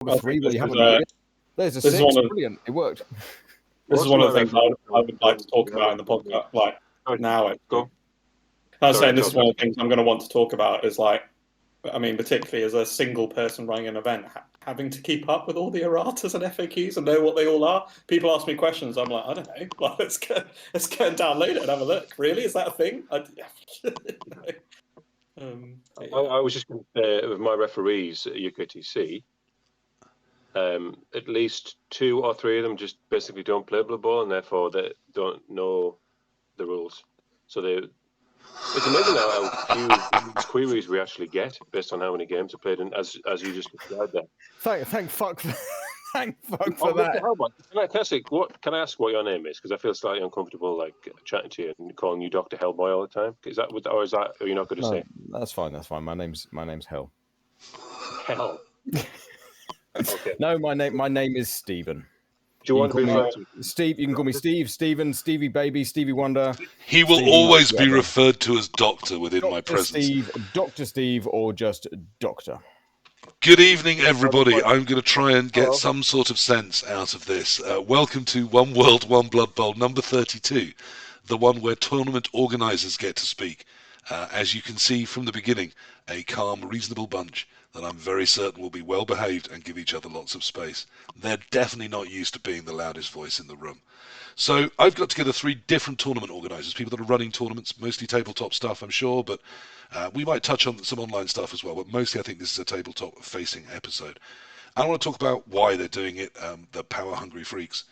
got a 3 where you haven't is, made it. There's a 6. Brilliant. It worked. This is one of the things I would like to talk about in the podcast, like now. Go. I was saying this is one of the things I'm going to want to talk about is like, I mean, particularly as a single person running an event, having to keep up with all the erratas and FAQs and know what they all are. People ask me questions. I'm like, I don't know. Well, let's go and download it and have a look. Really? Is that a thing? I was just going to say, with my referees at UKTC, at least 2 or 3 of them just basically don't play Blood Bowl, and therefore they don't know the rules. So it's amazing how few queries we actually get based on how many games are played, and as you just described there. Thank fuck for that. Can I ask what your name is? Because I feel slightly uncomfortable, like chatting to you and calling you Dr. Hellboy all the time. Are you not going to say? That's fine. My name's Hell. Hell. Okay. No, my name is Stephen. Do you want to be Steve? You can call me Steve, Stephen, Stevie Baby, Stevie Wonder. He will always be referred to as Doctor within my presence. Dr. Steve, or just Doctor. Good evening, everybody. I'm going to try and get some sort of sense out of this. Welcome to One World, One Blood Bowl, number 32, the one where tournament organisers get to speak. As you can see from the beginning, a calm, reasonable bunch that I'm very certain will be well behaved and give each other lots of space. They're definitely not used to being the loudest voice in the room. So I've got together 3 different tournament organisers, people that are running tournaments, mostly tabletop stuff, I'm sure, but we might touch on some online stuff as well, but mostly I think this is a tabletop-facing episode. I want to talk about why they're doing it, the power-hungry freaks,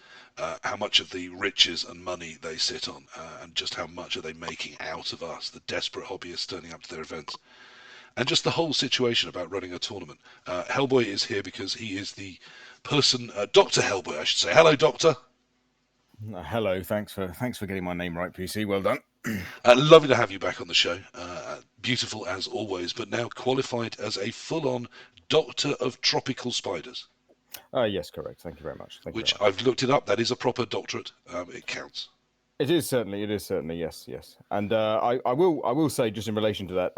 how much of the riches and money they sit on, and just how much are they making out of us, the desperate hobbyists turning up to their events. And just the whole situation about running a tournament. Hellboy is here because he is the person, Dr. Hellboy, I should say. Hello, Doctor. Hello, thanks for getting my name right, PC. Well done. Lovely to have you back on the show. Beautiful as always, but now qualified as a full-on Doctor of Tropical Spiders. Yes, correct. Thank you very much. Which I've looked it up. That is a proper doctorate. It counts. It is certainly. Yes. And I will say, just in relation to that,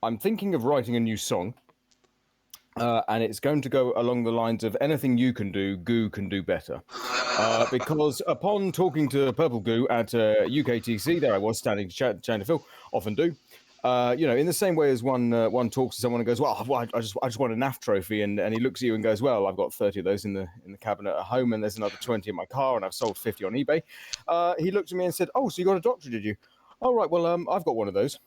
I'm thinking of writing a new song, and it's going to go along the lines of anything you can do, Goo can do better. Because upon talking to Purple Goo at UKTC, there I was standing to chat to Phil, often do. In the same way as one talks to someone and goes, well, I just want a NAF trophy, and he looks at you and goes, well, I've got 30 of those in the cabinet at home, and there's another 20 in my car, and I've sold 50 on eBay. He looked at me and said, oh, so you got a doctorate, did you? Oh, right, well, I've got one of those.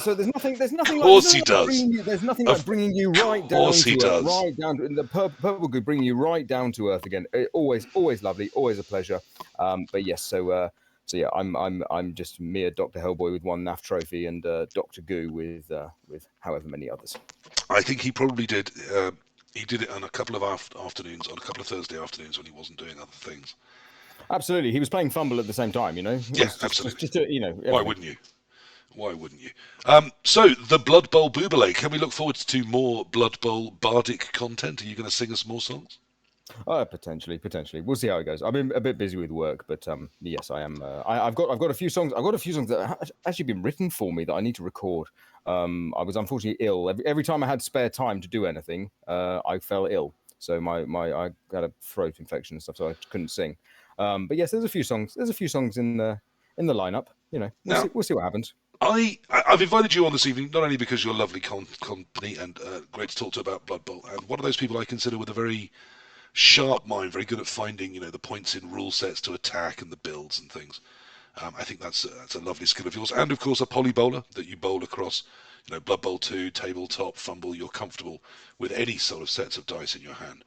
So there's nothing. Of course he does. There's nothing like bringing you right down to earth, right down to the Purple Goo, bringing you right down to earth again. Always lovely, always a pleasure. But yes, so yeah, I'm just mere Dr. Hellboy with 1 NAF trophy, and Dr. Goo with however many others. I think he probably did. He did it on a couple of afternoons, on a couple of Thursday afternoons when he wasn't doing other things. Absolutely, he was playing Fumble at the same time. Yeah, absolutely. Why wouldn't you? So, the Blood Bowl Boobalay. Can we look forward to more Blood Bowl bardic content? Are you going to sing us more songs? Potentially. We'll see how it goes. I've been a bit busy with work, but yes, I am. I've got a few songs. I've got a few songs that have actually been written for me that I need to record. I was unfortunately ill. Every time I had spare time to do anything, I fell ill. So I had a throat infection and stuff, so I couldn't sing. But yes, there's a few songs. There's a few songs in the lineup. We'll see what happens. I've invited you on this evening, not only because you're lovely company and great to talk to about Blood Bowl, and one of those people I consider with a very sharp mind, very good at finding, the points in rule sets to attack and the builds and things. I think that's a lovely skill of yours. And, of course, a poly bowler that you bowl across, Blood Bowl 2, tabletop, Fumble. You're comfortable with any sort of sets of dice in your hand.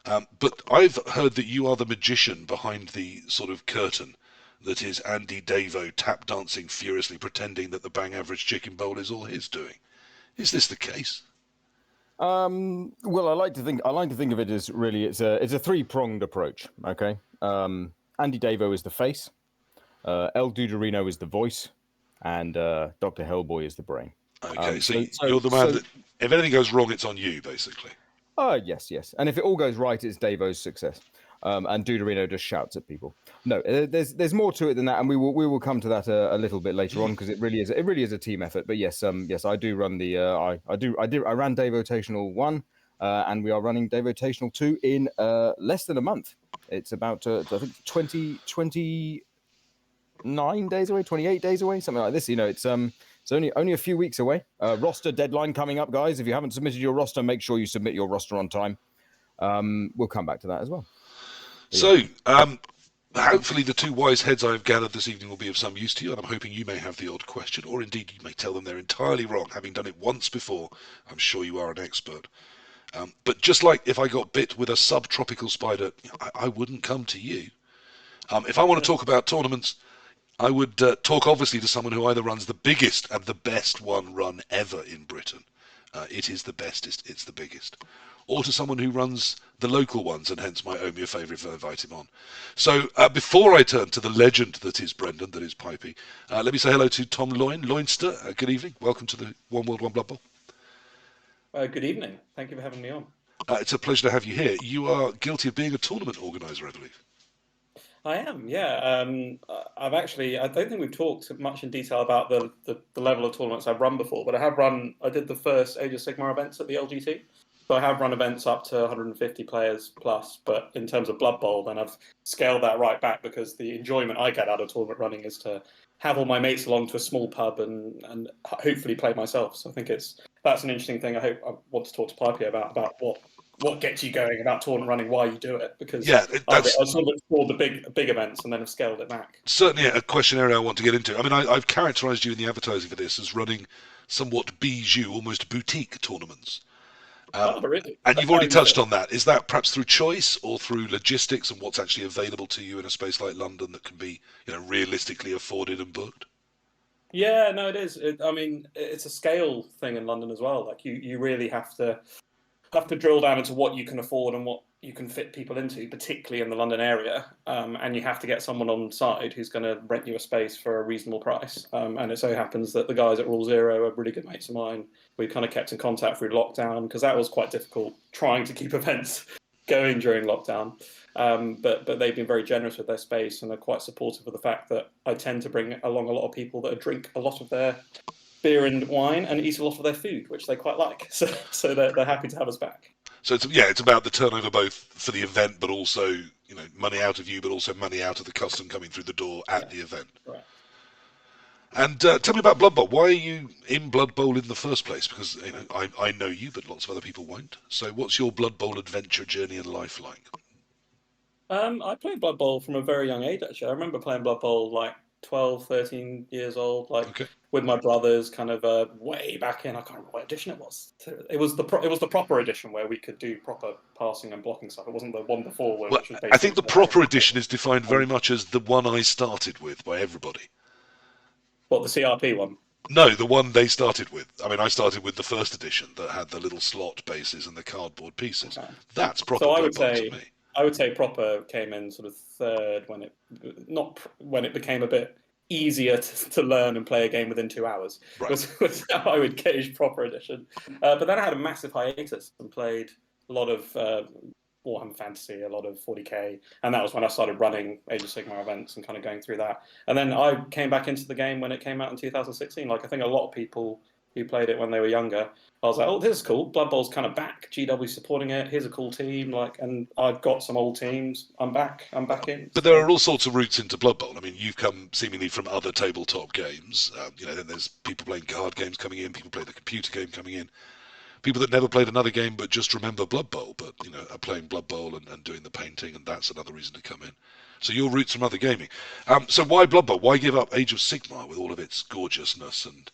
But I've heard that you are the magician behind the sort of curtain that is Andy Davo tap dancing furiously, pretending that the bang average chicken bowl is all his doing. Is this the case? Well, I like to think of it as really it's a 3-pronged approach. Okay, Andy Davo is the face, El Duderino is the voice, and Dr. Hellboy is the brain. Okay, so you're the man that if anything goes wrong, it's on you, basically. Yes, and if it all goes right, it's Davo's success. And Duderino just shouts at people. No, there's more to it than that, and we will come to that a little bit later on, because it really is a team effort. But yes, I do run the I ran Dave Rotational 1, and we are running Day Rotational 2 in less than a month. It's about, I think, 29 days away, 28 days away, something like this. It's only a few weeks away. Roster deadline coming up, guys. If you haven't submitted your roster, make sure you submit your roster on time. We'll come back to that as well. So, hopefully the two wise heads I have gathered this evening will be of some use to you, and I'm hoping you may have the odd question, or indeed you may tell them they're entirely wrong, having done it once before. I'm sure you are an expert. But just like if I got bit with a subtropical spider, I wouldn't come to you. If I want to talk about tournaments, I would talk obviously to someone who either runs the biggest and the best one run ever in Britain. It is the bestest, it's the biggest. Or to someone who runs the local ones, and hence my Own Your Favourite if I invite him on. So before I turn to the legend that is Brendan, that is Pipey, let me say hello to Tom Loynster. Good evening. Welcome to the One World, One Blood Bowl. Good evening. Thank you for having me on. It's a pleasure to have you here. You are guilty of being a tournament organiser, I believe. I am, yeah. I don't think we've talked much in detail about the level of tournaments I've run before, but I did the first Age of Sigmar events at the LGT. So I have run events up to 150 players plus, but in terms of Blood Bowl, then I've scaled that right back because the enjoyment I get out of tournament running is to have all my mates along to a small pub and hopefully play myself. So I think that's an interesting thing. I want to talk to Pipey about what gets you going about tournament running, why you do it, because I've sort of explored the big events and then have scaled it back. Certainly a question area I want to get into. I mean, I've characterised you in the advertising for this as running somewhat bijou, almost boutique tournaments. Really? And you've already touched on that. Is that perhaps through choice or through logistics and what's actually available to you in a space like London that can be, realistically afforded and booked? Yeah, no, it is. It's a scale thing in London as well. Like you really have to drill down into what you can afford and what you can fit people into, particularly in the London area. And you have to get someone on side who's going to rent you a space for a reasonable price. And it so happens that the guys at Rule Zero are really good mates of mine. We kind of kept in contact through lockdown because that was quite difficult trying to keep events going during lockdown. But they've been very generous with their space and are quite supportive of the fact that I tend to bring along a lot of people that drink a lot of their beer and wine and eat a lot of their food, which they quite like. So they're happy to have us back. So it's about the turnover both for the event, but also money out of you, but also money out of the custom coming through the door at the event. Right. And tell me about Blood Bowl. Why are you in Blood Bowl in the first place? Because I know you, but lots of other people won't. So what's your Blood Bowl adventure journey and life like? I played Blood Bowl from a very young age, actually. I remember playing Blood Bowl like 12, 13 years old, with my brothers, kind of way back in. I can't remember what edition it was. It was the proper edition where we could do proper passing and blocking stuff. It wasn't the one before. I think the proper edition is defined very much as the one I started with by everybody. What, the CRP one? No, the one they started with. I mean, I started with the first edition that had the little slot bases and the cardboard pieces. Okay. That's proper Blood Bowl to me. I would say proper came in sort of third when it became a bit easier to learn and play a game within 2 hours. Right. Was how I would gauge proper edition. But then I had a massive hiatus and played a lot of Warhammer Fantasy, a lot of 40k, and that was when I started running Age of Sigmar events and kind of going through that. And then I came back into the game when it came out in 2016. Like I think a lot of people who played it when they were younger, I was like, oh, this is cool. Blood Bowl's kind of back. GW supporting it. Here's a cool team. And I've got some old teams. I'm back in. But there are all sorts of routes into Blood Bowl. I mean, you've come seemingly from other tabletop games. Then there's people playing card games coming in, people playing the computer game coming in, people that never played another game but just remember Blood Bowl, but are playing Blood Bowl and doing the painting, and that's another reason to come in. So your roots from other gaming. So why Blood Bowl? Why give up Age of Sigmar with all of its gorgeousness and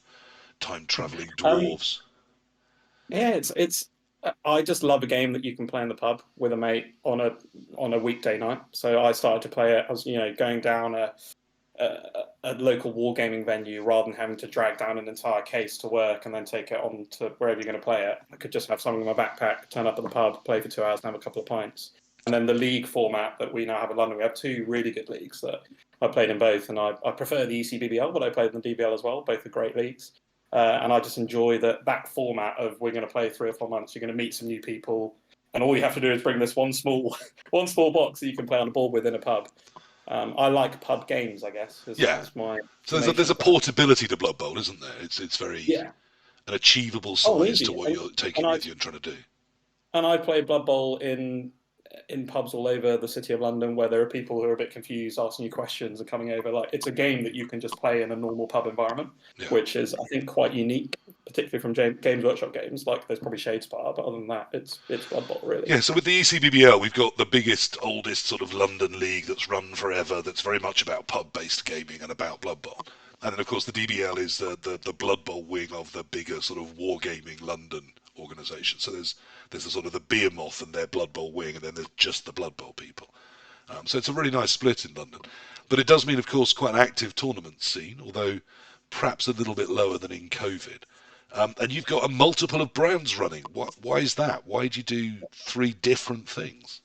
time-traveling dwarves? It's. I just love a game that you can play in the pub with a mate on a weekday night. So I started to play it. I was going down a local wargaming venue rather than having to drag down an entire case to work and then take it on to wherever you're going to play it. I could just have something in my backpack, turn up at the pub, play for 2 hours, and have a couple of pints. And then the league format that we now have in London, we have two really good leagues that I played in both, and I prefer the ECBBL, but I played in the DBL as well. Both are great leagues. And I just enjoy that format of we're going to play 3 or 4 months, you're going to meet some new people, and all you have to do is bring this one small box that you can play on a board with in a pub. I like pub games, I guess. That's so there's a portability to Blood Bowl, isn't there? It's very an achievable size to what you're taking with you and trying to do. And I play Blood Bowl in pubs all over the city of London where there are people who are a bit confused, asking you questions and coming over. Like, it's a game that you can just play in a normal pub environment, which is, I think, quite unique, particularly from Games Workshop games. Like, there's probably Shadespire, but other than that, it's Blood Bowl, really. Yeah, so with the ECBBL, we've got the biggest, oldest sort of London league that's run forever, that's very much about pub-based gaming and about Blood Bowl. And then, of course, the DBL is the Blood Bowl wing of the bigger sort of wargaming London organisation. So there's the sort of the Behemoth and their Blood Bowl wing, and then there's just the Blood Bowl people. So it's a really nice split in London. But it does mean, of course, quite an active tournament scene, although perhaps a little bit lower than in COVID. And you've got a multiple of brands running. Why is that? Why do you do 3 different things?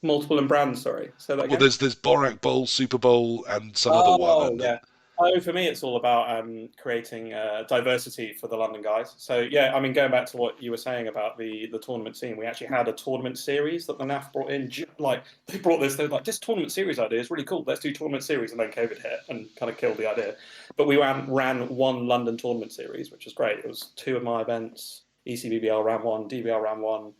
Multiple in brands, sorry. So that again? Well, there's Borac Bowl, Super Bowl, and some other one. Yeah. Oh, for me, it's all about creating diversity for the London guys. So, yeah, I mean, going back to what you were saying about the tournament scene, we actually had a tournament series that the NAF brought in. Like, they brought they were like, this tournament series idea is really cool. Let's do tournament series. And then COVID hit and kind of killed the idea. But we ran one London tournament series, which was great. It was 2 of my events. ECBBL ran 1, DBL ran 1,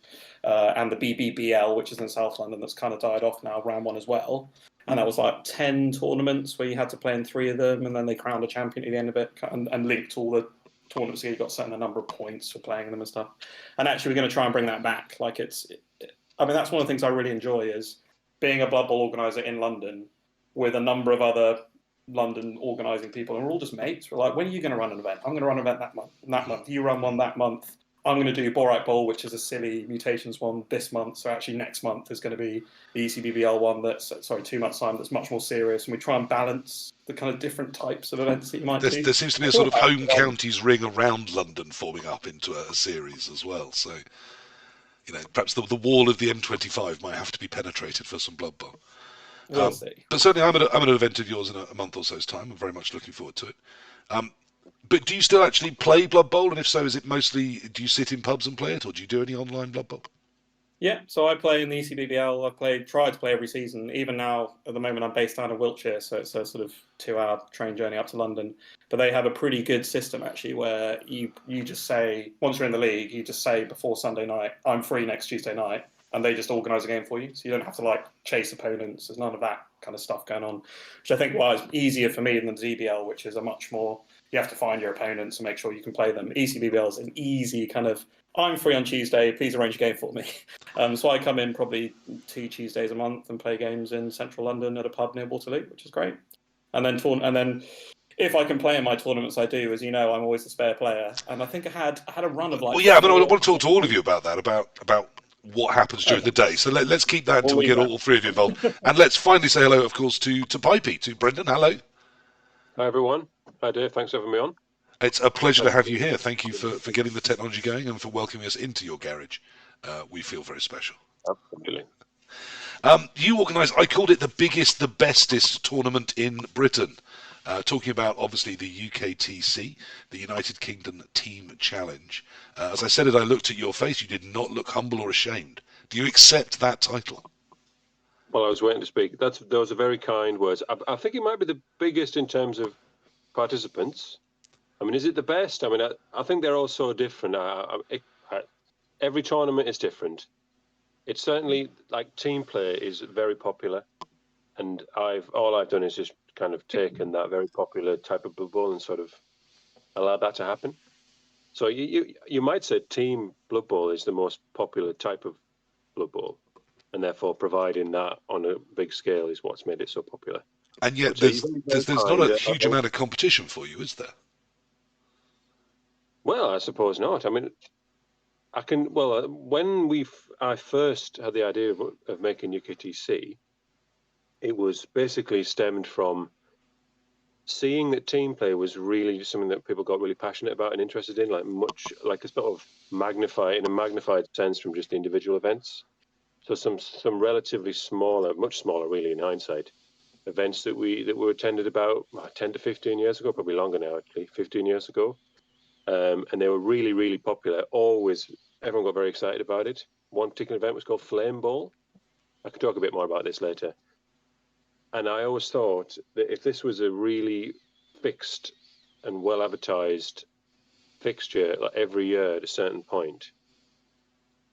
and the BBBL, which is in South London, that's kind of died off now, ran 1 as well. And that was like 10 tournaments where you had to play in 3 of them, and then they crowned a champion at the end of it and linked all the tournaments so you got a certain number of points for playing them and stuff. And actually, we're going to try and bring that back. Like, I mean, that's one of the things I really enjoy is being a Blood Bowl organizer in London with a number of other London organising people, and we're all just mates. We're like, when are you going to run an event? I'm going to run an event that month. You run one that month. I'm going to do Borac Bowl, which is a silly mutations one this month. So actually next month is going to be the ECBBL one that's, 2 months' time, that's much more serious. And we try and balance the kind of different types of events that you might do. There seems to be a sort of home counties ring around London forming up into a series as well. So, perhaps the wall of the M25 might have to be penetrated for some Blood Bowl. We'll see. But certainly I'm at an event of yours in a month or so's time. I'm very much looking forward to it. But do you still actually play Blood Bowl? And if so, is it mostly, do you sit in pubs and play it, or do you do any online Blood Bowl? Yeah, so I play in the ECBBL. I've tried to play every season. Even now, at the moment, I'm based down in Wiltshire, so it's a sort of 2-hour train journey up to London. But they have a pretty good system, actually, where you just say, once you're in the league, you just say before Sunday night, I'm free next Tuesday night, and they just organise a game for you. So you don't have to, chase opponents. There's none of that kind of stuff going on, which I think was easier for me than the DBL, which is a much more, you have to find your opponents and make sure you can play them. ECBBL is an easy kind of, I'm free on Tuesday, please arrange a game for me. So I come in probably 2 Tuesdays a month and play games in central London at a pub near Waterloo, which is great. And then if I can play in my tournaments, I do. As you know, I'm always the spare player. And I think I had a run of Well, yeah, I want to talk to all of you about that, about what happens during the day. So let's keep that until we get all 3 of you involved. And let's finally say hello, of course, to Pipey, to Brendan. Hello. Hi, everyone. Hi, Dave. Thanks for having me on. It's a pleasure to have you here. Thank you for getting the technology going and for welcoming us into your garage. We feel very special. Absolutely. You organised, I called it the biggest, the bestest tournament in Britain. Talking about, obviously, the UKTC, the United Kingdom Team Challenge. As I said it, I looked at your face. You did not look humble or ashamed. Do you accept that title? Well, I was waiting to speak. Those are very kind words. I think it might be the biggest in terms of participants. I mean, is it the best? I mean, I think they're all so different. Every tournament is different. It's certainly, team play is very popular. And all I've done is just kind of taken that very popular type of Blood Bowl and sort of allowed that to happen. So you might say team Blood Bowl is the most popular type of Blood Bowl, and therefore providing that on a big scale is what's made it so popular. And yet there's not a huge amount of competition for you, is there? Well, I suppose not. I mean, when I first had the idea of making UKTC, it was basically stemmed from seeing that team play was really something that people got really passionate about and interested in, a sort of magnified sense from just individual events. So some relatively smaller, much smaller really in hindsight, events that were attended about 10 to 15 years ago, probably longer now actually, 15 years ago. And they were really, really popular. Everyone got very excited about it. One particular event was called Flame Bowl. I could talk a bit more about this later. And I always thought that if this was a really fixed and well advertised fixture every year at a certain point,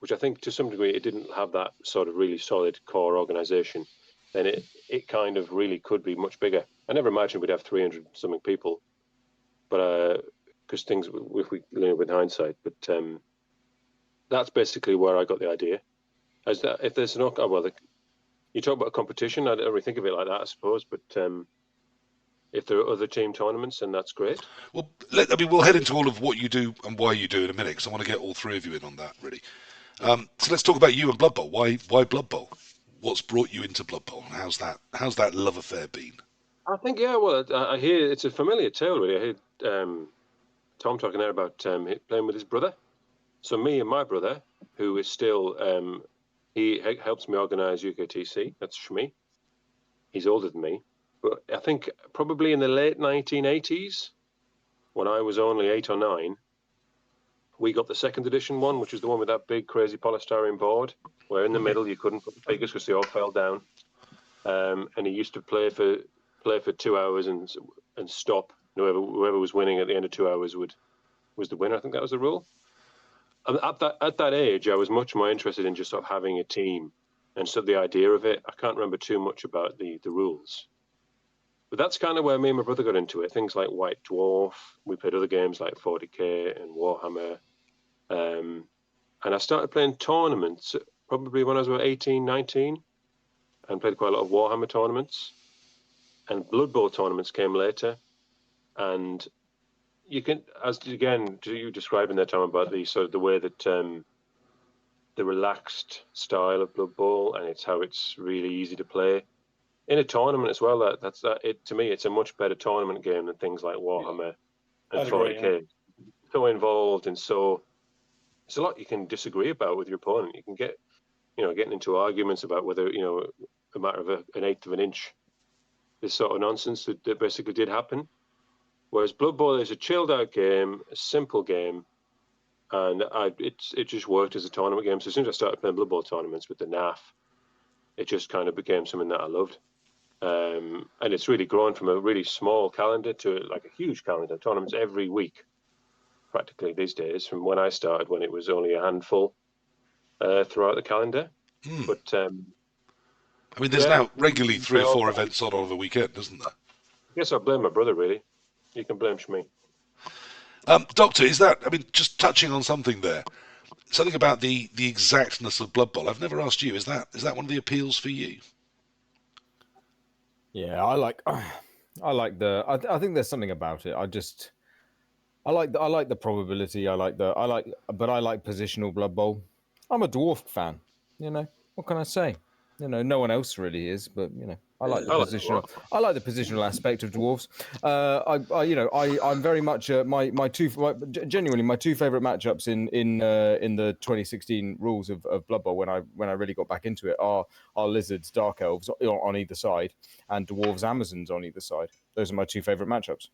which I think to some degree it didn't have that sort of really solid core organisation, then it kind of really could be much bigger. I never imagined we'd have 300 something people, but because things, if we learn with hindsight, but that's basically where I got the idea. As that, if there's no, you talk about a competition, I don't really think of it like that, I suppose, but if there are other team tournaments, then that's great. Well, we'll head into all of what you do and why you do in a minute, because I want to get all three of you in on that, really. So let's talk about you and Blood Bowl. Why Blood Bowl? What's brought you into Blood Bowl? How's that love affair been? I think, yeah, well, I hear it's a familiar tale, really. I heard Tom talking there about playing with his brother. So me and my brother, who is still, he helps me organise UKTC. That's Shmi. He's older than me. But I think probably in the late 1980s, when I was only 8 or 9, we got the second edition one, which is the one with that big, crazy polystyrene board, where in the middle you couldn't put the figures because they all fell down. And he used to play for 2 hours and stop. Whoever was winning at the end of 2 hours was the winner. I think that was the rule. And at that age, I was much more interested in just sort of having a team and so the idea of it. I can't remember too much about the rules. But that's kind of where me and my brother got into it. Things like White Dwarf. We played other games like 40k and Warhammer. And I started playing tournaments probably when I was about 18, 19, and played quite a lot of Warhammer tournaments. And Blood Bowl tournaments came later. And you can, as again, you describing there, Tom, about the sort of the way that the relaxed style of Blood Bowl, and it's how it's really easy to play. In a tournament as well, that's it. To me, it's a much better tournament game than things like Warhammer and 40k. Yeah. So involved, and so it's a lot you can disagree about with your opponent. You can get, getting into arguments about whether a matter of an eighth of an inch. This sort of nonsense that basically did happen. Whereas Blood Bowl is a chilled out game, a simple game, and it just worked as a tournament game. So as soon as I started playing Blood Bowl tournaments with the NAF, it just kind of became something that I loved. And it's really grown from a really small calendar to like a huge calendar, tournaments every week, practically these days, from when I started, when it was only a handful throughout the calendar. But there's now regularly 3 or 4 events on over a weekend, isn't there? I guess I blame my brother, really. You can blame me. Doctor, is that, just touching on something there, something about the exactness of Blood Bowl. I've never asked you, is that one of the appeals for you? Yeah, I think there's something about it. I like the probability. I like positional Blood Bowl. I'm a dwarf fan. What can I say? No one else really is, but I like the positional. I like the positional aspect of dwarves. I'm very much genuinely my two favorite matchups in the 2016 rules of Blood Bowl when I really got back into it are lizards, dark elves on either side, and dwarves, amazons on either side. Those are my two favorite matchups.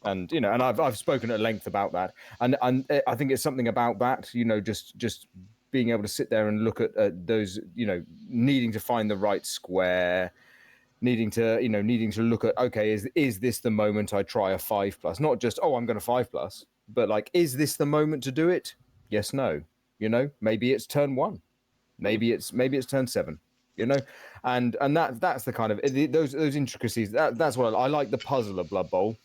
And and I've spoken at length about that, and I think it's something about that, just being able to sit there and look at those, needing to find the right square, needing to look at, okay, is this the moment I try a 5+? Not just, I'm going to 5+, but like, is this the moment to do it? Yes, no. Maybe it's turn 1, maybe it's turn 7. And that's the kind of those intricacies. That's what I like the puzzle of Blood Bowl.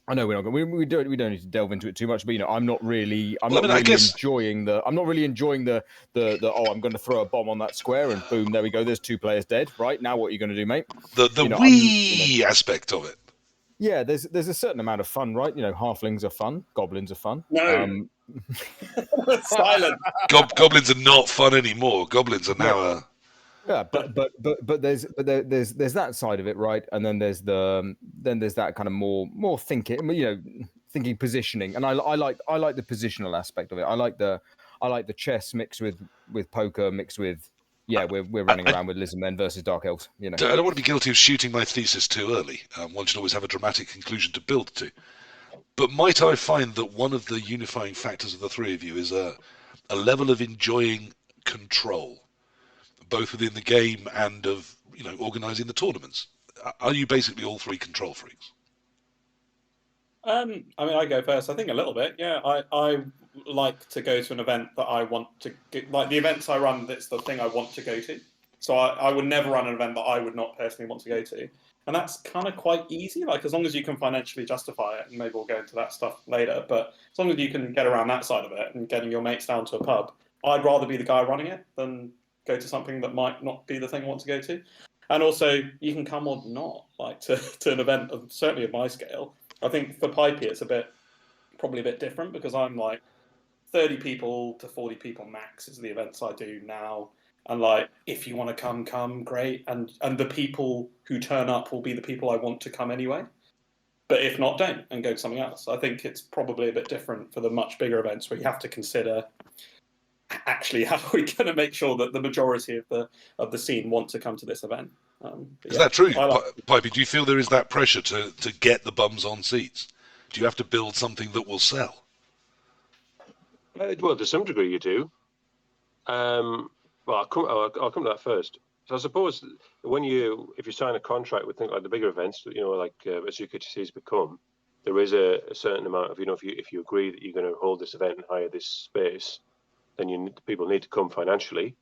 I know we don't need to delve into it too much, but I'm not really enjoying the I'm going to throw a bomb on that square and boom, there we go, there's 2 players dead. Right, now what are you going to do, mate? The aspect of it. Yeah, there's a certain amount of fun, right? Halflings are fun, goblins are fun. No. Silent. Goblins are not fun anymore. Goblins are now Yeah, but there's that side of it, right? And then there's that kind of more thinking positioning, and I like the positional aspect of it. I like the chess mixed with poker mixed with we're running around with lizardmen versus dark elves. I don't want to be guilty of shooting my thesis too early. One should always have a dramatic conclusion to build to. But might I find that one of the unifying factors of the three of you is a level of enjoying control, both within the game and of organising the tournaments? Are you basically all 3 control freaks? I mean, I go first. I think a little bit. Yeah, I like to go to an event that I want to get, like the events I run. That's the thing I want to go to. So I would never run an event that I would not personally want to go to, and that's kind of quite easy. Like as long as you can financially justify it, and maybe we'll go into that stuff later. But as long as you can get around that side of it and getting your mates down to a pub, I'd rather be the guy running it than go to something that might not be the thing I want to go to. And also, you can come or not like to an event of certainly of my scale. I think for Pipey, it's probably a bit different because I'm like 30 people to 40 people max is the events I do now. And like, if you want to come, great. And the people who turn up will be the people I want to come anyway. But if not, don't and go to something else. I think it's probably a bit different for the much bigger events where you have to consider actually how are we going to make sure that the majority of the scene want to come to this event. Is that true, Pipey? Do you feel there is that pressure to get the bums on seats? Do you have to build something that will sell? Well, to some degree you do. Well, I'll come to that first. So I suppose if you sign a contract with things like the bigger events, like as UKTC's become, there is a certain amount of, if you agree that you're going to hold this event and hire this space, then people need to come financially.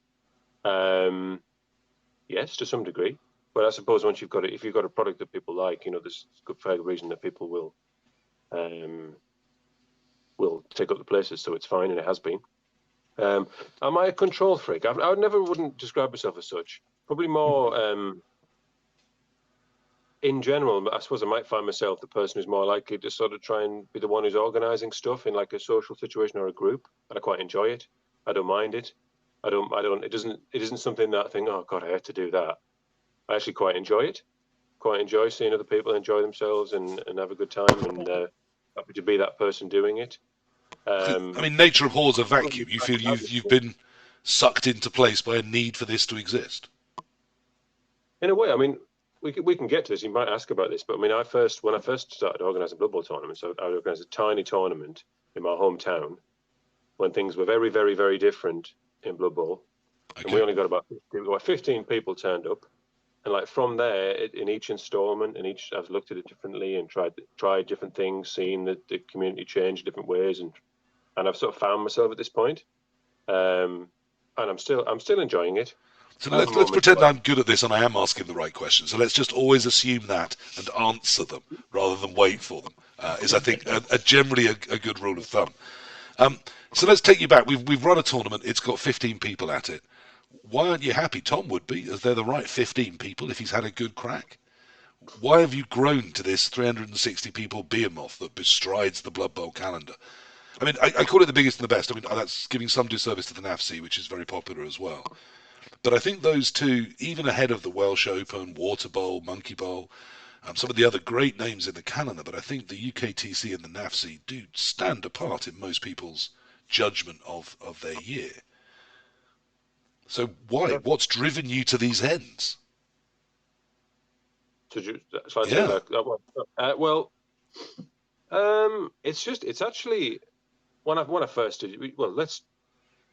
Yes, to some degree. But I suppose once if you've got a product that people like, there's good fair reason that people will take up the places. So it's fine, and it has been. Am I a control freak? I wouldn't describe myself as such. Probably more in general. I suppose I might find myself the person who's more likely to sort of try and be the one who's organising stuff in like a social situation or a group, and I quite enjoy it. I don't mind it. It isn't something that I think, oh God, I have to do that. I actually quite enjoy it. Quite enjoy seeing other people enjoy themselves and have a good time, and happy to be that person doing it. I mean, nature abhors a vacuum. You feel you've been sucked into place by a need for this to exist. In a way, I mean, we can get to this. You might ask about this, but I mean, when I first started organising Blood Bowl tournaments, I organised a tiny tournament in my hometown when things were very, very, very different in Blood Bowl, and we only got about 15 people turned up. And like from there, in each instalment, I've looked at it differently and tried different things, seen the community change different ways, and I've sort of found myself at this point, and I'm still enjoying it. So let's pretend I'm good at this and I am asking the right questions. So let's just always assume that and answer them rather than wait for them. Is I think generally a good rule of thumb. So let's take you back. We've run a tournament. It's got 15 people at it. Why aren't you happy? Tom would be, as they're the right 15 people if he's had a good crack. Why have you grown to this 360 people behemoth that bestrides the Blood Bowl calendar? I mean, I call it the biggest and the best. I mean, that's giving some disservice to the NAFC, which is very popular as well. But I think those two, even ahead of the Welsh Open, Water Bowl, Monkey Bowl, some of the other great names in the calendar, but I think the UKTC and the NAFC do stand apart in most people's judgment of their year. So why? What's driven you to these ends? It's actually when I first did.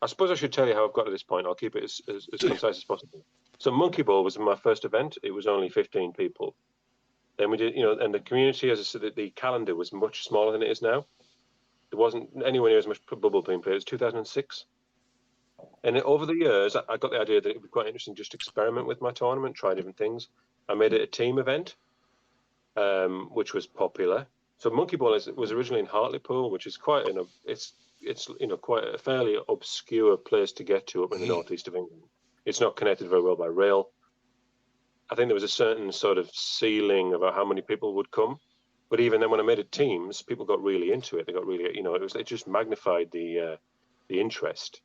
I suppose I should tell you how I've got to this point. I'll keep it as concise as possible. So Monkey Ball was my first event. It was only 15 people. Then we did, and the community, as I said, the calendar was much smaller than it is now. There wasn't anywhere near as much bubble being played. It was 2006. And over the years, I got the idea that it would be quite interesting just to experiment with my tournament, try different things. I made it a team event, which was popular. So Monkey Ball was originally in Hartlepool, which is quite quite a fairly obscure place to get to up in the northeast of England. It's not connected very well by rail. I think there was a certain sort of ceiling about how many people would come. But even then, when I made it teams, people got really into it. They got really, it just magnified the interest.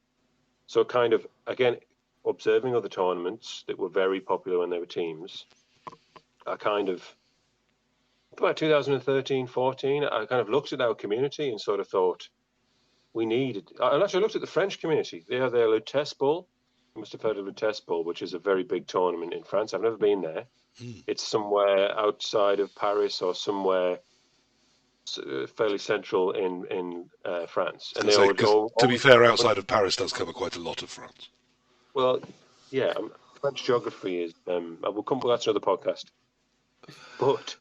So kind of, again, observing other tournaments that were very popular when they were teams, about 2013, 14, I kind of looked at our community and sort of thought, and actually looked at the French community. They have their Lutèce Bowl. You must have heard of Lutèce Bowl, which is a very big tournament in France. I've never been there. It's somewhere outside of Paris or somewhere fairly central in France. And to be fair, outside of Paris does cover quite a lot of France. Well, yeah, French geography is. We'll come. That's another podcast. But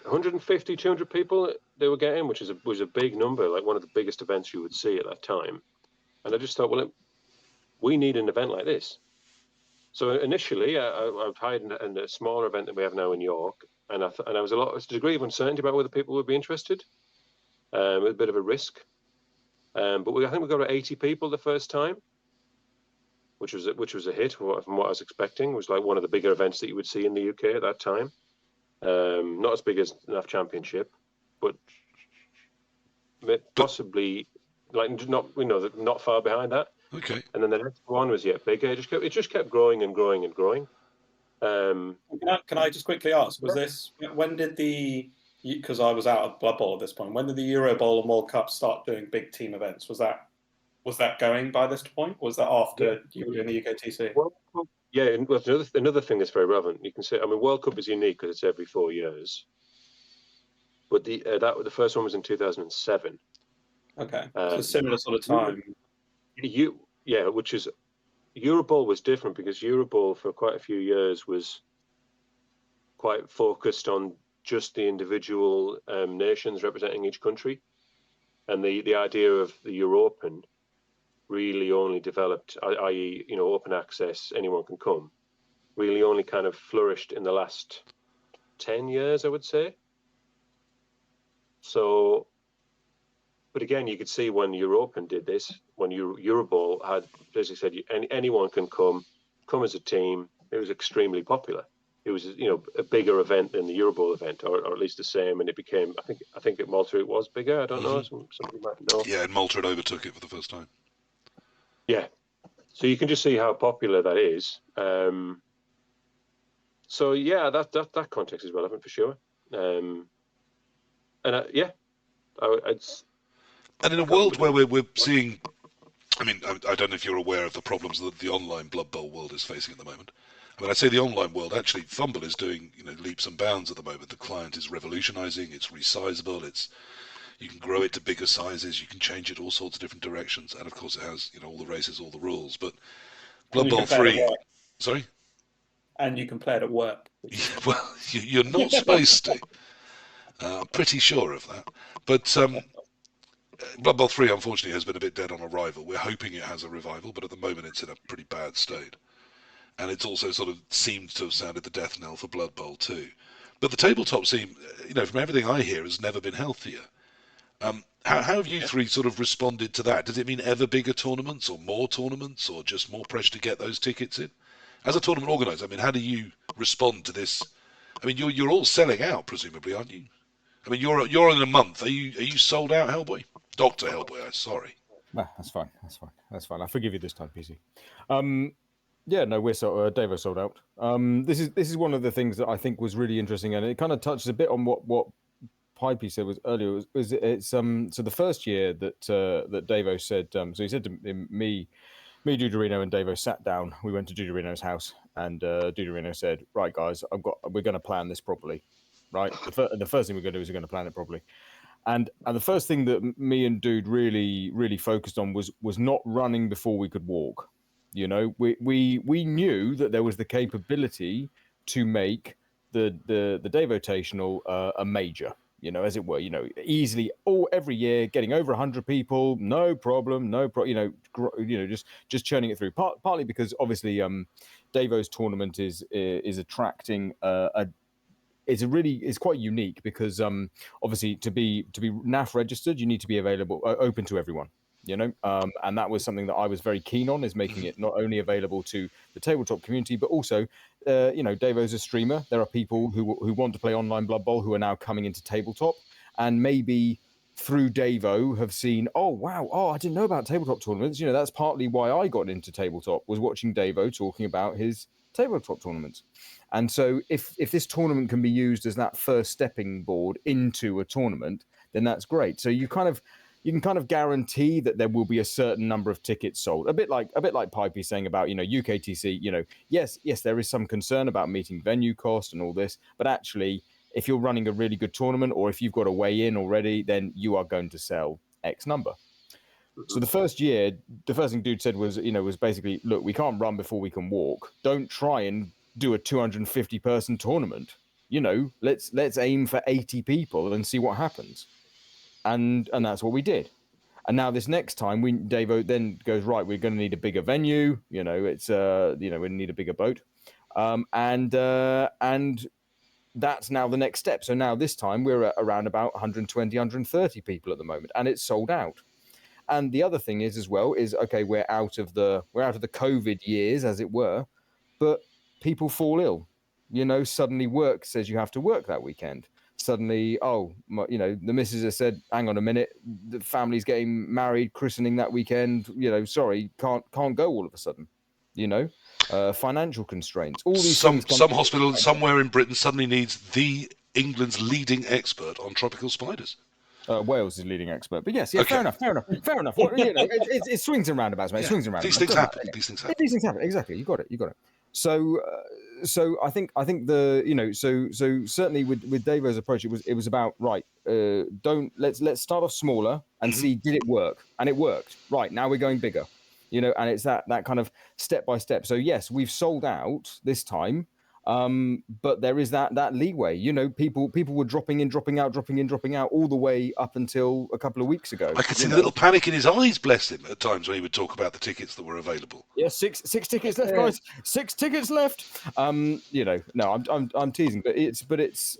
150, 200 people they were getting, which was a big number, like one of the biggest events you would see at that time. And I just thought, well, we need an event like this. So initially, I've hired in a smaller event that we have now in York, and I was a degree of uncertainty about whether people would be interested. A bit of a risk, but I think we got 80 people the first time, which was a hit from what I was expecting. It was like one of the bigger events that you would see in the UK at that time. Not as big as NAF Championship, but possibly not far behind that. Okay. And then the next one was yet bigger. It just kept growing and growing and growing. Can I just quickly ask? When did because I was out of Blood Bowl at this point. When did the Euro Bowl and World Cup start doing big team events? Was that going by this point? Was that after you were doing the UKTC? Yeah, well, another thing that's very relevant. You can say, I mean, World Cup is unique because it's every 4 years. But the first one was in 2007. Okay, so similar sort of time. Which is Euroball was different because Euroball for quite a few years was quite focused on just the individual nations representing each country, and the idea of the European really only developed, i.e., open access, anyone can come, really only kind of flourished in the last 10 years, I would say. So, but again, you could see when European did this, when Euroball had basically said anyone can come as a team. It was extremely popular. It was a bigger event than the Euroball event, or at least the same. And it became, I think at Malta it was bigger. I don't know. Somebody might know. Yeah, and Malta it overtook it for the first time. Yeah, so you can just see how popular that is. So yeah, that context is relevant for sure. And in a world where we're seeing, I mean, I don't know if you're aware of the problems that the online Blood Bowl world is facing at the moment. I mean, I'd say the online world, actually, Fumble is doing leaps and bounds at the moment. The client is revolutionising. It's resizable. You can grow it to bigger sizes. You can change it all sorts of different directions. And of course, it has all the races, all the rules. But Blood Bowl 3, sorry. And you can play it at work. Well, you're not supposed to. I'm pretty sure of that. But Blood Bowl 3, unfortunately, has been a bit dead on arrival. We're hoping it has a revival, but at the moment it's in a pretty bad state. And it's also sort of seemed to have sounded the death knell for Blood Bowl 2. But the tabletop scene, from everything I hear, has never been healthier. How have you three sort of responded to that? Does it mean ever bigger tournaments or more tournaments or just more pressure to get those tickets in? As a tournament organizer, I mean, how do you respond to this? I mean, you're all selling out, presumably, aren't you? I mean, you're in a month. Are you sold out, Hellboy? Dr. Hellboy, sorry. Nah, that's fine. I forgive you this time, PC. Yeah, no, we're Davo sold out. This is one of the things that I think was really interesting, and it kind of touches a bit on what Pipey said was earlier. So the first year that Davo said, so he said to me, Duderino and Davo sat down. We went to Duderino's house, and Duderino said, "Right, guys, we're going to plan this properly, right? The first thing we're going to do is we're going to plan it properly." And the first thing that me and Dude really focused on was not running before we could walk. We knew that there was the capability to make the Davotational a major, as it were, easily every year getting over 100 people, no problem, just churning it through. Partly because obviously Davo's tournament is attracting it's quite unique because obviously to be NAF registered, you need to be open to everyone, and that was something that I was very keen on, is making it not only available to the tabletop community, but also, Davo's a streamer. There are people who want to play online Blood Bowl who are now coming into tabletop, and maybe through Davo have seen, oh wow, I didn't know about tabletop tournaments. That's partly why I got into tabletop, was watching Davo talking about his tabletop tournaments. And so if this tournament can be used as that first stepping board into a tournament, then that's great. So you can kind of guarantee that there will be a certain number of tickets sold. A bit like Pipey saying about, UKTC, yes, there is some concern about meeting venue cost and all this, but actually if you're running a really good tournament, or if you've got a way in already, then you are going to sell X number. So the first year, the first thing Dude said was basically, look, we can't run before we can walk. Don't try and do a 250 person tournament. let's aim for 80 people and see what happens. And that's what we did. And now this next time, Davo then goes, right, we're going to need a bigger venue. It's we need a bigger boat, and that's now the next step. So now this time we're at around about 120, 130 people at the moment, and it's sold out. And the other thing is as well is, okay, we're out of the COVID years, as it were, but people fall ill. Suddenly work says you have to work that weekend. Suddenly, the missus has said, hang on a minute, the family's getting married, christening that weekend. Sorry, can't go all of a sudden. Financial constraints. All these things. Some hospital somewhere in Britain suddenly needs the England's leading expert on tropical spiders. Wales is leading expert, but yes, Okay. Fair enough. Well, it swings and roundabouts, mate. Yeah. Swings and roundabouts. These things happen. Exactly. You got it. So I think the so certainly with Davo's approach, it was about right. Let's start off smaller and see did it work, and it worked. Right, now we're going bigger, and it's that kind of step by step. So yes, we've sold out this time. But there is that leeway. People were dropping in, dropping out all the way up until a couple of weeks ago. I could see the little panic in his eyes, bless him, at times when he would talk about the tickets that were available. Yeah, six tickets left, guys. 6 tickets left. No, I'm teasing, but it's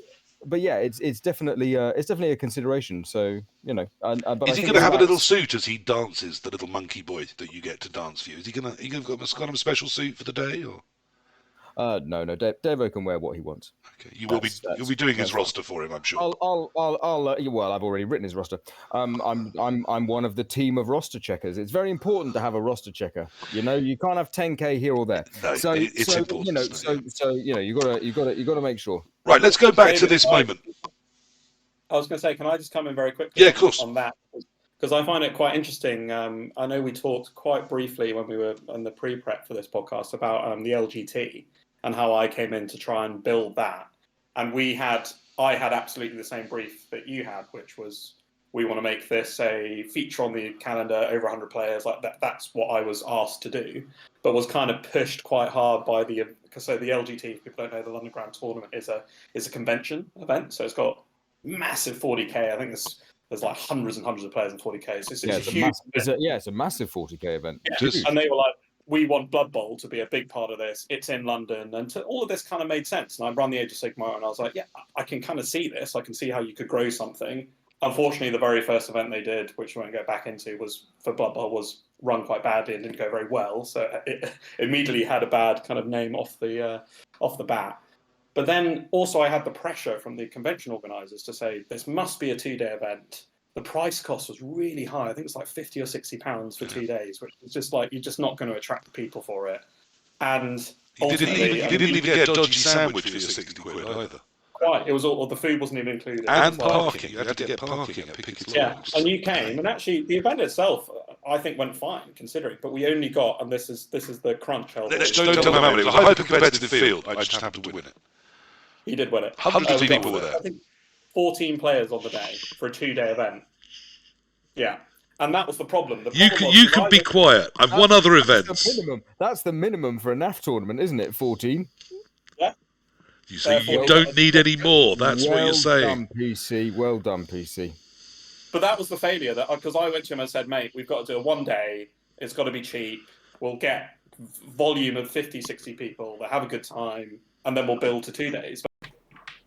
definitely a consideration. So but is he going to have a little suit as he dances, the little monkey boy that you get to dance for you? Is he going to have a special suit for the day, or? No. Devo can wear what he wants. Okay, you'll be doing his roster for him, I'm sure. Well, I've already written his roster. I'm one of the team of roster checkers. It's very important to have a roster checker. You can't have 10k here or there. No, it's important. You got to make sure. Right, let's go back to this moment. I was going to say, can I just come in very quickly? Yeah, of course. On that, because I find it quite interesting. I know we talked quite briefly when we were on the pre-prep for this podcast about the LGT and how I came in to try and build that. And I had absolutely the same brief that you had, which was we want to make this a feature on the calendar, over 100 players. Like that. That's what I was asked to do, but was kind of pushed quite hard by the LGT. If people don't know, the London Grand Tournament is a convention event, so it's got massive 40k. I think there's like hundreds and hundreds of players in 40k. So it's a massive 40k event. Yeah. And they were like, we want Blood Bowl to be a big part of this. It's in London. And all of this kind of made sense. And I run the Age of Sigmar and I was like, yeah, I can kind of see this. I can see how you could grow something. Unfortunately, the very first event they did, which we won't go back into, was for Blood Bowl, was run quite badly and didn't go very well. So it immediately had a bad kind of name off the bat. But then also I had the pressure from the convention organisers to say, this must be a 2-day event. The price cost was really high. I think it's like £50 or £60 for 2 days, which is just like, you're just not going to attract people for it. And you didn't even get a dodgy sandwich for your 60 quid either. Right, it was all, the food wasn't even included. And parking. You had to get parking at Pickett's. Yeah, and you came, and actually the event itself, I think, went fine considering. But we only got, and this is the crunch. Don't tell me how many. It was a hyper-competitive field. I just happened to win it. He did win it. Hundreds of people were there. I think 14 players on the day for a 2-day event. Yeah. And that was the problem. You can be quiet. I've won other events. That's the minimum for a NAF tournament, isn't it? 14. Yeah. You see, you don't need any more. That's what you're saying. Well done, PC. But that was the failure, because I went to him and said, mate, we've got to do a 1 day. It's got to be cheap. We'll get volume of 50, 60 people that have a good time, and then we'll build to 2 days.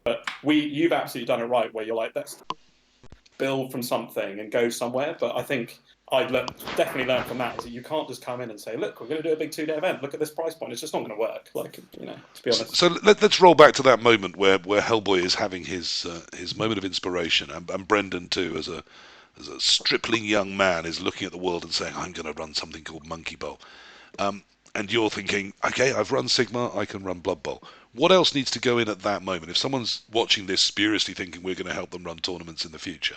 But you've absolutely done it right, where you're like, let's build from something and go somewhere. But I think I'd definitely learned from that is that you can't just come in and say, look, we're going to do a big 2-day event. Look at this price point. It's just not going to work. Like, to be honest. So let's roll back to that moment where Hellboy is having his moment of inspiration, and Brendan too, as a stripling young man, is looking at the world and saying, I'm going to run something called Monkey Bowl. And you're thinking, okay, I've run Sigma, I can run Blood Bowl. What else needs to go in at that moment? If someone's watching this spuriously thinking we're going to help them run tournaments in the future.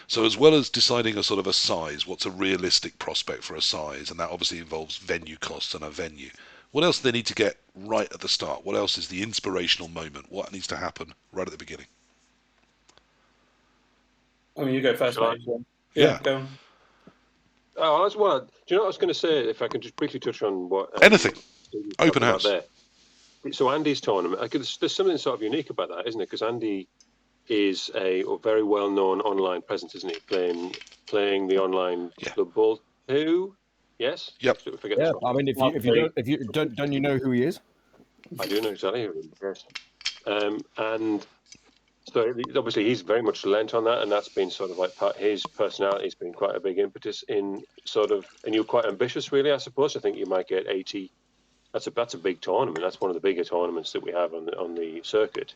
So as well as deciding a sort of a size, what's a realistic prospect for a size? And that obviously involves venue costs and a venue. What else do they need to get right at the start? What else is the inspirational moment? What needs to happen right at the beginning? I mean, you go first, mate. Yeah. Go on. Oh, that's what. Do you know what I was going to say? If I can just briefly touch on what anything, open house. There. So Andy's tournament, there's something sort of unique about that, isn't it? Because Andy is a very well-known online presence, isn't he? Playing the online Blood Bowl 2. Yes. Yep. Forget Yeah. this one. I mean, if you don't you know who he is? I do know exactly who he is. Yes. And so obviously he's very much lent on that, and that's been sort of like his personality has been quite a big impetus in sort of, and you're quite ambitious, really. I suppose. I think you might get 80. That's a big tournament. That's one of the bigger tournaments that we have on the circuit.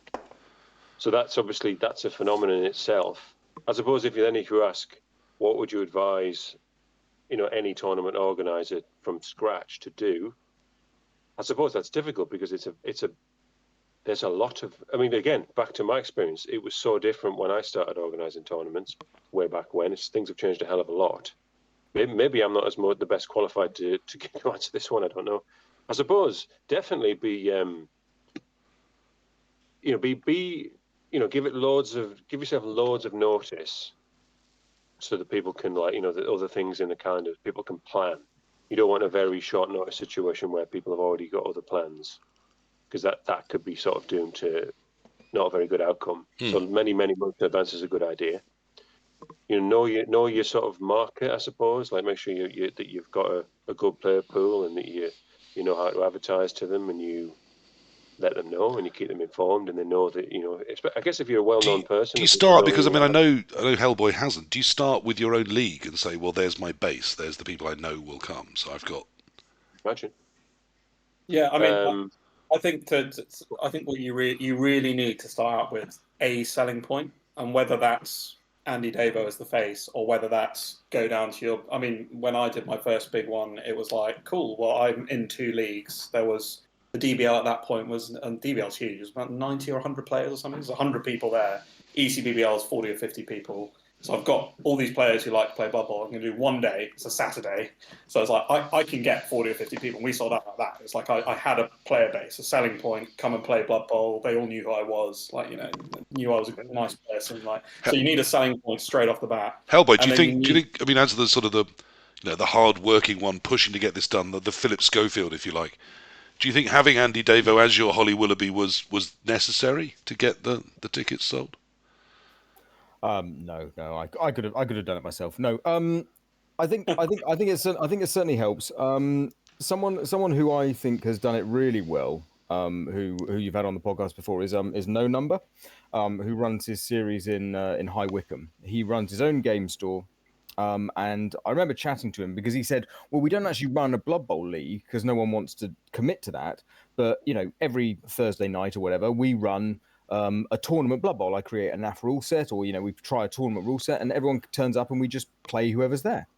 So that's a phenomenon in itself. I suppose if you ask, what would you advise, any tournament organizer from scratch to do? I suppose that's difficult because there's a lot of. I mean, again, back to my experience, it was so different when I started organizing tournaments way back when. Things have changed a hell of a lot. Maybe I'm not the best qualified to answer this one. I don't know. I suppose definitely give yourself loads of notice so that people can the other things in the calendar, people can plan. You don't want a very short notice situation where people have already got other plans, because that could be sort of doomed to not a very good outcome. So many months in advance is a good idea. Know your sort of market, I suppose. Like make sure that you've got a good player pool, and that you know how to advertise to them, and you let them know, and you keep them informed, and they know that I guess if you're a well-known person, do you start because I know Hellboy hasn't. Do you start with your own league and say, well, there's my base, there's the people I know will come, so I've got. Imagine. Yeah, I mean, I think what you really need to start out with a selling point, and whether that's Andy Davo as the face, or whether that's go down to your. I mean, when I did my first big one, it was like, cool. Well, I'm in 2 leagues. There was the DBL at that point and DBL's huge. It was about 90 or 100 players or something. There's 100 people there. ECBBL is 40 or 50 people. So I've got all these players who like to play Blood Bowl. I'm going to do one day. It's a Saturday. So it's like, I can get 40 or 50 people. And we sold out like that. It's like I had a player base, a selling point, come and play Blood Bowl. They all knew who I was. Knew I was a nice person. So you need a selling point straight off the bat. Hellboy, do you think, I mean, as the sort of the hard-working one pushing to get this done, the Philip Schofield, if you like, do you think having Andy Davo as your Holly Willoughby was necessary to get the tickets sold? No. I could have done it myself. No. I think it certainly helps. Someone who I think has done it really well, who you've had on the podcast before, is No Number, who runs his series in High Wycombe. He runs his own game store. And I remember chatting to him because he said, well, we don't actually run a Blood Bowl league because no one wants to commit to that. But, every Thursday night or whatever, we run a tournament Blood Bowl. I create a NAF rule set, or, we try a tournament rule set, and everyone turns up and we just play whoever's there.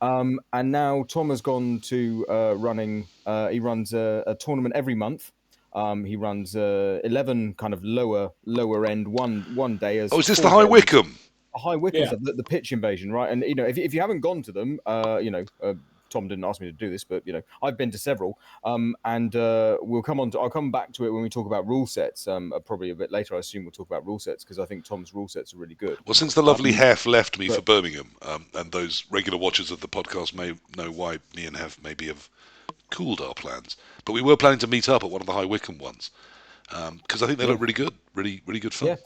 And now Tom has gone to running, he runs a tournament every month. He runs 11 kind of lower end one day. As is this the High Wycombe? High Wycombe, the pitch invasion, right? And if you haven't gone to them, Tom didn't ask me to do this, but I've been to several, and I'll come back to it when we talk about rule sets. Probably a bit later, I assume we'll talk about rule sets because I think Tom's rule sets are really good. Well, since the lovely Hef left me for Birmingham, and those regular watchers of the podcast may know why me and Hef maybe have cooled our plans, but we were planning to meet up at one of the High Wycombe ones because I think they look really good, really good fun.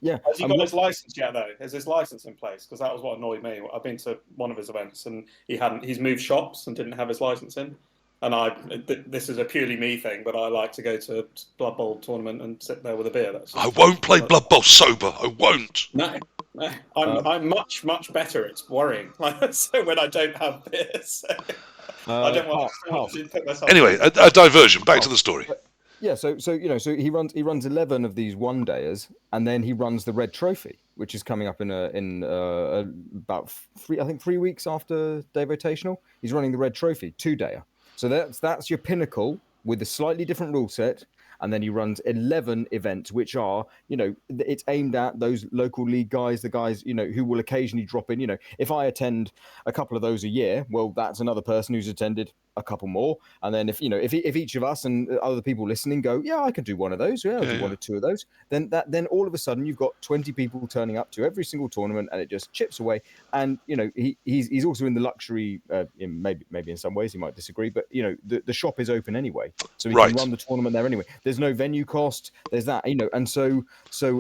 Yeah. Has he got his license yet, though? Is his license in place? Because that was what annoyed me. I've been to one of his events and he's moved shops and didn't have his license in. And this is a purely me thing, but I like to go to Blood Bowl tournament and sit there with a beer. I won't play Blood Bowl sober. I won't. No. I'm much better. It's worrying. So when I don't have beers, I don't want to put myself. Anyway, a diversion. Back to the story. Yeah, so he runs 11 of these one dayers, and then he runs the Red Trophy, which is coming up in about 3 weeks after Day Votational. He's running the Red Trophy 2-dayer. So that's your pinnacle with a slightly different rule set, and then he runs 11 events, which are it's aimed at those local league guys, the guys who will occasionally drop in. If I attend a couple of those a year, well, that's another person who's attended a couple more, and then if each of us and other people listening go, yeah, I could do one of those, I'll do 1 or 2 of those, then all of a sudden you've got 20 people turning up to every single tournament, and it just chips away. And he's also in the luxury, maybe in some ways he might disagree, but the shop is open anyway, so he can run the tournament there anyway. There's no venue cost, there's that, and so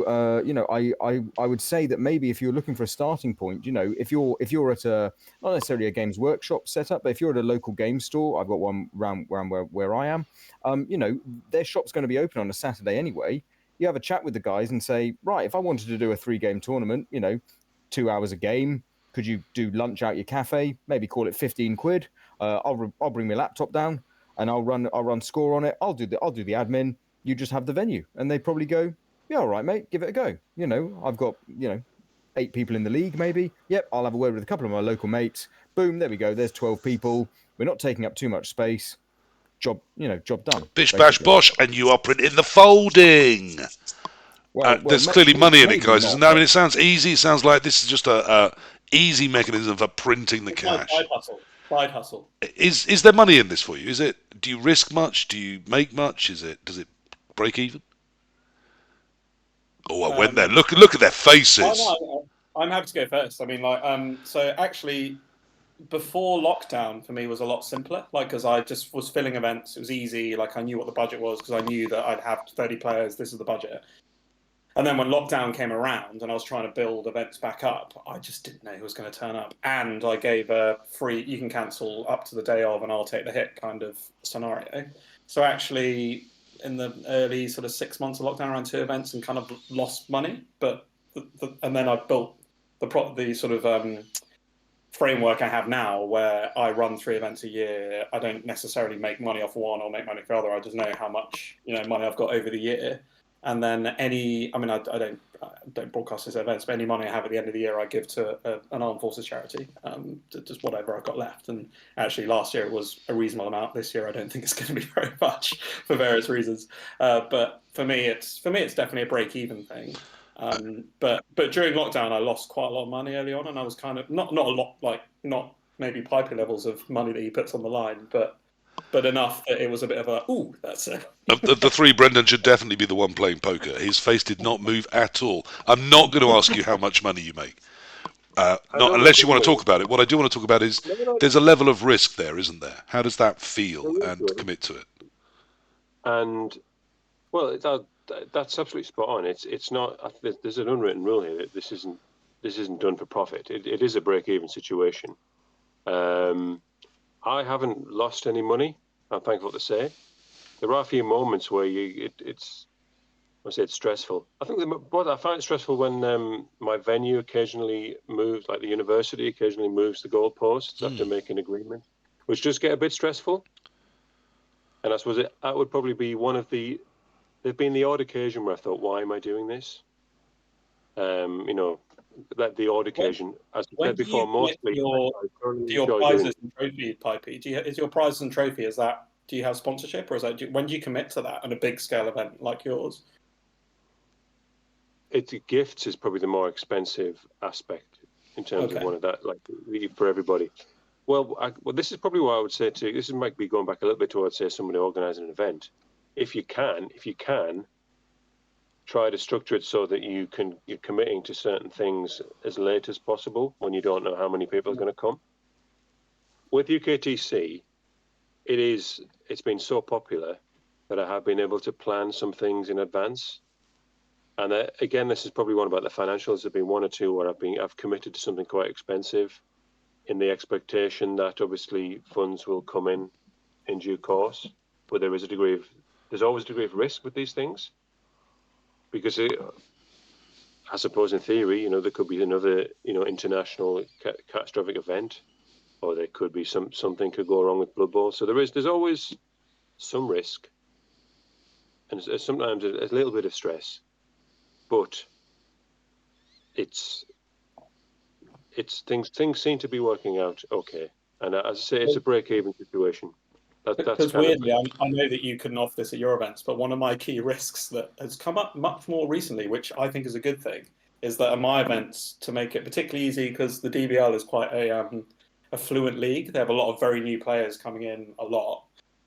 I would say that maybe if you're looking for a starting point, if you're at a, not necessarily a Games Workshop setup, but if you're at a local game store, I've got one around where I am, their shop's going to be open on a Saturday anyway. You have a chat with the guys and say, right, if I wanted to do a 3-game tournament, 2 hours a game, could you do lunch out your cafe? Maybe call it 15 quid. I'll bring my laptop down and I'll run score on it. I'll do the admin. You just have the venue, and they probably go, yeah, all right, mate, give it a go. I've got 8 people in the league, maybe. Yep, I'll have a word with a couple of my local mates. Boom, there we go. There's 12 people. We're not taking up too much space. Job done. Bish, bash, bosh, and you are printing the folding. There's clearly money in it, guys, isn't there? I mean, it sounds easy. It sounds like this is just a easy mechanism for printing the cash. Side hustle. Is there money in this for you? Do you risk much? Do you make much? Does it break even? Oh, I went there. Look at their faces. I'm happy to go first. I mean, so actually, before lockdown for me was a lot simpler. Because I just was filling events. It was easy. I knew what the budget was because I knew that I'd have 30 players. This is the budget. And then when lockdown came around and I was trying to build events back up, I just didn't know who was going to turn up. And I gave a free, you can cancel up to the day of and I'll take the hit kind of scenario. So actually, in the early sort of 6 months of lockdown, I ran 2 events and kind of lost money. And then I built the sort of framework I have now where I run 3 events a year. I don't necessarily make money off one or make money off the other. I just know how much money I've got over the year. And then I don't broadcast these events, but any money I have at the end of the year, I give to an armed forces charity, just whatever I've got left. And actually, last year it was a reasonable amount. This year, I don't think it's going to be very much for various reasons. But for me, it's definitely a break-even thing. But during lockdown, I lost quite a lot of money early on, and I was kind of not a lot, not maybe Pipey levels of money that he puts on the line, but enough that it was a bit of a, ooh, that's it. The 3, Brendan should definitely be the one playing poker. His face did not move at all. I'm not going to ask you how much money you make. Not unless you want to talk about it. What I do want to talk about is there's a level of risk there, isn't there? How does that feel and commit to it? And, well, that's absolutely spot on. It's not, there's an unwritten rule here that this isn't done for profit. It is a break-even situation. I haven't lost any money, I'm thankful to say. There are a few moments where it's stressful. I think what I find it stressful when my venue occasionally moves, like the university occasionally moves the goalposts after making an agreement, which does get a bit stressful. And I suppose that would probably be there've been the odd occasion where I thought, why am I doing this? That the odd occasion, as I said before, mostly your prizes and trophy, Pipey. Is your prizes and trophy? Do you have sponsorship, or when do you commit to that on a big scale event like yours? Gifts is probably the more expensive aspect in terms of one of that, for everybody. Well, this is probably what I would say to. This might be going back a little bit towards say somebody organising an event. If you can. Try to structure it so that you're committing to certain things as late as possible when you don't know how many people are going to come. With UKTC, it's been so popular that I have been able to plan some things in advance. And again, this is probably one about the financials. There've been 1 or 2 where I've committed to something quite expensive in the expectation that obviously funds will come in due course. But there's always a degree of risk with these things. Because I suppose in theory, there could be another, international catastrophic event, or there could be something could go wrong with Blood Bowl. So there's always some risk, and sometimes a little bit of stress, but it's things seem to be working out okay. And as I say, it's a break-even situation. Because weirdly, I know that you couldn't offer this at your events, but one of my key risks that has come up much more recently, which I think is a good thing, is that at my events, to make it particularly easy, because the DBL is quite a fluent league. They have a lot of very new players coming in a lot.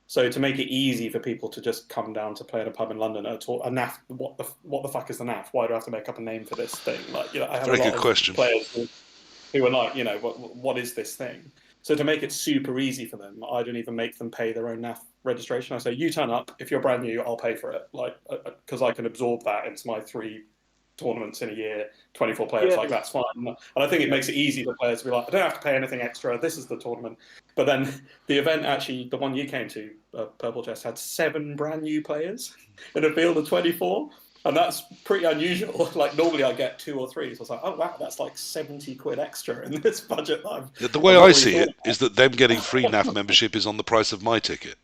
So to make it easy for people to just come down to play in a pub in London at all, a NAF, what the fuck is the NAF? Why do I have to make up a name for this thing? Like, you know, I have Very a lot good of question. players who are like, you know, what is this thing? So to make it super easy for them, I don't even make them pay their own NAF registration. I say, you turn up. If you're brand new, I'll pay for it. Like, because I can absorb that into my 3 tournaments in a year, 24 players, like that's fine. And I think it makes it easy for players to be like, I don't have to pay anything extra. This is the tournament. But then the event, actually, the one you came to, PurpleChest, had 7 brand new players in a field of 24. And that's pretty unusual. Like, normally I get 2 or 3. So I was like, oh, wow, that's like 70 quid extra in this budget. The way I see it is that them getting free NAF membership is on the price of my ticket.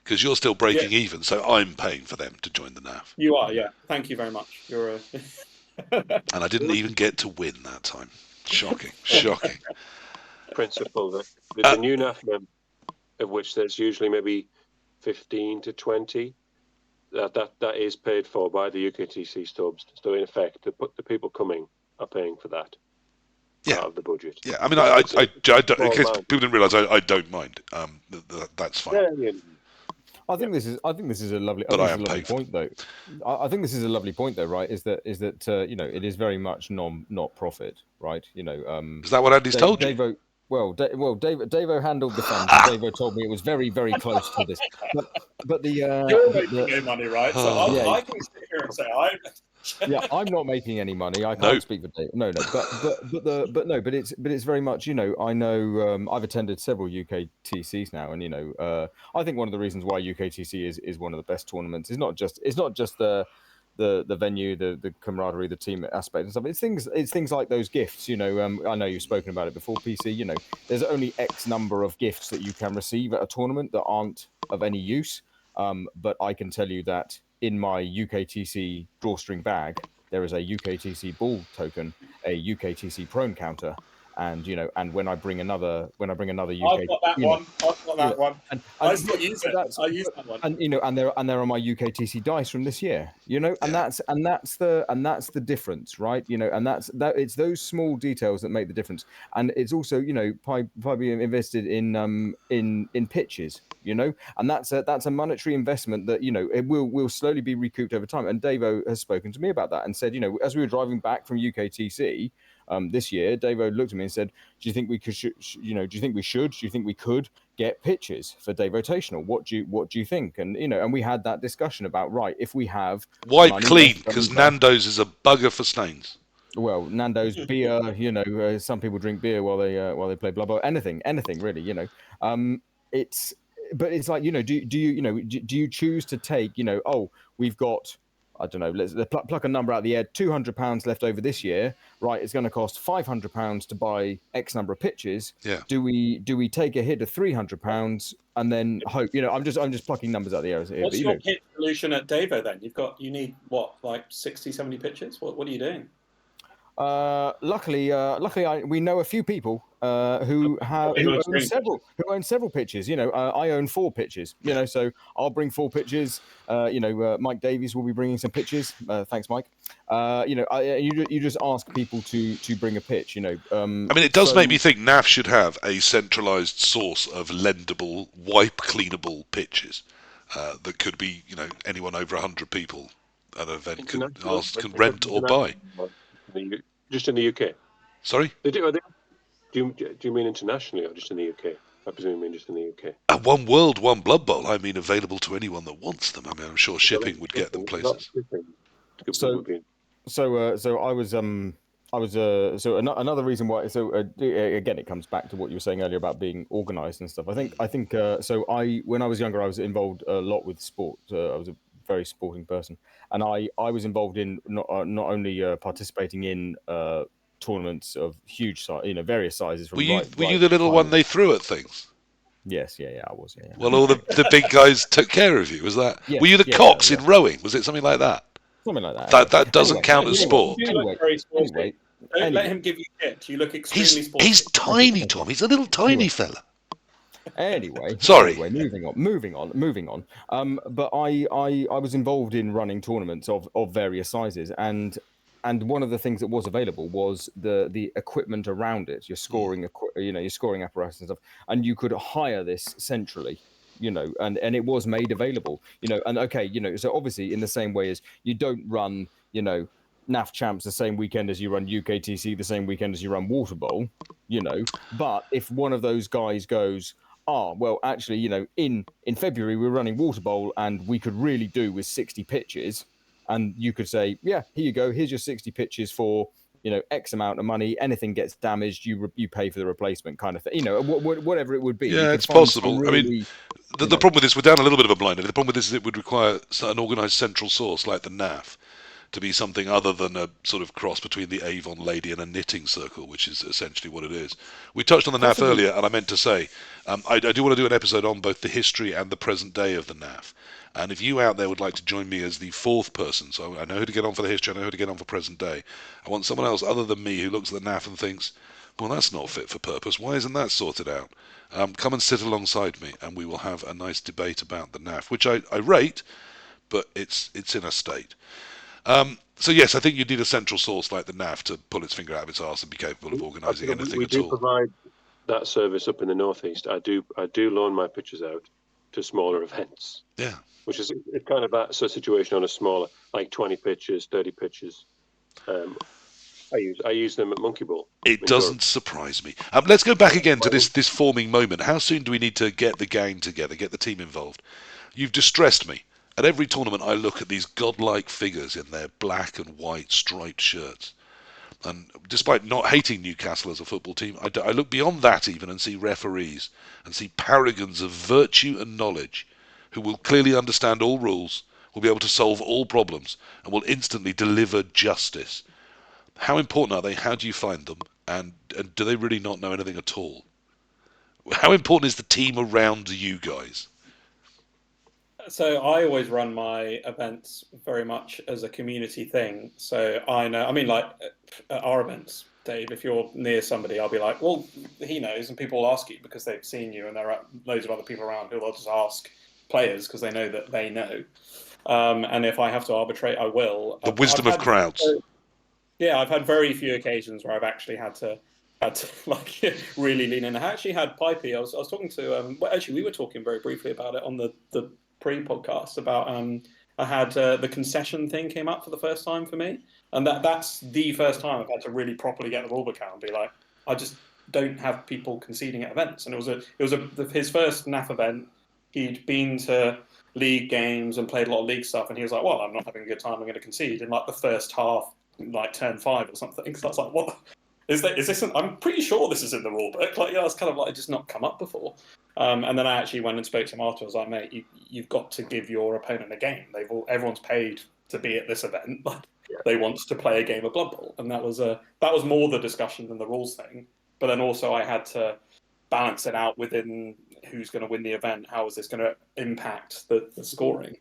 Because you're still breaking even, so I'm paying for them to join the NAF. You are, yeah. Thank you very much. You're And I didn't even get to win that time. Shocking, shocking. Principle that the new NAF member, of which there's usually maybe 15 to 20, that is paid for by the UKTC stubs. So in effect, the people coming are paying for that. Out of the budget. Yeah, I mean, I don't, in case people didn't realise, I don't mind. That's fine. Yeah. I think this is a lovely. But I am lovely point, though. I think this is a lovely point, though, right? Is that you know, it is very much not profit, right? You know, is that what Andy's told you? Davo, Davo handled the funds. Davo told me it was very, very close to this. But you're making no money, right? So I can sit here and say I'm not making any money. I can't speak for Dave. No. But it's very much, you know, I know I've attended several UKTCs now, and you know, I think one of the reasons why UKTC is one of the best tournaments is not just the venue, the camaraderie, the team aspect and stuff. It's things like those gifts. You know, I know you've spoken about it before, PC. You know, there's only X number of gifts that you can receive at a tournament that aren't of any use. But I can tell you that in my UKTC drawstring bag, there is a UKTC ball token, a UKTC prone counter, and you know, and when I bring another UK, I've got that one. I've got that one. I still use it. I use that one. And you know, and there are my UKTC dice from this year. You know, and that's the difference, right? You know, and it's those small details that make the difference. And it's also, you know, Pipey invested in pitches. You know, and that's a monetary investment that, you know, it will slowly be recouped over time. And Davo has spoken to me about that and said, you know, as we were driving back from UKTC this year, Davo looked at me and said, "Do you think we could? Do you think we should? Do you think we could get pitches for Davotational? What do you think?" And you know, and we had that discussion about, right, if we have wipe clean, because Nando's is a bugger for stains. Well, Nando's beer, you know, some people drink beer while they play blah blah. Anything really, you know. But it's like, you know, do you choose to take, you know, oh, we've got, I don't know, let's pluck a number out of the air, £200 left over this year, right? It's going to cost £500 to buy X number of pitches. Yeah. Do we take a hit of £300 and then hope? You know, I'm just plucking numbers out of the air here. What's your pitch solution at Davo then? You need what, like 60, 70 pitches? What are you doing? Luckily, we know a few people who own several pitches. You know, I own 4 pitches. You know, so I'll bring 4 pitches. You know, Mike Davies will be bringing some pitches. Thanks, Mike. You know, you just ask people to bring a pitch. You know, I mean, it does make me think NAF should have a centralised source of lendable, wipe cleanable pitches that could be, you know, anyone over 100 people at an event can rent or buy. Just in the UK. Sorry? Do you mean internationally or just in the UK? I presume you mean just in the UK. At One World, One Blood Bowl, I mean available to anyone that wants them. I mean, I'm sure shipping would get them places. So another reason why. So again, it comes back to what you were saying earlier about being organised and stuff. I think. When I was younger, I was involved a lot with sport. I was a very sporting person, and I was involved in not only participating in tournaments of huge size, you know, various sizes. From were you the little one they threw at things? Yes, yeah, I was. Yeah. Well, all the big guys took care of you. Was that? Yeah, were you the cocks in rowing? Was it something like that? Something like that. That doesn't count as sport. Anyway, don't let him give you shit. You look extremely sporty. He's tiny, Tom. He's a little tiny fella. Anyway, sorry. Moving on. But I was involved in running tournaments of various sizes, and and one of the things that was available was the equipment around it, your scoring, your scoring apparatus and stuff, and you could hire this centrally, and it was made available, and okay, so obviously in the same way as you don't run, NAF Champs the same weekend as you run UKTC, the same weekend as you run Water Bowl, but if one of those guys goes, well, actually, in February we're running Water Bowl and we could really do with 60 pitches, and you could say, yeah, here you go, here's your 60 pitches for X amount of money. Anything gets damaged, you pay for the replacement, kind of thing. Whatever it would be. Yeah, it's possible. Really, I mean, the problem with this, we're down a little bit of a blind. The problem with this is it would require an organised central source like the NAF to be something other than a sort of cross between the Avon Lady and a knitting circle, which is essentially what it is. We touched on the NAF earlier, and I meant to say, I do want to do an episode on both the history and the present day of the NAF. And if you out there would like to join me as the fourth person, so I know who to get on for the history, I know who to get on for present day, I want someone else other than me who looks at the NAF and thinks, well, that's not fit for purpose, why isn't that sorted out? Come and sit alongside me, and we will have a nice debate about the NAF, which I rate, but it's in a state. So yes, I think you need a central source like the NAF to pull its finger out of its arse and be capable of organising anything we at all. We do provide that service up in the northeast. I do loan my pitches out to smaller events. Yeah. Which is it's kind of that sort of situation on a smaller, like 20 pitches, 30 pitches. I use them at Monkey Ball. It doesn't surprise me. Let's go back again to this forming moment. How soon do we need to get the gang together, get the team involved? You've distressed me. At every tournament, I look at these godlike figures in their black and white striped shirts. And despite not hating Newcastle as a football team, I look beyond that even and see referees and see paragons of virtue and knowledge who will clearly understand all rules, will be able to solve all problems, and will instantly deliver justice. How important are they? How do you find them? And do they really not know anything at all? How important is the team around you guys? So I always run my events very much as a community thing. So I know, I mean, like at our events, Dave, if you're near somebody, I'll be like, well, he knows, and people will ask you because they've seen you, and there are loads of other people around who will just ask players because they know that they know. And if I have to arbitrate, I will. The wisdom of crowds. Yeah, I've had very few occasions where I've actually had to like really lean in. I actually had Pipey. I was talking to well, actually we were talking very briefly about it on the pre-podcast about I had the concession thing came up for the first time for me, and that's the first time I've had to really properly get the rulebook out and be like, I just don't have people conceding at events. And it was his first NAF event. He'd been to league games and played a lot of league stuff, and he was like, well, I'm not having a good time, I'm going to concede in like the first half, like turn 5 or something. So I was like, what is this? I'm pretty sure this is in the rulebook. Like, it's kind of like just not come up before. And then I actually went and spoke to him after. I was like, mate, you've got to give your opponent a game. Everyone's paid to be at this event. Like, they want to play a game of Blood Bowl, and that was more the discussion than the rules thing. But then also I had to balance it out within who's going to win the event. How is this going to impact the scoring?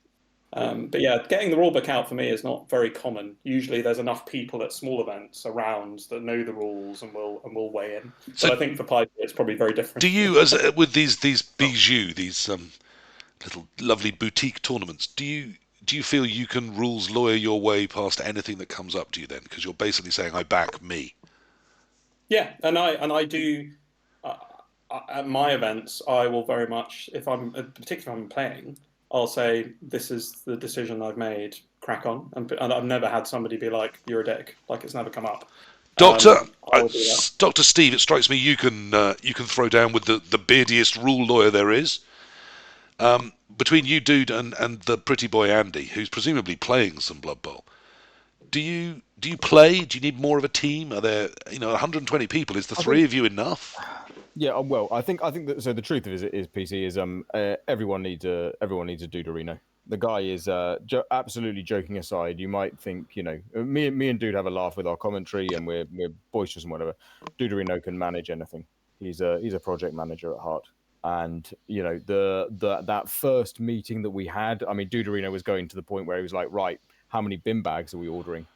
But yeah, getting the rulebook out for me is not very common. Usually, there's enough people at small events around that know the rules and will weigh in. So, but I think for Pipey, it's probably very different. Do you, as with these bijou, these little lovely boutique tournaments, do you feel you can rules lawyer your way past anything that comes up to you then? Because you're basically saying, I back me. Yeah, and I do. At my events, I will very much, particularly if I'm playing, I'll say, this is the decision I've made, crack on. And I've never had somebody be like, you're a dick. Like, it's never come up. Dr. Steve, it strikes me you can throw down with the beardiest rule lawyer there is. Between you, dude, and the pretty boy Andy, who's presumably playing some Blood Bowl, do you play? Do you need more of a team? Are there 120 people? Is the three of you enough? Yeah, well, I think that. So the truth of it is, PC is everyone needs a Duderino. The guy is absolutely joking aside. You might think me and Dude have a laugh with our commentary and we're boisterous and whatever. Duderino can manage anything. He's a project manager at heart. And that first meeting that we had, I mean, Duderino was going to the point where he was like, right, how many bin bags are we ordering?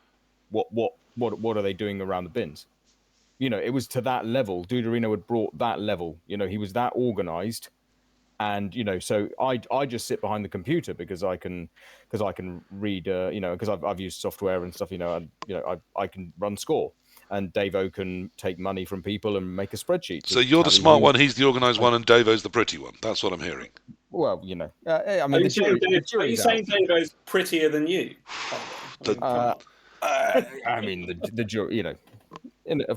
What are they doing around the bins? It was to that level. Duderino had brought that level. He was that organized And so I just sit behind the computer because I can read because I've used software and stuff, and I can run score, and Davo can take money from people and make a spreadsheet. So you're the smart one, he's the organised one, and Davo's the pretty one. That's what I'm hearing. Well, I mean, Are you saying Davo's prettier than you? I mean, the jury,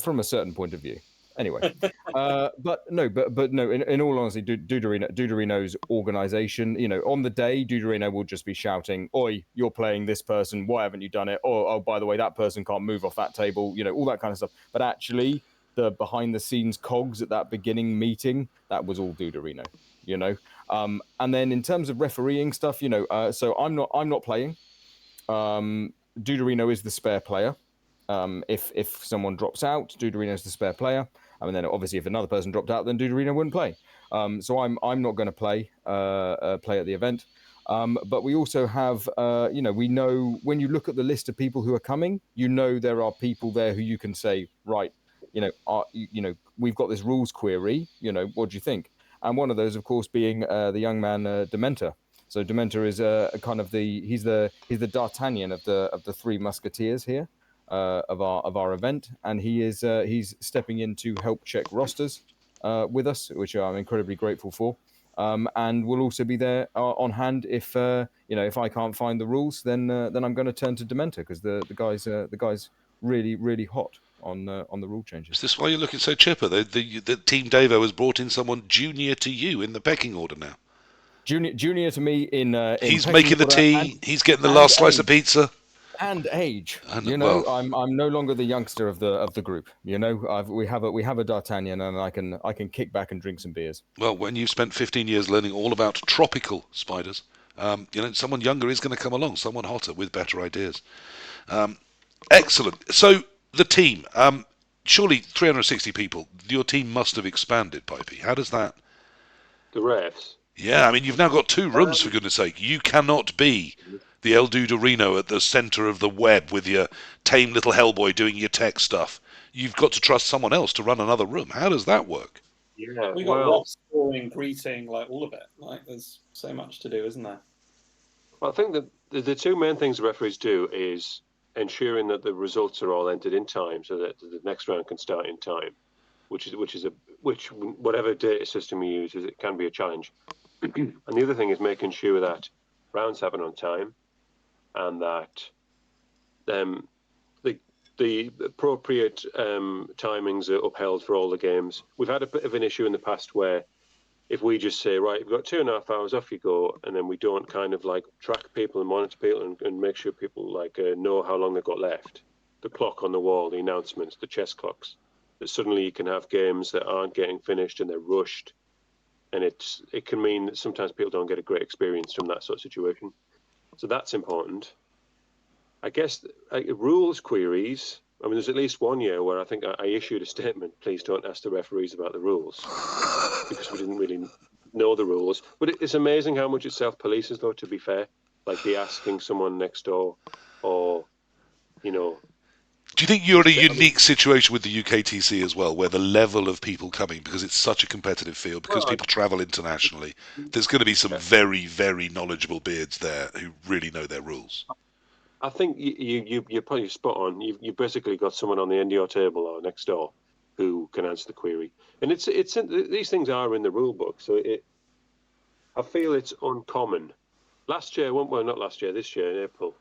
from a certain point of view. Anyway, but no. In all honesty, Duderino's organisation, on the day, Duderino will just be shouting, "Oi, you're playing this person. Why haven't you done it? Or, oh, by the way, that person can't move off that table." All that kind of stuff. But actually, the behind-the-scenes cogs at that beginning meeting, that was all Duderino. And then in terms of refereeing stuff, so I'm not playing. Duderino is the spare player. If someone drops out, Duderino is the spare player. And then obviously if another person dropped out, then Duderino wouldn't play. So I'm not going to play at the event. But we also have, we know when you look at the list of people who are coming, there are people there who you can say, right, we've got this rules query. What do you think? And one of those, of course, being the young man Dementor. So Dementor is kind of he's the D'Artagnan of the Three Musketeers here. Of our event, and he's stepping in to help check rosters with us, which I'm incredibly grateful for. And will also be there on hand if I can't find the rules, then I'm going to turn to Dementor because the guy's really hot on the rule changes. Is this why you're looking so chipper? The Team Davo has brought in someone junior to you in the pecking order now. Junior to me in he's making the tea. He's getting the last slice of pizza. And age, I'm no longer the youngster of the group. We have a D'Artagnan, and I can kick back and drink some beers. Well, when you've spent 15 years learning all about tropical spiders, someone younger is going to come along, someone hotter with better ideas. Excellent. So the team, surely 360 people. Your team must have expanded, Pipey. How does that? The refs. Yeah, I mean you've now got 2 rooms for goodness sake. You cannot be the El Duderino at the centre of the web with your tame little Hellboy doing your tech stuff. You've got to trust someone else to run another room. How does that work? Yeah, we got scoring, greeting, like all of it. Like there's so much to do, isn't there? Well, I think that the 2 main things the referees do is ensuring that the results are all entered in time, so that the next round can start in time, which whatever data system you use, it can be a challenge. And the other thing is making sure that rounds happen on time, and that the appropriate timings are upheld for all the games. We've had a bit of an issue in the past where if we just say, right, you've got 2.5 hours, off you go, and then we don't kind of like track people and monitor people and make sure people know how long they've got left, the clock on the wall, the announcements, the chess clocks, that suddenly you can have games that aren't getting finished and they're rushed. And it can mean that sometimes people don't get a great experience from that sort of situation. So that's important. I guess rules queries. I mean, there's at least one year where I think I issued a statement, please don't ask the referees about the rules, because we didn't really know the rules. But it's amazing how much it self-polices, though, to be fair. Like the asking someone next door or, Do you think you're in a unique situation with the UKTC as well, where the level of people coming, because it's such a competitive field, because people travel internationally, there's going to be some very, very knowledgeable beards there who really know their rules? I think you're probably spot on. You've basically got someone on the end of your table or next door who can answer the query. And these things are in the rule book, so I feel it's uncommon. This year in April,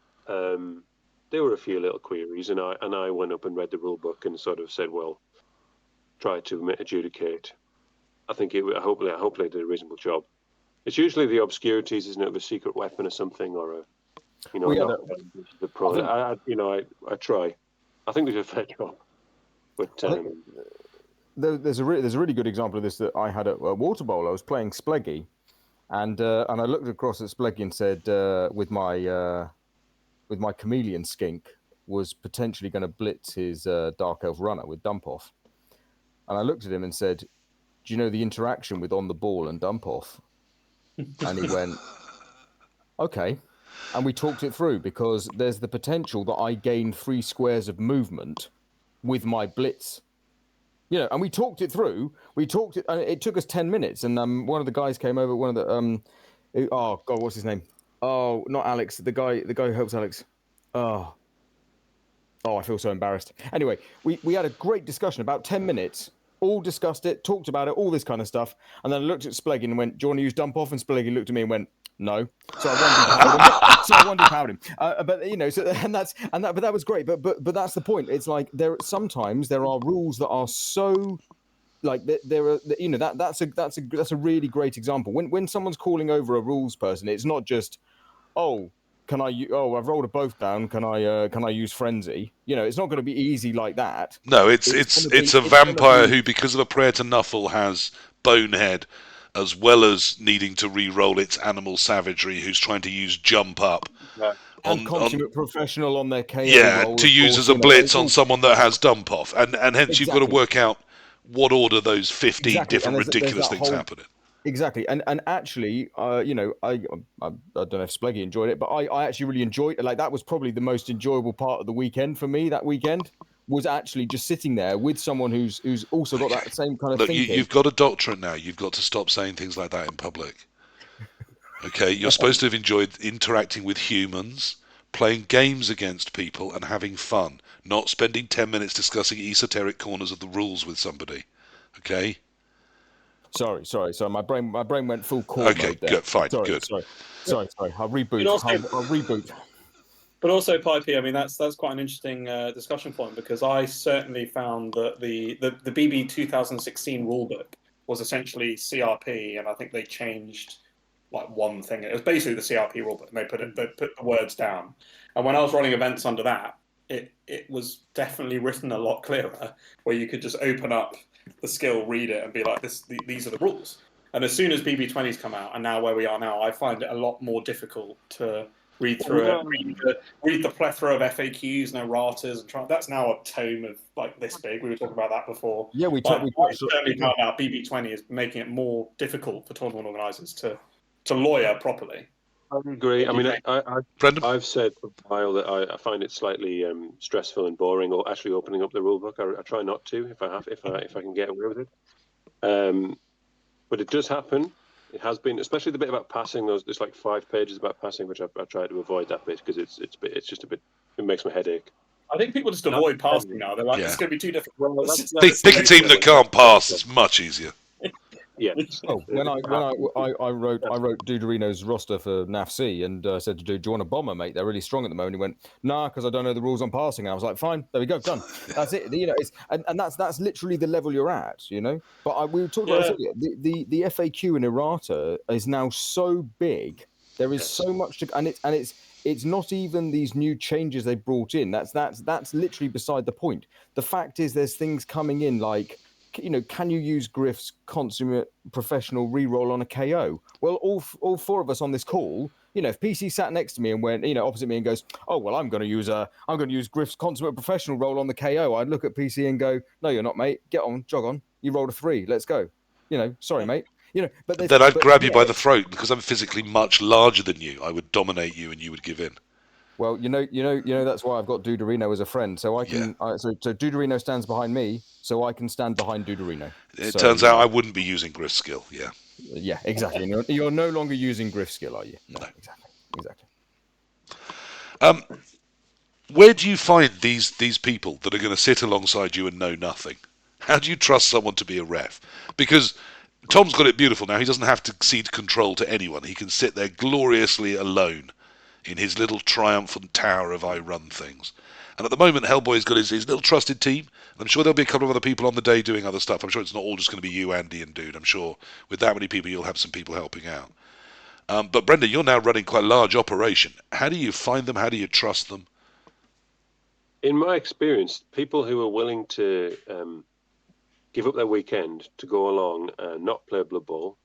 there were a few little queries, and I went up and read the rule book and sort of said, well, try to adjudicate. I think hopefully I did a reasonable job. It's usually the obscurities, isn't it, of a secret weapon or something, or the pro. I try. I think we did a fair job. But there's a really good example of this that I had at Water Bowl. I was playing Spleggy, and I looked across at Spleggy and said, with my chameleon skink, was potentially going to blitz his Dark Elf runner with dump off. And I looked at him and said, do you know the interaction with on the ball and dump off? And he went, okay. And we talked it through, because there's the potential that I gain 3 squares of movement with my blitz You know, and we talked it through. We talked it, and it took us 10 minutes. And one of the guys came over. One of the oh God, what's his name? Oh, not Alex. The guy who helps Alex. Oh, I feel so embarrassed. Anyway, we had a great discussion, about 10 minutes. All discussed it, talked about it, all this kind of stuff. And then I looked at Splegin and went, "Do you want to use dump off?" And Splegin looked at me and went, "No." So I one depowed him. But you know, but that was great. But that's the point. It's like sometimes there are rules that are so like there are, you know, that's a really great example. When someone's calling over a rules person, it's not just, oh, can I? Oh, I've rolled a both down. Can I use frenzy? You know, it's not going to be easy like that. No, it's a vampire who, because of a prayer to Nuffle, has bonehead, as well as needing to re-roll its animal savagery, who's trying to use jump up. Yeah. And consummate professional on their KO roll, to use as a blitz on someone that has dump off, and hence you've got to work out what order those 15 different ridiculous things happen in. Exactly, and actually, you know, I don't know if Spleggy enjoyed it, but I actually really enjoyed it. Like, that was probably the most enjoyable part of the weekend for me. That weekend was actually just sitting there with someone who's also got that same kind of thinking. You've got a doctorate now. You've got to stop saying things like that in public. Okay, you're supposed to have enjoyed interacting with humans, playing games against people, and having fun, not spending 10 minutes discussing esoteric corners of the rules with somebody. Okay. Sorry. My brain went full core mode there. Good, fine, sorry, good. Sorry. I'll reboot. I'll reboot. But also, Pipey, I mean, that's quite an interesting discussion point, because I certainly found that the BB 2016 rulebook was essentially CRP, and I think they changed like one thing. It was basically the CRP rulebook, and they put the words down. And when I was running events under that, it was definitely written a lot clearer, where you could just open up the skill, read it, and be like, these are the rules. And as soon as BB20's come out, and now where we are now, I find it a lot more difficult to read through it, read the plethora of FAQs and erratas, and try. That's now a tome of like this big. We were talking about that before. Yeah, we certainly found out BB20 is making it more difficult for tournament organisers to lawyer properly. I agree. I mean, I've said for a while that I find it slightly stressful and boring, or actually opening up the rulebook. I try not to if I can get away with it. But it does happen. It has been, especially the bit about passing. There's like 5 pages about passing, which I try to avoid that bit, because it's just a bit. It makes my head ache. I think people just avoid passing now. They're like, it's going to be too difficult. Pick a team that can't pass. It's much easier. Yeah. Oh, when I wrote Duderino's roster for NAFC, and said to Dude, "Do you want a bomber, mate? They're really strong at the moment." He went, "Nah, because I don't know the rules on passing." And I was like, "Fine, there we go, done. That's it." You know, and that's literally the level you're at. You know, but we were talking about this earlier. The FAQ in errata is now so big. There is so much to, and it's not even these new changes they brought in. That's literally beside the point. The fact is, there's things coming in like, you know, can you use Griff's consummate professional reroll on a KO? Well, all 4 of us on this call, you know, if PC sat next to me and went, you know, opposite me and goes, "Oh, well, I'm going to use Griff's consummate professional roll on the KO," I'd look at PC and go, "No, you're not, mate. Get on, jog on. You rolled a 3. Let's go. You know, sorry, mate." You know, but then I'd grab you by the throat, because I'm physically much larger than you. I would dominate you, and you would give in. Well, you know, that's why I've got Duderino as a friend. So I can, so Duderino stands behind me, so I can stand behind Duderino. It turns out I wouldn't be using Griff's skill. Yeah. Yeah, exactly. You're no longer using Griff skill, are you? No. Exactly. Where do you find these people that are going to sit alongside you and know nothing? How do you trust someone to be a ref? Because Tom's got it beautiful now. He doesn't have to cede control to anyone. He can sit there gloriously alone in his little triumphant tower of I run things. And at the moment, Hellboy's got his little trusted team. And I'm sure there'll be a couple of other people on the day doing other stuff. I'm sure it's not all just going to be you, Andy, and Dude. I'm sure with that many people, you'll have some people helping out. But Brendan, you're now running quite a large operation. How do you find them? How do you trust them? In my experience, people who are willing to give up their weekend to go along and not play Blood Bowl,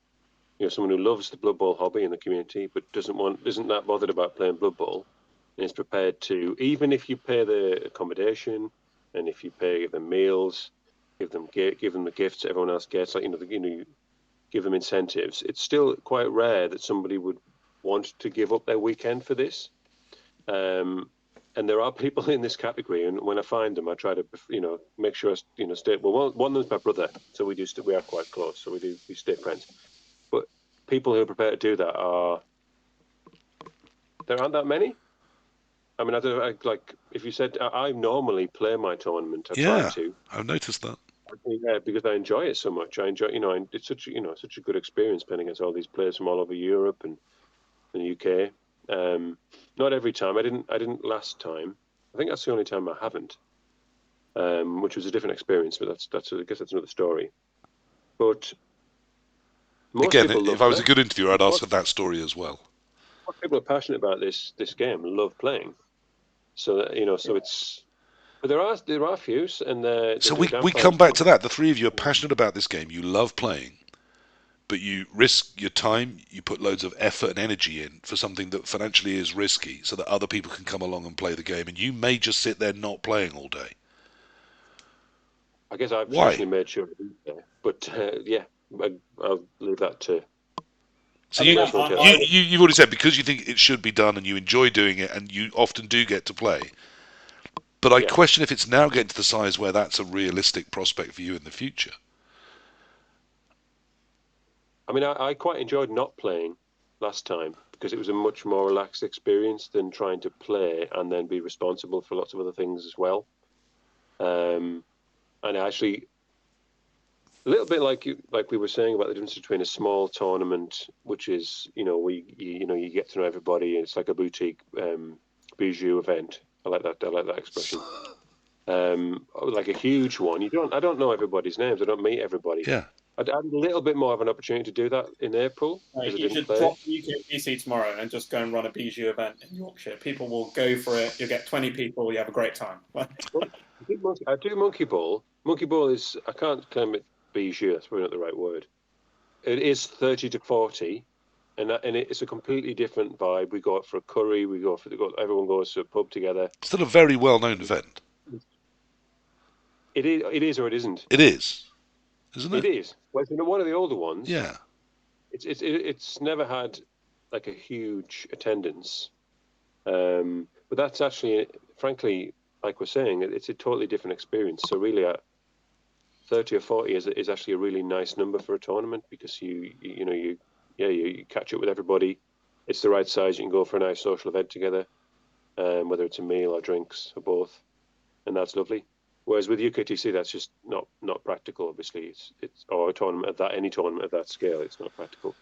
you know, someone who loves the Blood Bowl hobby in the community but isn't that bothered about playing Blood Bowl, and is prepared to, even if you pay the accommodation and if you pay the meals, give them the gifts everyone else gets, like you give them incentives. It's still quite rare that somebody would want to give up their weekend for this. and there are people in this category, and when I find them, I try to, make sure, stay. Well, one of them's my brother, so we are quite close, so we stay friends. But people who are prepared to do that there aren't that many. I mean, if you said I normally play my tournament, I try to. I've noticed that. Yeah, because I enjoy it so much. I enjoy, it's such a good experience playing against all these players from all over Europe and the UK. Not every time. I didn't last time. I think that's the only time I haven't. Which was a different experience, but that's I guess that's another story. But again, if I was a good interviewer, I'd ask for that story as well. Most people are passionate about this game, love playing. So that, so it's. But there are few, and so we come back to that. The three of you are passionate about this game. You love playing, but you risk your time. You put loads of effort and energy in for something that financially is risky, so that other people can come along and play the game. And you may just sit there not playing all day. I guess I've personally made sure to do that. But yeah, I'll leave that to. So you've already said because you think it should be done and you enjoy doing it and you often do get to play. But I question if it's now getting to the size where that's a realistic prospect for you in the future. I mean, I quite enjoyed not playing last time because it was a much more relaxed experience than trying to play and then be responsible for lots of other things as well. And actually, a little bit like we were saying about the difference between a small tournament, which is you get to know everybody. It's like a boutique bijou event. I like that expression. Like a huge one. I don't know everybody's names. I don't meet everybody. Yeah. I'd had a little bit more of an opportunity to do that in April. You should drop UKPC tomorrow and just go and run a bijou event in Yorkshire. People will go for it. You'll get 20 people. You have a great time. I do Monkey Ball. Monkey Ball is, I can't claim it bijou. That's probably not the right word. It is 30 to 40. And it's a completely different vibe. We go out for a curry. Everyone goes to a pub together. Still a very well-known event. It is, or it isn't. It is, isn't it? It is. Well, it's one of the older ones. Yeah. It's never had like a huge attendance, but that's actually, frankly, like we're saying, it's a totally different experience. So really, 30 or 40 is actually a really nice number for a tournament because you catch up with everybody. It's the right size. You can go for a nice social event together, whether it's a meal or drinks or both, and that's lovely. Whereas with UKTC, that's just not practical. Obviously, it's or a tournament any tournament of that scale, it's not practical.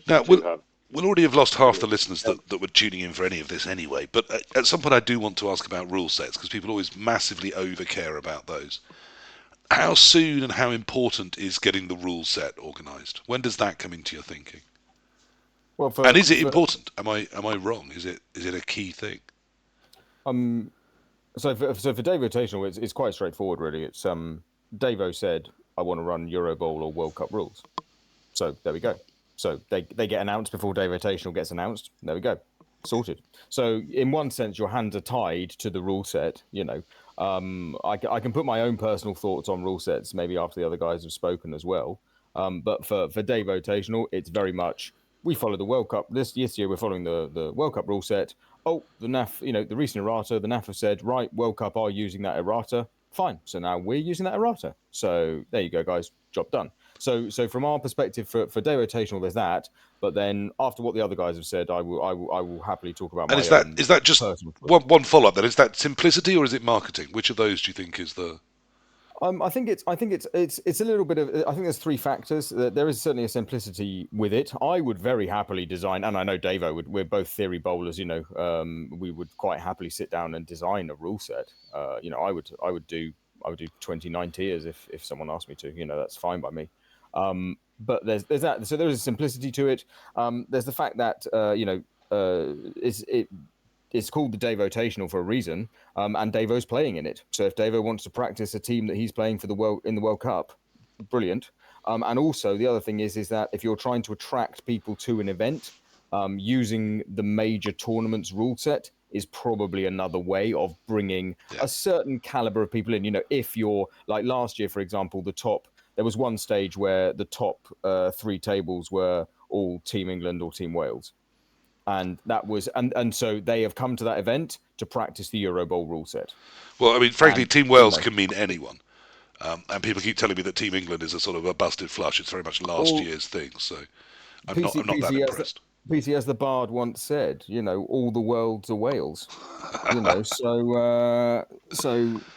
Now we'll already have lost half the listeners that were tuning in for any of this anyway. But at some point, I do want to ask about rule sets because people always massively over-care about those. How soon and how important is getting the rule set organised? When does that come into your thinking? Well, and is it important? Am I wrong? Is it a key thing? So for Dave Rotational, it's quite straightforward, really. It's Davo said, I want to run Euro Bowl or World Cup rules. So there we go. So they get announced before Dave Rotational gets announced. There we go. Sorted. So in one sense, your hands are tied to the rule set. I can put my own personal thoughts on rule sets maybe after the other guys have spoken as well. But for Dave Rotational, it's very much, we follow the World Cup. This year, we're following the World Cup rule set. Oh, the NAF, the recent errata, the NAF have said, right, World Cup are using that errata. Fine. So now we're using that errata. So there you go, guys. Job done. So from our perspective, for Day Rotational, there's that. But then after what the other guys have said, I will happily talk about. And is that just one follow up? Then is that simplicity or is it marketing? Which of those do you think is the? I think it's a little bit of. I think there's three factors. There is certainly a simplicity with it. I would very happly design, and I know Davo would. We're both theory bowlers, we would quite happily sit down and design a rule set. I would do 29 tiers if someone asked me to. That's fine by me. But there's that. So there is a simplicity to it. There's the fact that it's called the Day Rotational for a reason, and Davo's playing in it. So if Davo wants to practice a team that he's playing for the World Cup, brilliant. And also the other thing is that if you're trying to attract people to an event, using the major tournaments rule set is probably another way of bringing a certain caliber of people in. If you're like last year, for example, there was one stage where the top three tables were all Team England or Team Wales. And that was and so they have come to that event to practice the Euro Bowl rule set. Well, I mean, frankly, And, Team Wales you know, can mean anyone. And people keep telling me that Team England is a sort of a busted flush. It's very much last year's thing. So I'm not that impressed. PC, as the Bard once said, you know, all the worlds are Wales. You know, so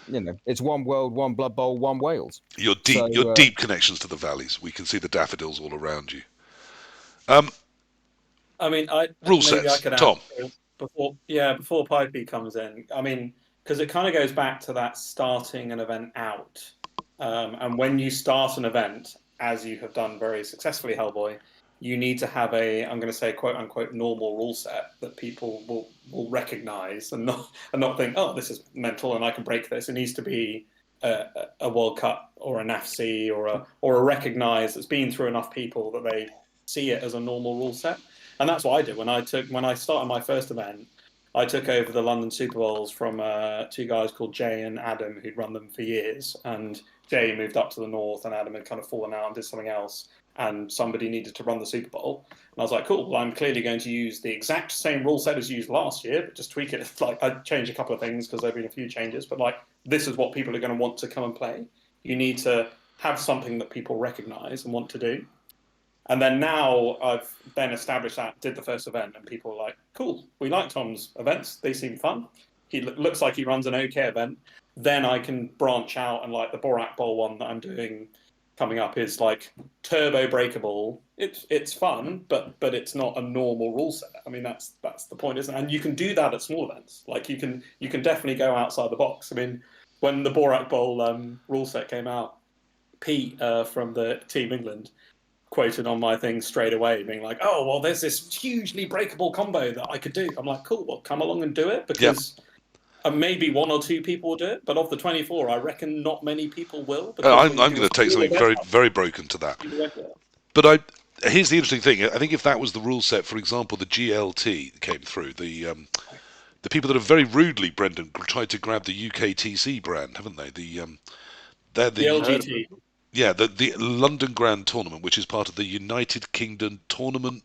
you know, it's one world, one Blood Bowl, one Wales. Your deep connections to the valleys. We can see the daffodils all around you. I mean, Rule sets, I could add, Tom. Before Pipey comes in. I mean, because it kind of goes back to that starting an event out, and when you start an event, as you have done very successfully, Hellboy, you need to have a, I'm going to say, quote unquote, normal rule set that people will recognise and not think, oh, this is mental and I can break this. It needs to be a World Cup or a NAFC or a recognised that's been through enough people that they see it as a normal rule set. And that's what I did when I started my first event. I took over the London Super Bowls from two guys called Jay and Adam, who'd run them for years. And Jay moved up to the north, and Adam had kind of fallen out and did something else. And somebody needed to run the Super Bowl. And I was like, cool, well, I'm clearly going to use the exact same rule set as used last year, but just tweak it. Like, I changed a couple of things because there have been a few changes, but like, this is what people are going to want to come and play. You need to have something that people recognise and want to do. And then now I've then established that, did the first event, and people are like, cool, we like Tom's events. They seem fun. He looks like he runs an okay event. Then I can branch out, and like the Borak Bowl one that I'm doing coming up is like turbo breakable. It's fun, but it's not a normal rule set. I mean, that's the point, isn't it? And you can do that at small events. Like you can definitely go outside the box. I mean, when the Borak Bowl rule set came out, Pete from the Team England quoted on my thing straight away, being like, oh, well, there's this hugely breakable combo that I could do. I'm like, cool, well, come along and do it, because maybe one or two people will do it, but of the 24, I reckon not many people will. I'm going to take something very, very broken to that. But here's the interesting thing. I think if that was the rule set, for example, the GLT came through, the people that have very rudely, Brendan, tried to grab the UKTC brand, haven't they? They're the LGT. Yeah, the London Grand Tournament, which is part of the United Kingdom Tournament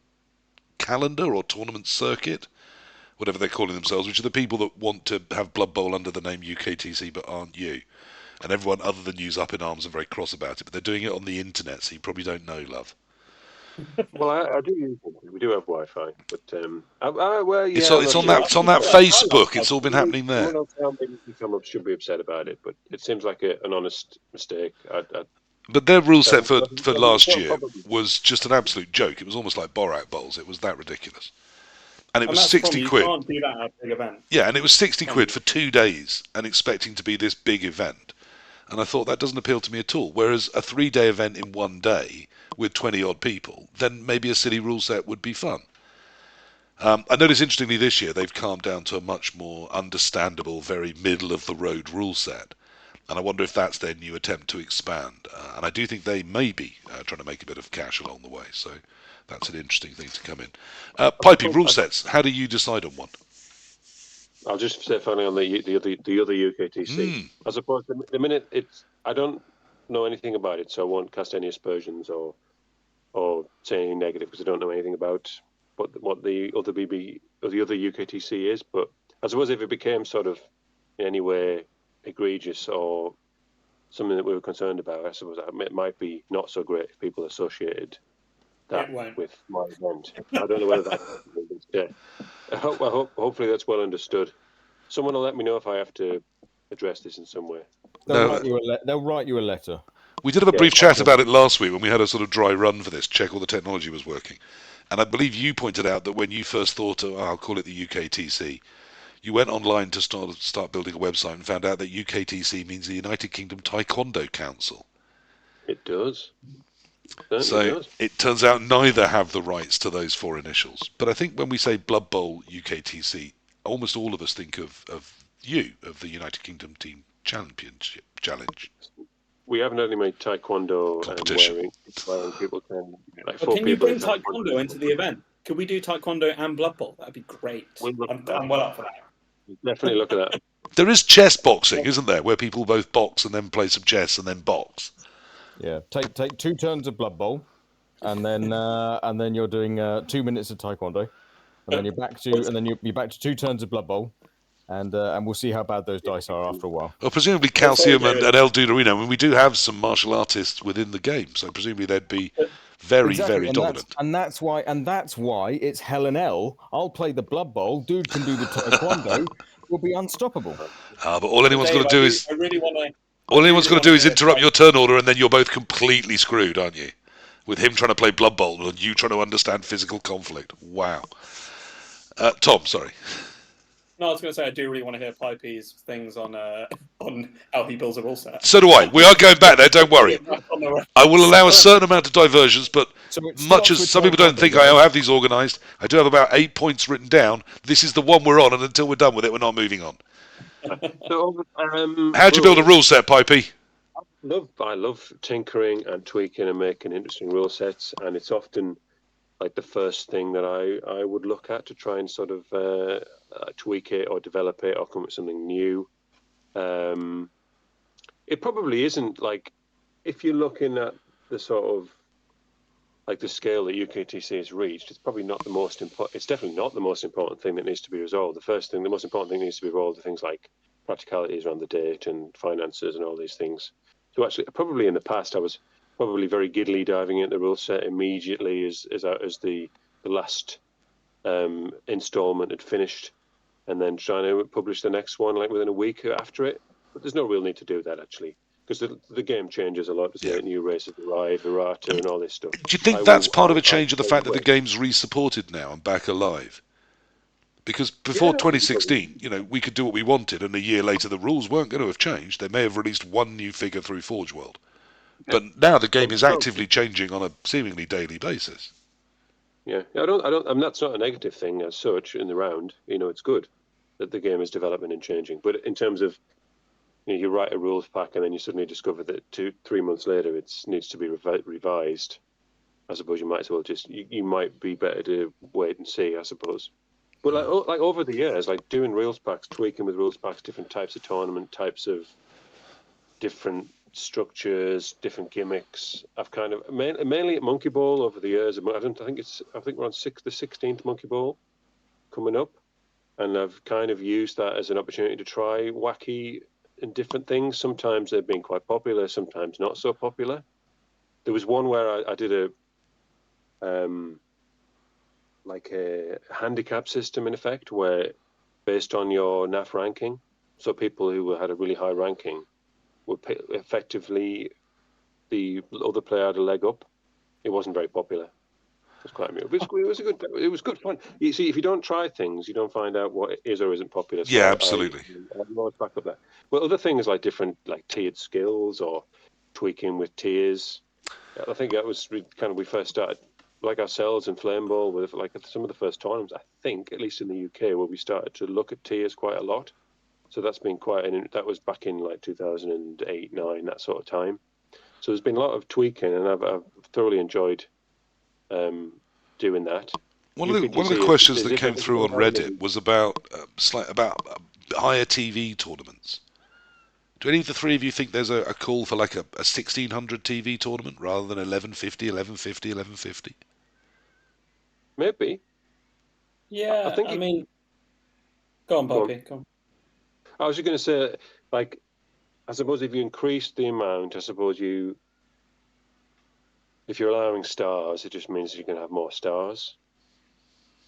Calendar or Tournament Circuit, whatever they're calling themselves, which are the people that want to have Blood Bowl under the name UKTC but aren't you. And everyone other than you's up in arms and very cross about it, but they're doing it on the internet, so you probably don't know, love. Well, I do use it. We do have Wi-Fi, but it's on that Facebook. It's all been happening there. Should be upset about it, but it seems like an honest mistake. But their rule set for last year was just an absolute joke. It was almost like Borak Bowls. It was that ridiculous. And it was 60 quid. You can't do that at a big event. Yeah, and it was 60 quid for 2 days and expecting to be this big event. And I thought that doesn't appeal to me at all. Whereas a 3-day event in 1 day with 20-odd people, then maybe a silly rule set would be fun. I noticed, interestingly, this year they've calmed down to a much more understandable, very middle-of-the-road rule set. And I wonder if that's their new attempt to expand. And I do think they may be trying to make a bit of cash along the way. So that's an interesting thing to come in. Pipey, rule sets. How do you decide on one? I'll just say finally on the other UKTC. I suppose the minute I don't know anything about it, so I won't cast any aspersions or say anything negative because I don't know anything about what the other UKTC is. But I suppose if it became sort of in any way egregious or something that we were concerned about, I suppose it might be not so great if people associated that with my event. I don't know whether that's hopefully that's well understood. Someone will let me know if I have to address this in some way. They'll write you a letter. We did have a brief chat about it last week when we had a sort of dry run for this, check all the technology was working. And I believe you pointed out that when you first thought of, I'll call it the UKTC, you went online to start building a website and found out that UKTC means the United Kingdom Taekwondo Council. It does. It turns out neither have the rights to those 4 initials. But I think when we say Blood Bowl UKTC, almost all of us think of the United Kingdom Team Championship Challenge. We haven't only made Taekwondo competition. Wearing people can. Can you bring Taekwondo into the event? Could we do Taekwondo and Blood Bowl? That'd be great. I'm well up for that. Definitely look at that. There is chess boxing, isn't there, where people both box and then play some chess and then box. Yeah, take 2 turns of Blood Bowl, and then you're doing 2 minutes of Taekwondo. and then you're back to 2 turns of Blood Bowl, and we'll see how bad those dice are after a while. Well, presumably Calcium and El Duderino. I mean, we do have some martial artists within the game, so presumably they'd be very dominant. That's why it's Hell and L. I'll play the Blood Bowl. Dude can do the Taekwondo. We'll be unstoppable. But all anyone's got to do is interrupt your turn order, and then you're both completely screwed, aren't you? With him trying to play Blood Bowl and you trying to understand physical conflict. Wow. Tom, sorry. No, I was going to say I do really want to hear Pipey's things on how he builds a rule set. So do I. We are going back there. Don't worry. I will allow a certain amount of diversions, but much as some people don't think I have these organised, I do have about 8 points written down. This is the one we're on, and until we're done with it, we're not moving on. How'd you build a rule set, Pipey? I love tinkering and tweaking and making interesting rule sets, and it's often like the first thing that I would look at to try and sort of tweak it or develop it or come up with something new. It probably isn't like, if you're looking at the sort of like the scale that UKTC has reached, it's probably not the most important. It's definitely not the most important thing that needs to be resolved. The most important thing that needs to be resolved are things like practicalities around the date and finances and all these things. So actually, probably in the past, I was probably very giddily diving into the rule set immediately as the last installment had finished, and then trying to publish the next one like within a week after it. But there's no real need to do that actually, because the game changes a lot as new races arrive, errata, and all this stuff. Do you think that's part of a change of the fact that the game's re-supported now and back alive? Because before 2016, we could do what we wanted, and a year later the rules weren't going to have changed. They may have released one new figure through Forge World. But now the game is actively changing on a seemingly daily basis. Yeah, I mean, that's not a negative thing as such in the round. It's good that the game is developing and changing. But in terms of, you write a rules pack and then you suddenly discover that 2-3 months later it needs to be revised. I suppose you might as well you might be better to wait and see, I suppose. But like over the years, like doing rules packs, tweaking with rules packs, different types of tournament, types of different structures, different gimmicks. I've kind of mainly at Monkey Ball over the years. I think we're on the 16th Monkey Ball coming up, and I've kind of used that as an opportunity to try wacky and different things. Sometimes they've been quite popular, sometimes not so popular. There was one where I did like a handicap system in effect, where based on your NAF ranking, so people who had a really high ranking would effectively, the other player had a leg up. It wasn't very popular. It was quite amusing. It was good fun. You see, if you don't try things, you don't find out what is or isn't popular. So absolutely. I'm always back up there. But other things like different, like tiered skills or tweaking with tiers. I think that was we first started, like ourselves in Flame Ball, with like some of the first tournaments, I think, at least in the UK, where we started to look at tiers quite a lot. So that's been that was back in like 2008, 2009, that sort of time. So there's been a lot of tweaking, and I've thoroughly enjoyed doing that. One of the questions that came through on Reddit was about higher TV tournaments. Do any of the three of you think there's a call for like a 1600 TV tournament rather than 1150? Maybe. Yeah, I mean, go on, Bobby. Go on. I was just going to say, like, I suppose if you increase the amount, if you're allowing stars, it just means you're going to have more stars.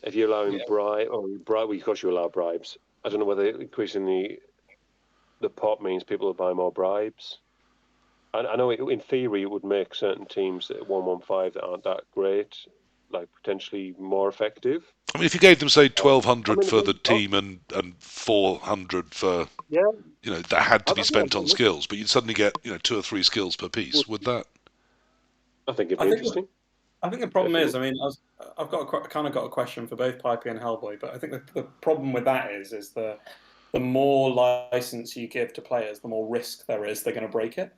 If you're allowing because you allow bribes. I don't know whether increasing the pot means people will buy more bribes. I know in theory it would make certain teams at 115 that aren't that great, like potentially more effective. I mean, if you gave them, say, 1,200 for the team and 400 for, that had to be spent on skills, but you'd suddenly get, 2 or 3 skills per piece. Would that? I think it'd be interesting. I think the problem is, I mean, I've got a question for both Pipey and Hellboy, but I think the problem with that is the more license you give to players, the more risk there is they're going to break it.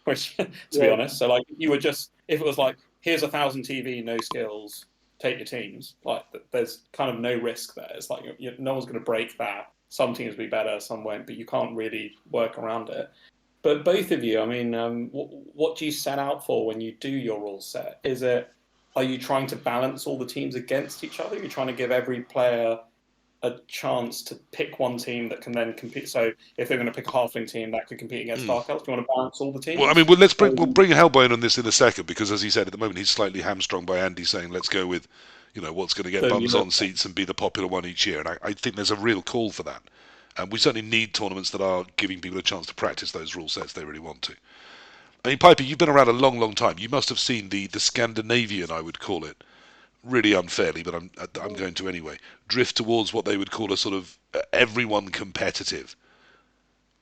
Which, to be honest, so like if it was like, here's 1,000 TV, no skills, take your teams. Like, there's kind of no risk there. It's like no one's going to break that. Some teams will be better, some won't, but you can't really work around it. But both of you, I mean, what do you set out for when you do your rule set? Is it are you trying to balance all the teams against each other? You're trying to give every player a chance to pick one team that can then compete. So if they're going to pick a halfling team that could compete against Dark Elves, do you want to balance all the teams? Well, I mean, we'll bring Hellboy in on this in a second, because as he said, at the moment he's slightly hamstrung by Andy saying let's go with, what's going to get bums on seats and be the popular one each year. And I think there's a real call for that. And we certainly need tournaments that are giving people a chance to practice those rule sets they really want to. I mean, Piper, you've been around a long, long time. You must have seen the Scandinavian, I would call it, really unfairly, but I'm going to anyway, drift towards what they would call a sort of everyone competitive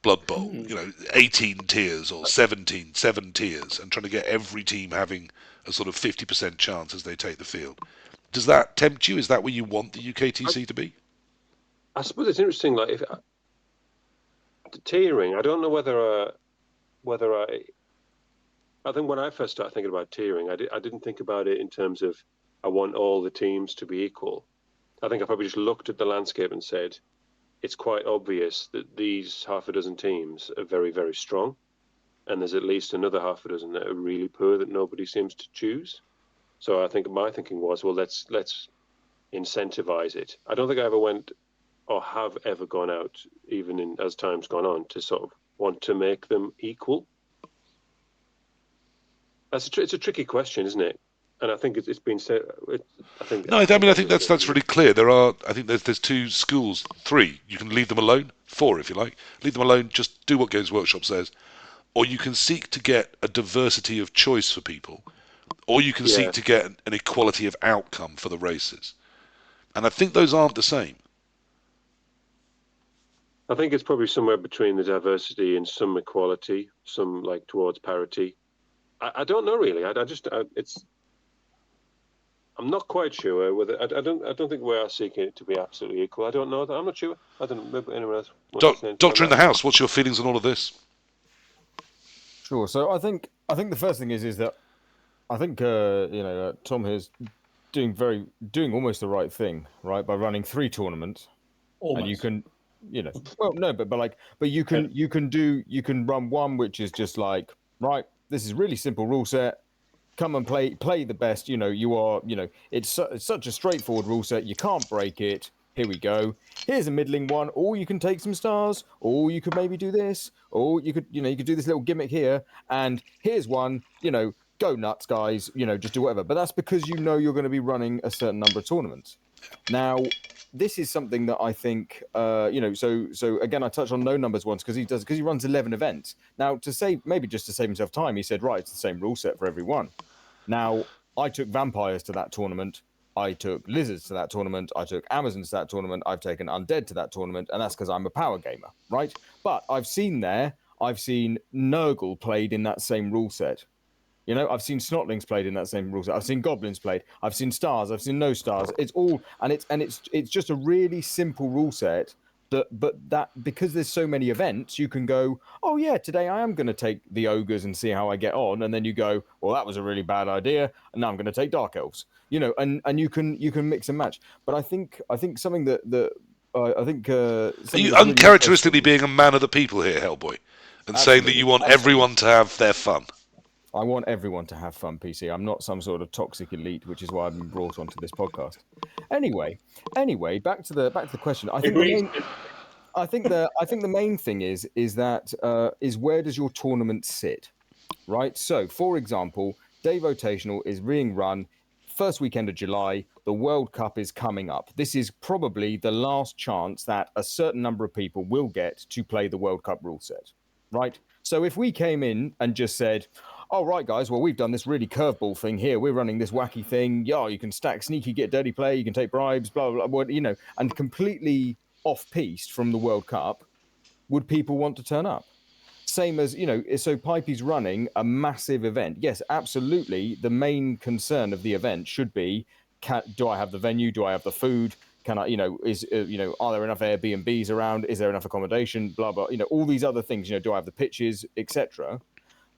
Blood Bowl, 18 tiers or 7 tiers, and trying to get every team having a sort of 50% chance as they take the field. Does that tempt you? Is that where you want the UKTC to be? I suppose it's interesting, like, if the tiering, I don't know whether I think when I first started thinking about tiering, I didn't think about it in terms of I want all the teams to be equal. I think I probably just looked at the landscape and said, it's quite obvious that these half a dozen teams are very, very strong, and there's at least another half a dozen that are really poor that nobody seems to choose. So I think my thinking was, well, let's incentivize it. I don't think I ever went or have ever gone out, even as time's gone on, to sort of want to make them equal. It's a tricky question, isn't it? And I think it's been said. I think that's really clear. I think there's 2 schools, 3. You can leave them alone, 4 if you like. Leave them alone. Just do what Games Workshop says, or you can seek to get a diversity of choice for people, or you can seek to get an equality of outcome for the races. And I think those aren't the same. I think it's probably somewhere between the diversity and some equality, some like towards parity. I don't know really. I'm not quite sure whether I don't think we are seeking it to be absolutely equal. I don't know. I'm not sure. I don't know. Anyone else? Doctor in the house. What's your feelings on all of this? Sure. So I think the first thing is that I think Tom here's doing almost the right thing, right, by running 3 tournaments, Almost. And you can, well, no, but you can run one which is just like, right, this is really simple rule set. Come and play the best. It's such a straightforward rule set. You can't break it. Here we go. Here's a middling one. Or you can take some stars. Or you could maybe do this. Or you could do this little gimmick here. And here's one. Go nuts, guys. Just do whatever. But that's because you're going to be running a certain number of tournaments. Now, this is something that I think, So again, I touched on no numbers once because he runs 11 events. Now, to save himself time, he said, right, it's the same rule set for every one. Now, I took vampires to that tournament. I took lizards to that tournament. I took Amazons to that tournament. I've taken undead to that tournament, and that's because I'm a power gamer, right? But I've seen Nurgle played in that same rule set. I've seen Snotlings played in that same rule set. I've seen Goblins played. I've seen stars. I've seen no stars. It's all, and it's just a really simple rule set. That because there's so many events, you can go, oh yeah, today I am going to take the ogres and see how I get on, and then you go, well, that was a really bad idea, and now I'm going to take dark elves. And you can mix and match. But I think something that I think are you uncharacteristically being a man of the people here, Hellboy, and saying that you want everyone to have their fun? I want everyone to have fun, PC. I'm not some sort of toxic elite, which is why I've been brought onto this podcast. Anyway, back to the question. I think the main thing is where does your tournament sit, right? So, for example, Day Votational is being run first weekend of July. The World Cup is coming up. This is probably the last chance that a certain number of people will get to play the World Cup rule set, right? So if we came in and just said, oh, right, guys, well, we've done this really curveball thing here. We're running this wacky thing. Yeah, you can stack sneaky, get dirty play. You can take bribes, blah, blah, blah, and completely off-piste from the World Cup, would people want to turn up? Same as, so Pipey's running a massive event. Yes, absolutely. The main concern of the event should be, do I have the venue? Do I have the food? Can I, are there enough Airbnbs around? Is there enough accommodation? Blah, blah, all these other things, do I have the pitches, etc.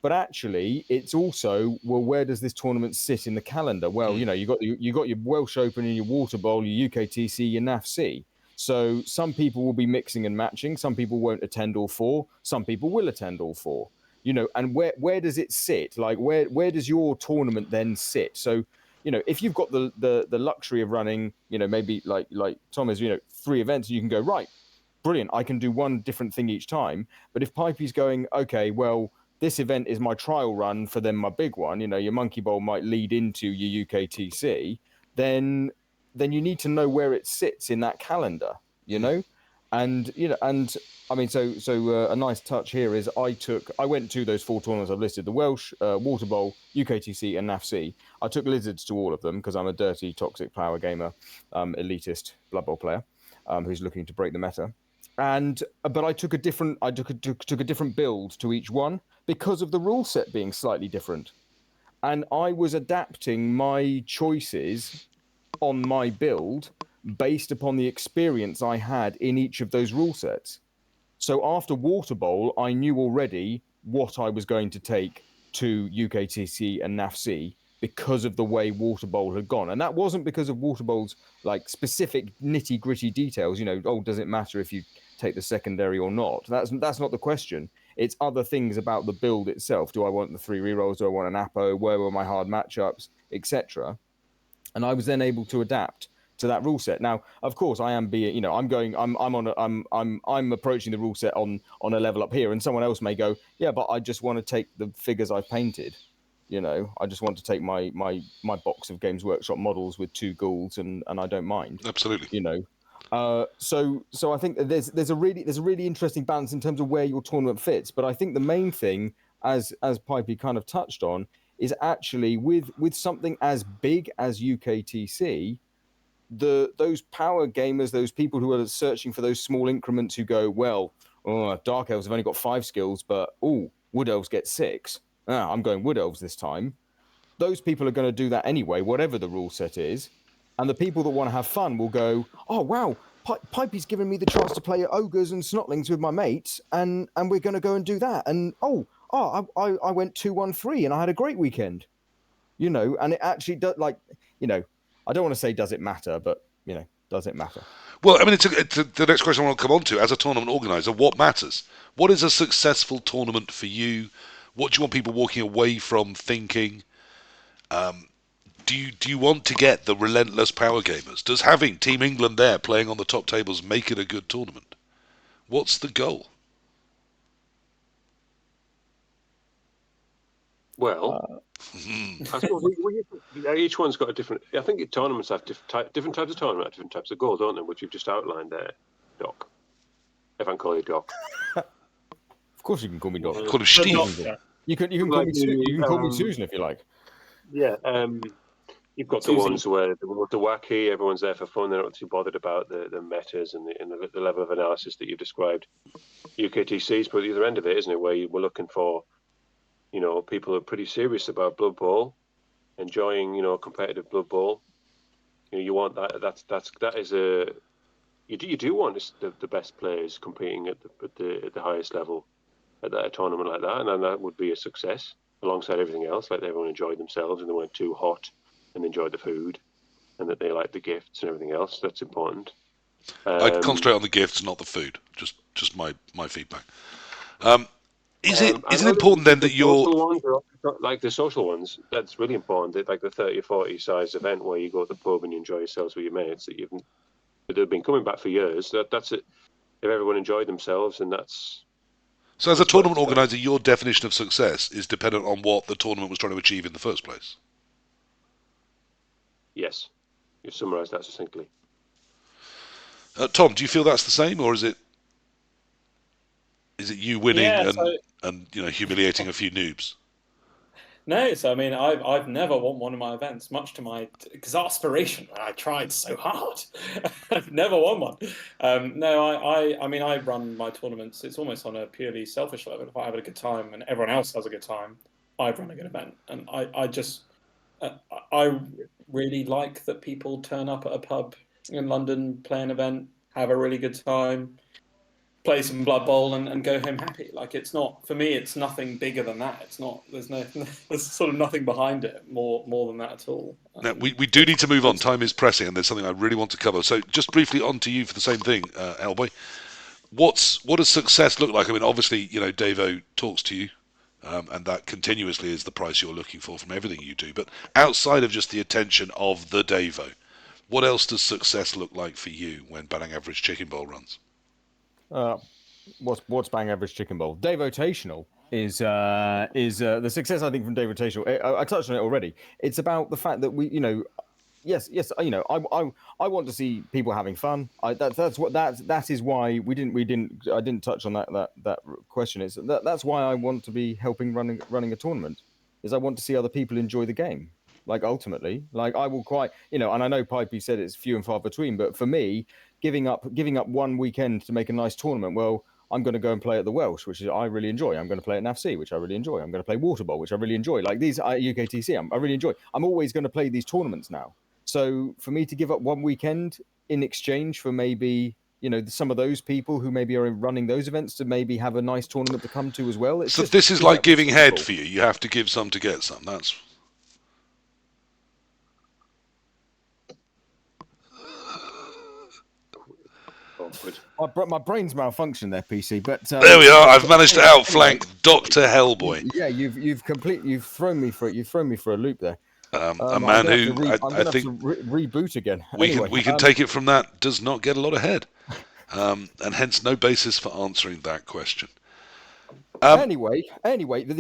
But actually, it's also, well, where does this tournament sit in the calendar? Well, you got your Welsh Open and your Water Bowl, your UKTC, your NAFC. So some people will be mixing and matching. Some people won't attend all 4. Some people will attend all 4. And where does it sit? Like where does your tournament then sit? So, if you've got the luxury of running, maybe like Tom is, 3 events, you can go, right, brilliant, I can do one different thing each time. But if Pipey's going, okay, well, this event is my trial run for then my big one, your Monkey Bowl might lead into your UKTC, then you need to know where it sits in that calendar, and I mean, so a nice touch here is I went to those 4 tournaments I've listed: the Welsh, Water Bowl, UKTC, and NAFC. I took lizards to all of them because I'm a dirty, toxic power gamer, elitist Blood Bowl player who's looking to break the meta. But I took a different build to each one because of the rule set being slightly different, and I was adapting my choices on my build based upon the experience I had in each of those rule sets. So after Water Bowl, I knew already what I was going to take to UKTC and NAFC because of the way Water Bowl had gone. And that wasn't because of Water Bowl's like specific nitty gritty details, does it matter if you take the secondary or not? That's not the question. It's other things about the build itself. Do I want the 3 rerolls? Do I want an Apo? Where were my hard matchups, etc.? And I was then able to adapt to that rule set. Now, of course, I am being, I'm approaching the rule set on a level up here, and someone else may go, yeah, but I just want to take the figures I've painted. I just want to take my box of Games Workshop models with 2 ghouls, and I don't mind. Absolutely. So I think there's a really interesting balance in terms of where your tournament fits. But I think the main thing, as Pipey kind of touched on, is actually with something as big as UKTC, those power gamers, those people who are searching for those small increments, who go, well, Dark Elves have only got 5 skills, but Wood Elves get 6. I'm going Wood Elves this time. Those people are going to do that anyway, whatever the rule set is. And the people that want to have fun will go, oh, wow, Pipey's given me the chance to play ogres and snotlings with my mates, and we're going to go and do that. And I went 2-1-3 and I had a great weekend. And it actually does, I don't want to say does it matter, but, does it matter? Well, I mean, it's the next question I want to come on to. As a tournament organizer, what matters? What is a successful tournament for you? What do you want people walking away from thinking? Do you want to get the relentless power gamers? Does having Team England there playing on the top tables make it a good tournament? What's the goal? Well, I suppose each one's got a different. I think tournaments have different types of tournament, have different types of goal, don't they? Which you've just outlined there, Doc. If I can call you Doc. Of course, you can call me Doc. Call him Steve. You can call me you can call me Susan if you like. Yeah. You've got the ones where the wacky, everyone's there for fun. They're not too bothered about the metas and the level of analysis that you've described. UKTC's but at the other end of it, isn't it? Where we're looking for, people are pretty serious about Blood Bowl, enjoying, competitive Blood Bowl. You want that is a. You do want the best players competing at the highest level at a tournament like that, and then that would be a success alongside everything else. Like everyone enjoyed themselves and they weren't too hot and enjoyed the food, and that they liked the gifts and everything else. That's important. I'd concentrate on the gifts, not the food. Just my feedback. Is it important then that you're like the social ones? That's really important. Like the 30 or 40 size event where you go to the pub and you enjoy yourselves with your mates that they've been coming back for years. That's it. If everyone enjoyed themselves, and that's. So, as a tournament organizer, your definition of success is dependent on what the tournament was trying to achieve in the first place. Yes, you've summarised that succinctly. Tom, do you feel that's the same, or is it you winning and humiliating a few noobs? No, so I mean, I've never won one of my events, much to my exasperation. I tried so hard. I've never won one. I mean, I run my tournaments. It's almost on a purely selfish level. If I have a good time and everyone else has a good time, I run a good event, and I really like that people turn up at a pub in London, play an event, have a really good time, play some Blood Bowl, and go home happy. Like, it's not, for me, it's nothing bigger than that. It's not, there's sort of nothing behind it more than that at all. Now, we do need to move on. Time is pressing, and there's something I really want to cover. So just briefly on to you for the same thing, Elboy. What does success look like? I mean, obviously, Davo talks to you And that continuously is the price you're looking for from everything you do. But outside of just the attention of the Davo, what else does success look like for you when batting average chicken bowl runs? What's bang average chicken bowl? Day rotational is the success, I think, from day rotational. I touched on it already. It's about the fact that we, yes, I want to see people having fun. That is why I didn't touch on that question. That's why I want to be helping running a tournament, is I want to see other people enjoy the game. Like ultimately, like I will quite, and I know Pipey said it's few and far between, but for me, giving up 1 weekend to make a nice tournament, well, I'm going to go and play at the Welsh, which I really enjoy. I'm going to play at NAFC, which I really enjoy. I'm going to play Water Bowl, which I really enjoy. Like these UKTC, I really enjoy. I'm always going to play these tournaments now. So for me to give up 1 weekend in exchange for maybe, some of those people who maybe are running those events to maybe have a nice tournament to come to as well. So this is like giving head for you. You have to give some to get some. That's... My brain's malfunctioned there, PC. But there we are. I've managed to outflank Dr. Hellboy. Yeah, you've thrown me for a loop there. A man who I think reboot again. We can take it from that. Does not get a lot ahead, and hence no basis for answering that question. Anyway,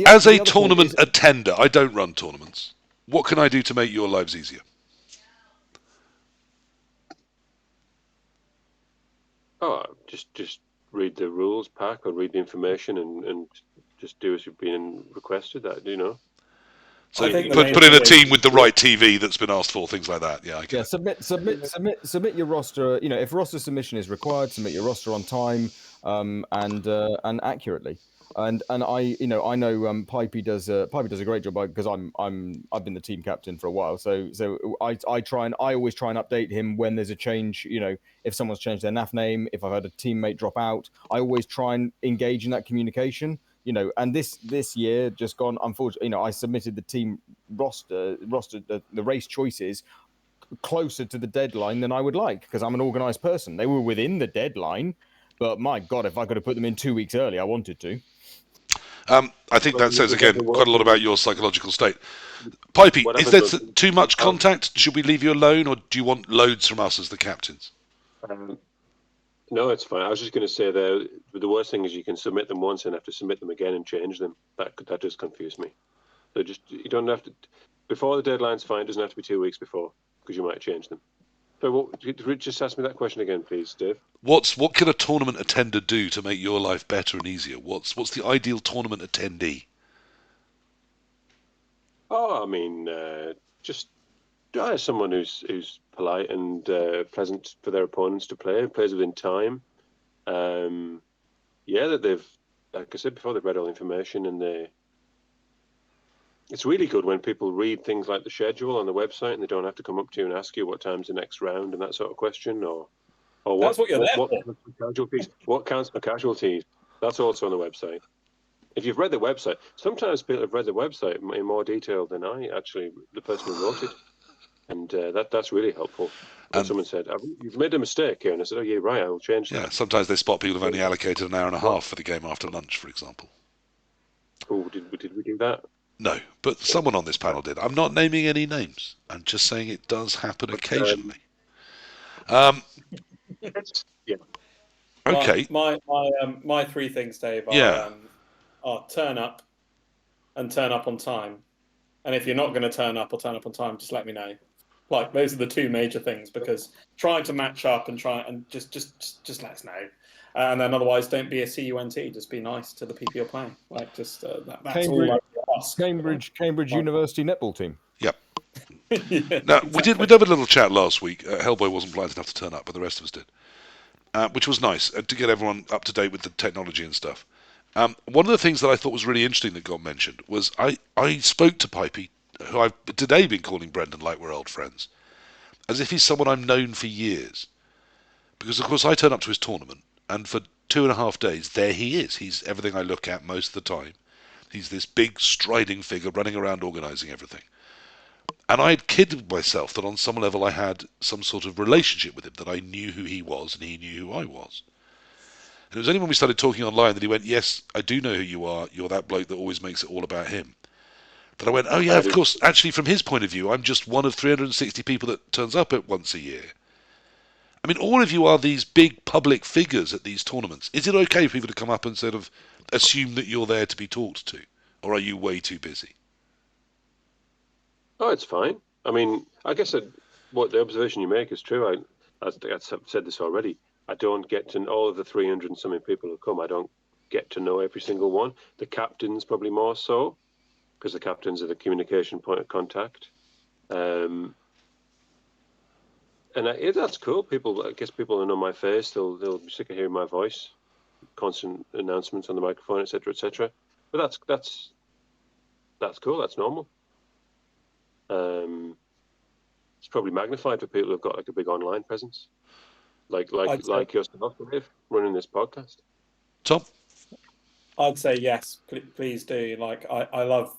as a tournament attender, I don't run tournaments. What can I do to make your lives easier? Oh, just read the rules pack or read the information and just do as you've been requested. That So put in a team with the right TV that's been asked for, things like that. Yeah, I get it. Submit your roster. If roster submission is required, submit your roster on time and accurately. And I know Pipey does a great job because I've been the team captain for a while, so I always try and update him when there's a change. If someone's changed their NAF name, if I've had a teammate drop out, I always try and engage in that communication. And this year just gone, unfortunately, I submitted the team roster the race choices closer to the deadline than I would like because I'm an organised person. They were within the deadline, but my God, if I could have put them in 2 weeks early, I wanted to. I think that says, again, quite a lot about your psychological state. Pipey, is there too much contact? Should we leave you alone, or do you want loads from us as the captains? No, it's fine. I was just going to say that the worst thing is you can submit them once and have to submit them again and change them. That just confused me. So you don't have to... Before the deadline's fine, it doesn't have to be 2 weeks before, because you might change them. So just ask me that question again, please, Dave. What can a tournament attender do to make your life better and easier? What's the ideal tournament attendee? Oh, I mean, just someone who's polite and pleasant for their opponents to play, plays within time. That they've, like I said before, they've read all the information and it's really good when people read things like the schedule on the website and they don't have to come up to you and ask you what time's the next round and that sort of question, or that's what you're there for. What counts for casualties? That's also on the website. If you've read the website, sometimes people have read the website in more detail than the person who wrote it, and that's really helpful. And someone said, "You've made a mistake here," and I said, "Oh, yeah, right. I'll change that." Yeah, sometimes they spot people who've only allocated an hour and a half for the game after lunch, for example. Oh, did we do that? No, but someone on this panel did. I'm not naming any names. I'm just saying it does happen occasionally. Yeah. Okay. My three things, Dave, are turn up and turn up on time. And if you're not going to turn up or turn up on time, just let me know. Like those are the two major things, because trying to match up and just let us know. And then otherwise, don't be a CUNT. Just be nice to the people you're playing. Like that's all. Cambridge University netball team. Yep. Yeah, now we did have a little chat last week. Hellboy wasn't polite enough to turn up, but the rest of us did, which was nice to get everyone up to date with the technology and stuff. One of the things that I thought was really interesting that got mentioned was I spoke to Pipey, who I've today been calling Brendan like we're old friends, as if he's someone I've known for years. Because, of course, I turn up to his tournament, and for 2.5 days, there he is. He's everything I look at most of the time. He's this big, striding figure running around organising everything. And I had kidded myself that on some level I had some sort of relationship with him, that I knew who he was and he knew who I was. And it was only when we started talking online that he went, yes, I do know who you are. You're that bloke that always makes it all about him. That I went, oh yeah, of course. Actually, from his point of view, I'm just one of 360 people that turns up at once a year. I mean, all of you are these big public figures at these tournaments. Is it okay for people to come up and sort of assume that you're there to be talked to? Or are you way too busy? Oh, it's fine. I mean, I guess what the observation you make is true. I've said this already. I don't get to all of the 300 and something people who come. I don't get to know every single one. The captains probably more so, because the captains are the communication point of contact. And that's cool. I guess people will know my face. They'll be sick of hearing my voice, constant announcements on the microphone, etc., etc. But that's cool. That's normal. It's probably magnified for people who've got like a big online presence, like yourself, Dave, running this podcast. Tom? I'd say yes, please do. Like, I love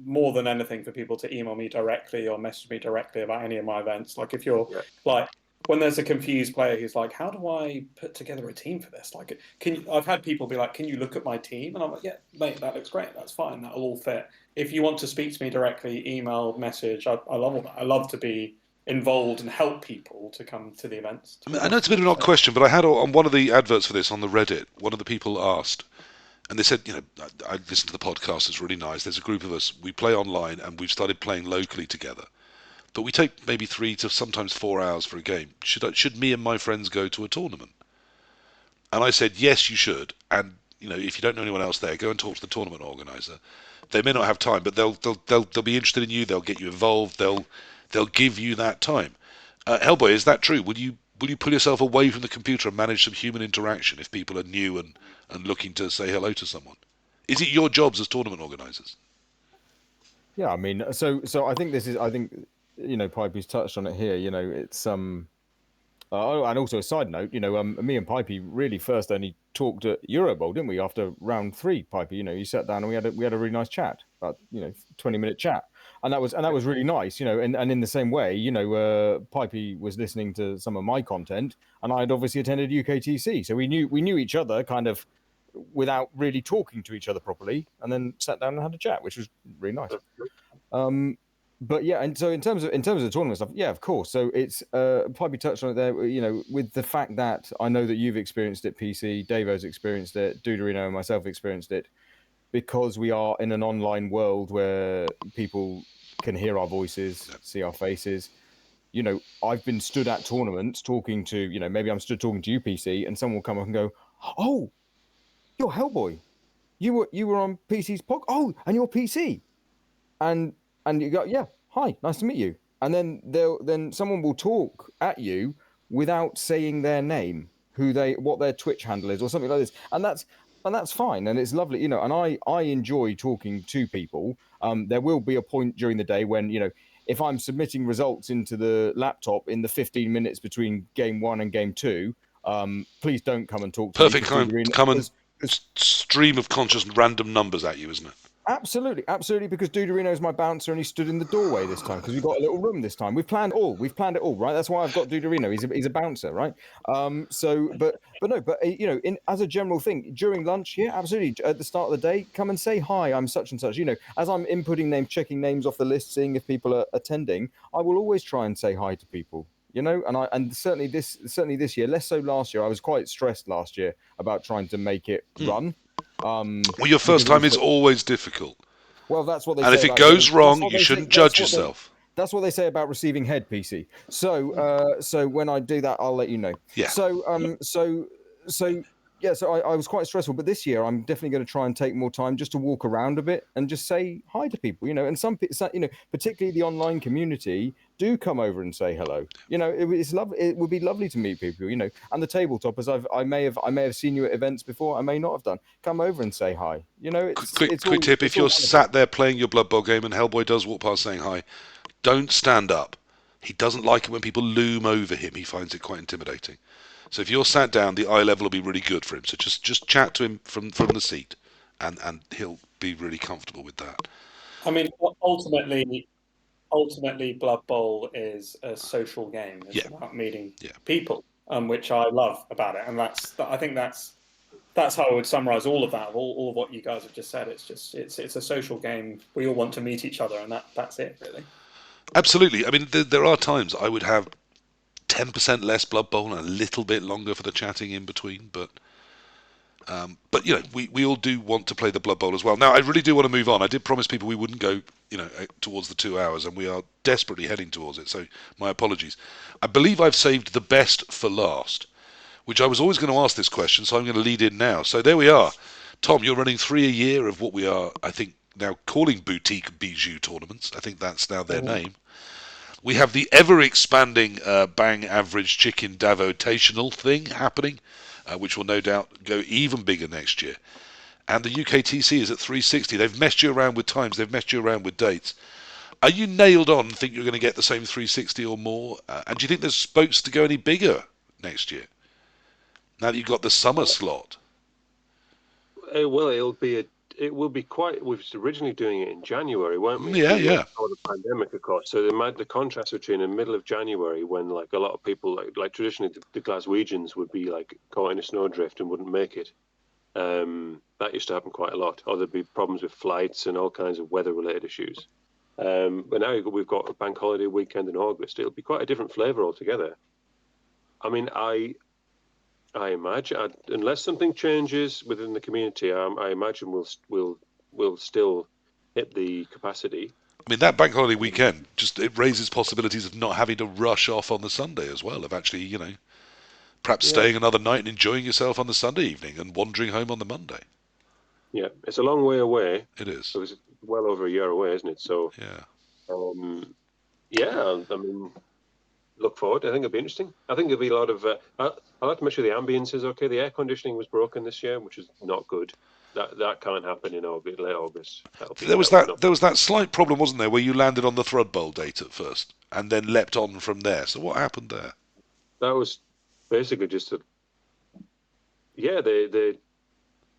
more than anything for people to email me directly or message me directly about any of my events. Like, if you're like, when there's a confused player who's like, how do I put together a team for this? Like, I've had people be like, can you look at my team? And I'm like, yeah, mate, that looks great. That's fine. That'll all fit. If you want to speak to me directly, email, message, I love all that. I love to be involved and help people to come to the events. I know it's a bit of an odd question, but I had on one of the adverts for this on the Reddit, one of the people asked, and they said, I listened to the podcast, it's really nice. There's a group of us, we play online and we've started playing locally together. But we take maybe 3 to sometimes 4 hours for a game. Should me and my friends go to a tournament? And I said, yes, you should. And if you don't know anyone else there, go and talk to the tournament organizer. They may not have time, but they'll be interested in you. They'll get you involved. They'll give you that time. Hellboy, is that true? Will you pull yourself away from the computer and manage some human interaction if people are new and looking to say hello to someone? Is it your jobs as tournament organisers? Yeah, I mean, so I think Pipey's touched on it here. It's and also a side note, me and Pipey really first only talked at Eurobowl, didn't we? After round 3, Pipey, you sat down and we had a really nice chat, about 20-minute chat, and that was really nice, and in the same way, Pipey was listening to some of my content, and I had obviously attended UKTC, so we knew each other kind of without really talking to each other properly, and then sat down and had a chat, which was really nice. But yeah, and so in terms of the tournament stuff, yeah, of course. So it's Pipey touched on it there, with the fact that I know that you've experienced it, PC, Davo's experienced it, Duderino and myself experienced it, because we are in an online world where people can hear our voices, see our faces. I've been stood at tournaments talking to, maybe I'm stood talking to you, PC, and someone will come up and go, "Oh, you're Hellboy. You were on PC's pod. Oh, and you're PC." And you go, "Yeah, hi, nice to meet you." And then someone will talk at you without saying their name, what their Twitch handle is, or something like this. And that's fine, and it's lovely, and I enjoy talking to people. There will be a point during the day when, if I'm submitting results into the laptop in the 15 minutes between game 1 and game 2, please don't come and talk to me. Perfect time. Come and stream of conscious random numbers at you, isn't it? Absolutely, because Duderino's my bouncer and he stood in the doorway this time because we've got a little room this time. We've planned it all, right? That's why I've got Duderino. He's a bouncer, right? As a general thing, during lunch, yeah, absolutely. At the start of the day, come and say hi. I'm such and such. As I'm inputting names, checking names off the list, seeing if people are attending, I will always try and say hi to people. And certainly this year, less so last year. I was quite stressed last year about trying to make it run. Well, your first time is always difficult. Well, that's what they say. And if it goes wrong, you shouldn't judge yourself. That's what they say about receiving head, PC. So when I do that, I'll let you know. Yeah. So I was quite stressful, but this year I'm definitely going to try and take more time just to walk around a bit and just say hi to people, and some particularly the online community, do come over and say hello. It's lovely. It would be lovely to meet people, and the tabletoppers, I may have seen you at events before. I may not have done. Come over and say hi. Quick tip: if you're sat there playing your Blood Bowl game and Hellboy does walk past saying hi, don't stand up. He doesn't like it when people loom over him. He finds it quite intimidating. So if you're sat down, the eye level will be really good for him. So just chat to him from the seat, and he'll be really comfortable with that. I mean, ultimately, Blood Bowl is a social game. It's about meeting people, which I love about it, and I think that's that's how I would summarize all of that, all of what you guys have just said. It's just it's a social game. We all want to meet each other, and that's it, really. Absolutely. I mean, there are times I would have 10% less Blood Bowl and a little bit longer for the chatting in between, but you know, we all do want to play the Blood Bowl as well. Now, I really do want to move on. I did promise people we wouldn't go, you know, towards the 2 hours, and we are desperately heading towards it. So my apologies. I believe I've saved the best for last, which I was always going to ask this question, so I'm going to lead in now. So there we are. Tom, you're running 3 a year of what we are, I think, now calling boutique bijou tournaments. I think that's now their name. We have the ever-expanding Bang Average Chicken Davotational thing happening, which will no doubt go even bigger next year. And the UKTC is at 360. They've messed you around with times. They've messed you around with dates. Are you nailed on and think you're going to get the same 360 or more? And do you think there's spokes to go any bigger next year? Now that you've got the summer slot. Well, it will be quite. We was originally doing it in January, weren't we? Yeah. Before the pandemic, of course. So the contrast between the middle of January, when like a lot of people, like traditionally the Glaswegians would be like caught in a snowdrift and wouldn't make it. That used to happen quite a lot. Or there'd be problems with flights and all kinds of weather-related issues. But now we've got a bank holiday weekend in August. It'll be quite a different flavour altogether. I mean, I imagine, unless something changes within the community, I imagine we'll still hit the capacity. I mean, that bank holiday weekend, it raises possibilities of not having to rush off on the Sunday as well, of actually, you know, perhaps staying another night and enjoying yourself on the Sunday evening and wandering home on the Monday. Yeah, it's a long way away. It is. It was well over a year away, isn't it? So, yeah. I mean, look forward. I think it'll be interesting. I think there'll be a lot of. I'd like to make sure the ambience is okay. The air conditioning was broken this year, which is not good. That can't happen in late August. There was that slight problem, wasn't there, where you landed on the Thrud Bowl date at first and then leapt on from there. So what happened there? That was basically just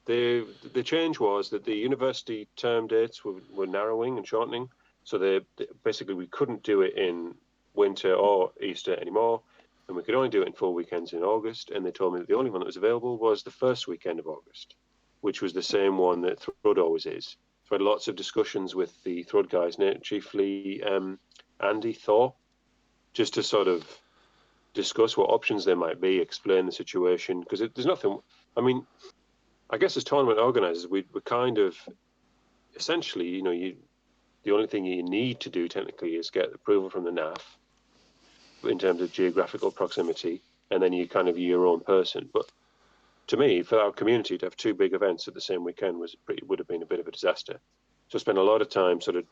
the change was that the university term dates were narrowing and shortening. So basically we couldn't do it in winter or Easter anymore, and we could only do it in full weekends in August. And they told me that the only one that was available was the first weekend of August, which was the same one that Thrud always is. So I had lots of discussions with the Thrud guys, chiefly Andy Thor, just to sort of discuss what options there might be, explain the situation, because there's nothing. I mean, I guess as tournament organisers, we're kind of essentially, you know, the only thing you need to do technically is get approval from the NAF in terms of geographical proximity, and then you're your own person. But to me, for our community to have two big events at the same weekend would have been a bit of a disaster. So I spent a lot of time sort of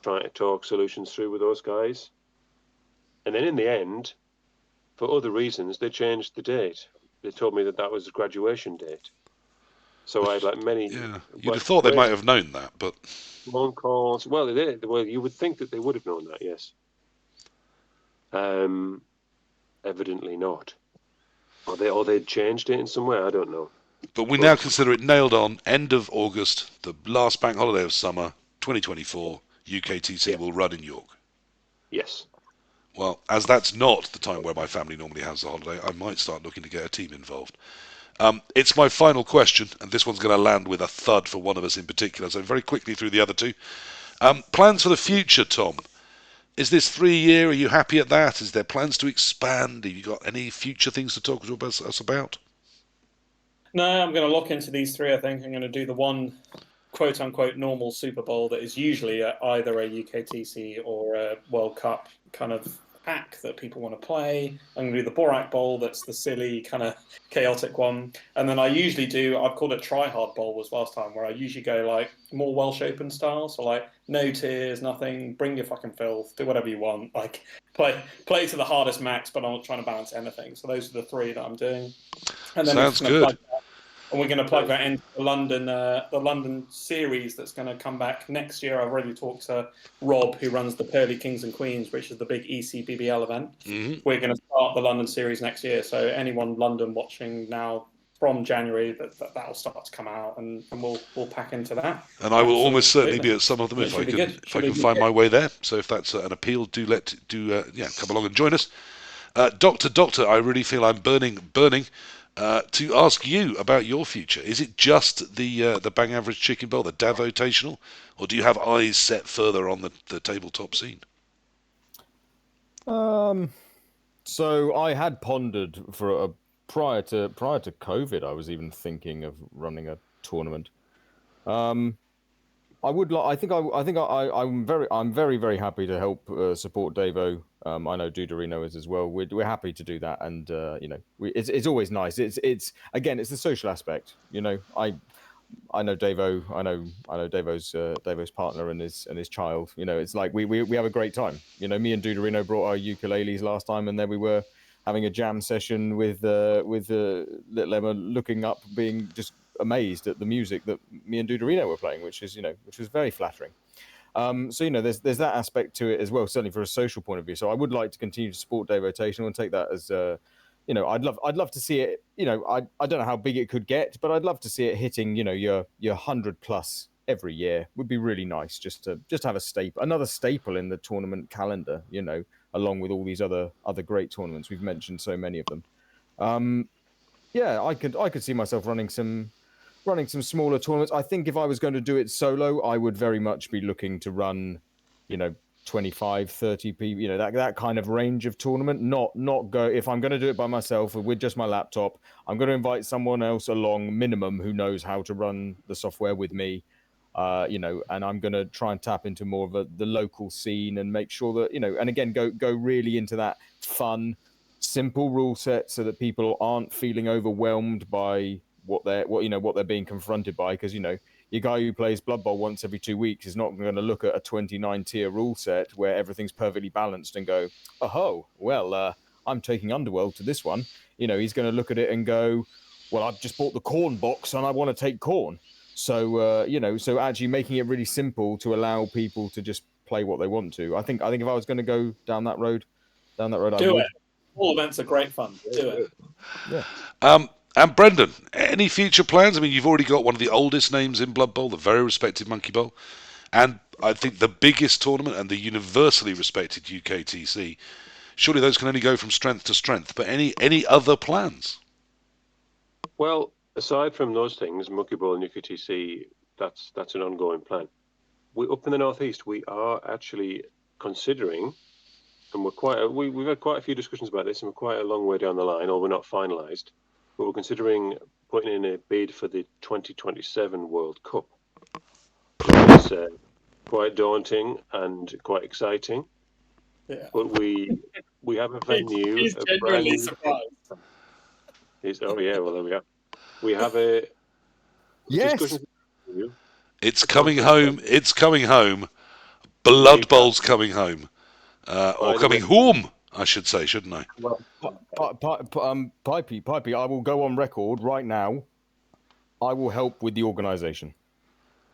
trying to talk solutions through with those guys, and then in the end, for other reasons, they changed the date. They told me that was the graduation date. So I had like many. Yeah, you'd have thought they might have known that, but phone calls. Well, they did. Well, you would think that they would have known that, yes. Evidently not. Or they'd changed it in some way. I don't know. But we now consider it nailed on. End of August, the last bank holiday of summer, 2024. UKTC will run in York. Yes. Well, as that's not the time where my family normally has the holiday, I might start looking to get a team involved. It's my final question, and this one's going to land with a thud for one of us in particular, so very quickly through the other two. Plans for the future, Tom? Is this 3 year? Are you happy at that? Is there plans to expand? Have you got any future things to talk to us about? No, I'm going to lock into these three, I think. I'm going to do the one quote-unquote normal Super Bowl that is usually either a UKTC or a World Cup kind of pack that people want to play. I'm going to do the Borak Bowl, that's the silly kind of chaotic one. And then I usually do, I've called it Try Hard Bowl was last time, where I usually go like more Welsh Open style. So like no tears, nothing, bring your fucking filth, do whatever you want. Like play to the hardest max, but I'm not trying to balance anything. So those are the three that I'm doing. And then sounds good. And we're going to plug that into the London series that's going to come back next year. I've already talked to Rob, who runs the Pearly Kings and Queens, which is the big ECBBL event. Mm-hmm. We're going to start the London series next year. So anyone London watching now from January, that'll start to come out, and we'll pack into that. And I will almost certainly be at some of them if I can find my way there. So if that's an appeal, do come along and join us. Doctor, I really feel I'm burning. to ask you about your future. Is it just the Bang Average Chicken Bowl, the Davotational, or do you have eyes set further on the tabletop scene? So I had pondered for prior to COVID. I was even thinking of running a tournament. I would like. I'm very happy to help support Davo. I know Duderino is as well. We're happy to do that, and it's always nice. It's again, it's the social aspect. I know Davo. I know Davo's partner and his child. It's like we have a great time. Me and Duderino brought our ukuleles last time, and there we were having a jam session with little Emma looking up, being just amazed at the music that me and Duderino were playing, which was very flattering. So there's that aspect to it as well, certainly for a social point of view. So I would like to continue to support Davotational and take that as I'd love to see it. I don't know how big it could get, but I'd love to see it hitting your 100+ every year. Would be really nice just to have another staple in the tournament calendar. Along with all these other great tournaments we've mentioned, so many of them. Yeah, I could see myself running some smaller tournaments. I think if I was going to do it solo, I would very much be looking to run, 25, 30 people, that kind of range of tournament. Not go, if I'm going to do it by myself with just my laptop, I'm going to invite someone else along minimum who knows how to run the software with me. And I'm going to try and tap into more of the local scene and make sure that, and again, go really into that fun, simple rule set so that people aren't feeling overwhelmed by what they're being confronted by. Because, your guy who plays Blood Bowl once every 2 weeks is not going to look at a 29 tier rule set where everything's perfectly balanced and go, oh, well, I'm taking Underworld to this one. He's going to look at it and go, well, I've just bought the Khorne box and I want to take Khorne. So, so actually making it really simple to allow people to just play what they want to. I think if I was going to go down that road, I would. Do it. All events are great fun. Do it. Yeah. And Brendan, any future plans? I mean, you've already got one of the oldest names in Blood Bowl, the very respected Monkey Bowl, and I think the biggest tournament and the universally respected UKTC. Surely those can only go from strength to strength. But any other plans? Well, aside from those things, Monkey Bowl and UKTC, that's an ongoing plan. We up in the northeast, we are actually considering, and we've had quite a few discussions about this, and we're quite a long way down the line, or we're not finalised. But we're considering putting in a bid for the 2027 World Cup. It's quite daunting and quite exciting. Yeah. But we have a venue. He's genuinely surprised. Oh yeah, well there we go. We have a discussion. It's coming home. It's coming home. Blood Bowl's coming home. Or coming home, I should say, shouldn't I? Well, Pipey, I will go on record right now. I will help with the organisation.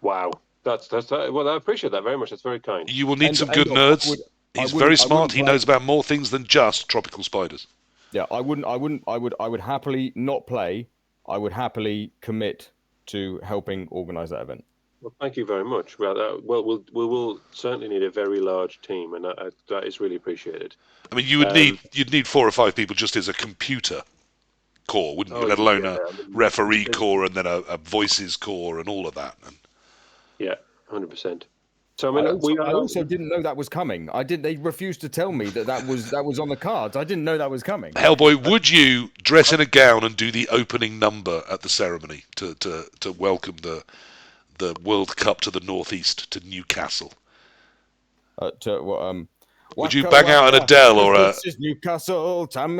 Wow, that's well, I appreciate that very much. That's very kind. You will need some good nerds. He's very smart. He knows about more things than just tropical spiders. Yeah, I would happily not play. I would happily commit to helping organise that event. Well, thank you very much. Well, we will certainly need a very large team, and that is really appreciated. I mean, you'd need 4 or 5 people just as a computer core, wouldn't you? Let alone a referee core and then a voices core and all of that. Yeah, 100%. So I also didn't know that was coming. They refused to tell me that was on the cards. I didn't know that was coming. Hellboy, would you dress in a gown and do the opening number at the ceremony to welcome the World Cup to the northeast, to Newcastle? Would you bang out an Adele or a Newcastle? Blood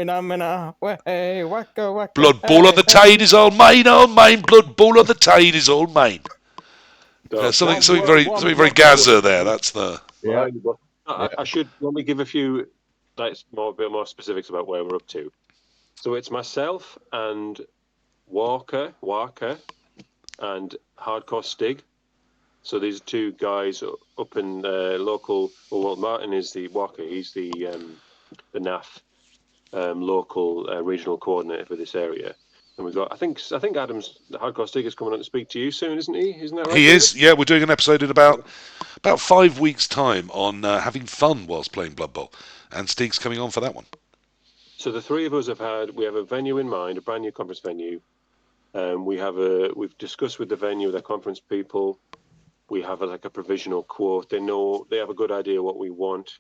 Ball on the Tide is all mine, Blood Ball on the Tide is all mine. Something very Gaza there. That's the. Yeah. I should let me give a few, a bit more specifics about where we're up to. So it's myself and Walker, and Hardcore Stig. So these are 2 guys up in local. Well, Martin is the Walker. He's the NAF local regional coordinator for this area. And we've got, I think Adam's the Hardcore Stig is coming on to speak to you soon, isn't he? Isn't that right? He is. Yeah, we're doing an episode in about 5 weeks' time on having fun whilst playing Blood Bowl, and Stig's coming on for that one. So the three of us we have a venue in mind, a brand new conference venue. We've discussed with the venue, the conference people. We have like a provisional quote. They have a good idea what we want.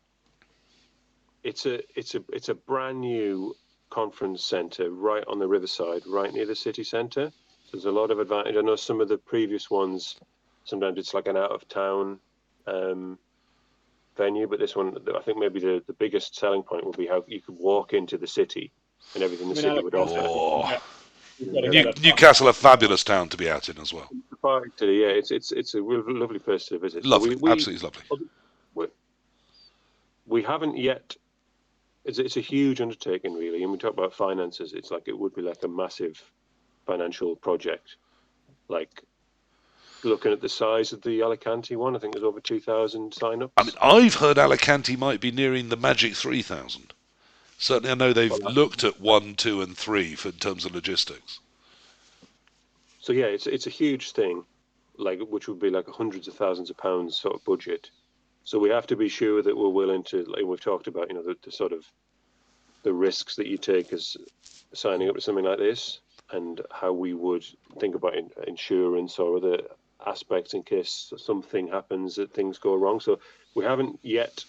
It's a brand new conference centre right on the riverside, right near the city centre. So there's a lot of advantage. I know some of the previous ones, sometimes it's like an out of town venue, but this one, I think maybe the biggest selling point would be how you could walk into the city and everything the city would offer. Oh. Newcastle, a fabulous town to be out in as well. Yeah, it's a lovely place to visit. Lovely, So absolutely lovely. We haven't yet. It's a huge undertaking, really. And we talk about finances. It's like it would be like a massive financial project. Like looking at the size of the Alicante one, I think there's over 2,000 sign-ups. I mean, I've heard Alicante might be nearing the magic 3,000. Certainly, I know they've looked at 1, 2, and 3 in terms of logistics. So yeah, it's a huge thing, like which would be like hundreds of thousands of pounds sort of budget. So we have to be sure that we're willing to, like we've talked about, the sort of the risks that you take as signing up to something like this, and how we would think about insurance or other aspects in case something happens, that things go wrong. So we haven't yet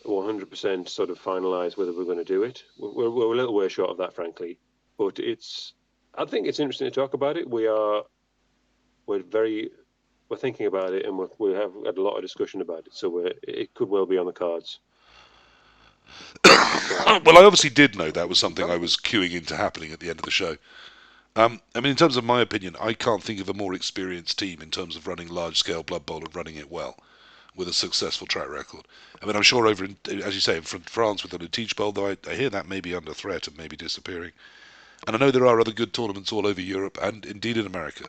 100% sort of finalised whether we're going to do it. We're a little way short of that, frankly. But I think it's interesting to talk about it. We're thinking about it, and we have had a lot of discussion about it. So it could well be on the cards. Well, I obviously did know that was something I was queuing into happening at the end of the show. I mean, in terms of my opinion, I can't think of a more experienced team in terms of running large-scale Blood Bowl and running it well, with a successful track record. I mean, I'm sure over in, as you say, in France with the Teach Bowl, though I hear that may be under threat and maybe disappearing. And I know there are other good tournaments all over Europe and indeed in America.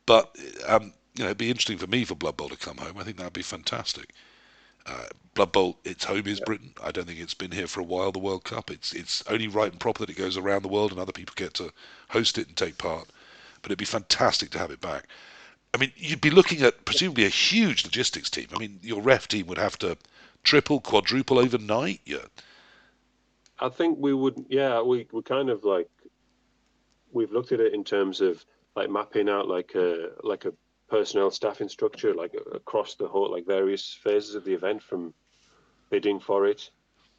But, it'd be interesting for me for Blood Bowl to come home. I think that'd be fantastic. Blood Bowl, its home is Britain. I don't think it's been here for a while, the World Cup. It's only right and proper that it goes around the world and other people get to host it and take part. But it'd be fantastic to have it back. I mean, you'd be looking at presumably a huge logistics team. I mean, your ref team would have to triple, quadruple overnight. Yeah. I think we would. Yeah, we kind of like we've looked at it in terms of like mapping out like a personnel staffing structure, like across the whole, like various phases of the event, from bidding for it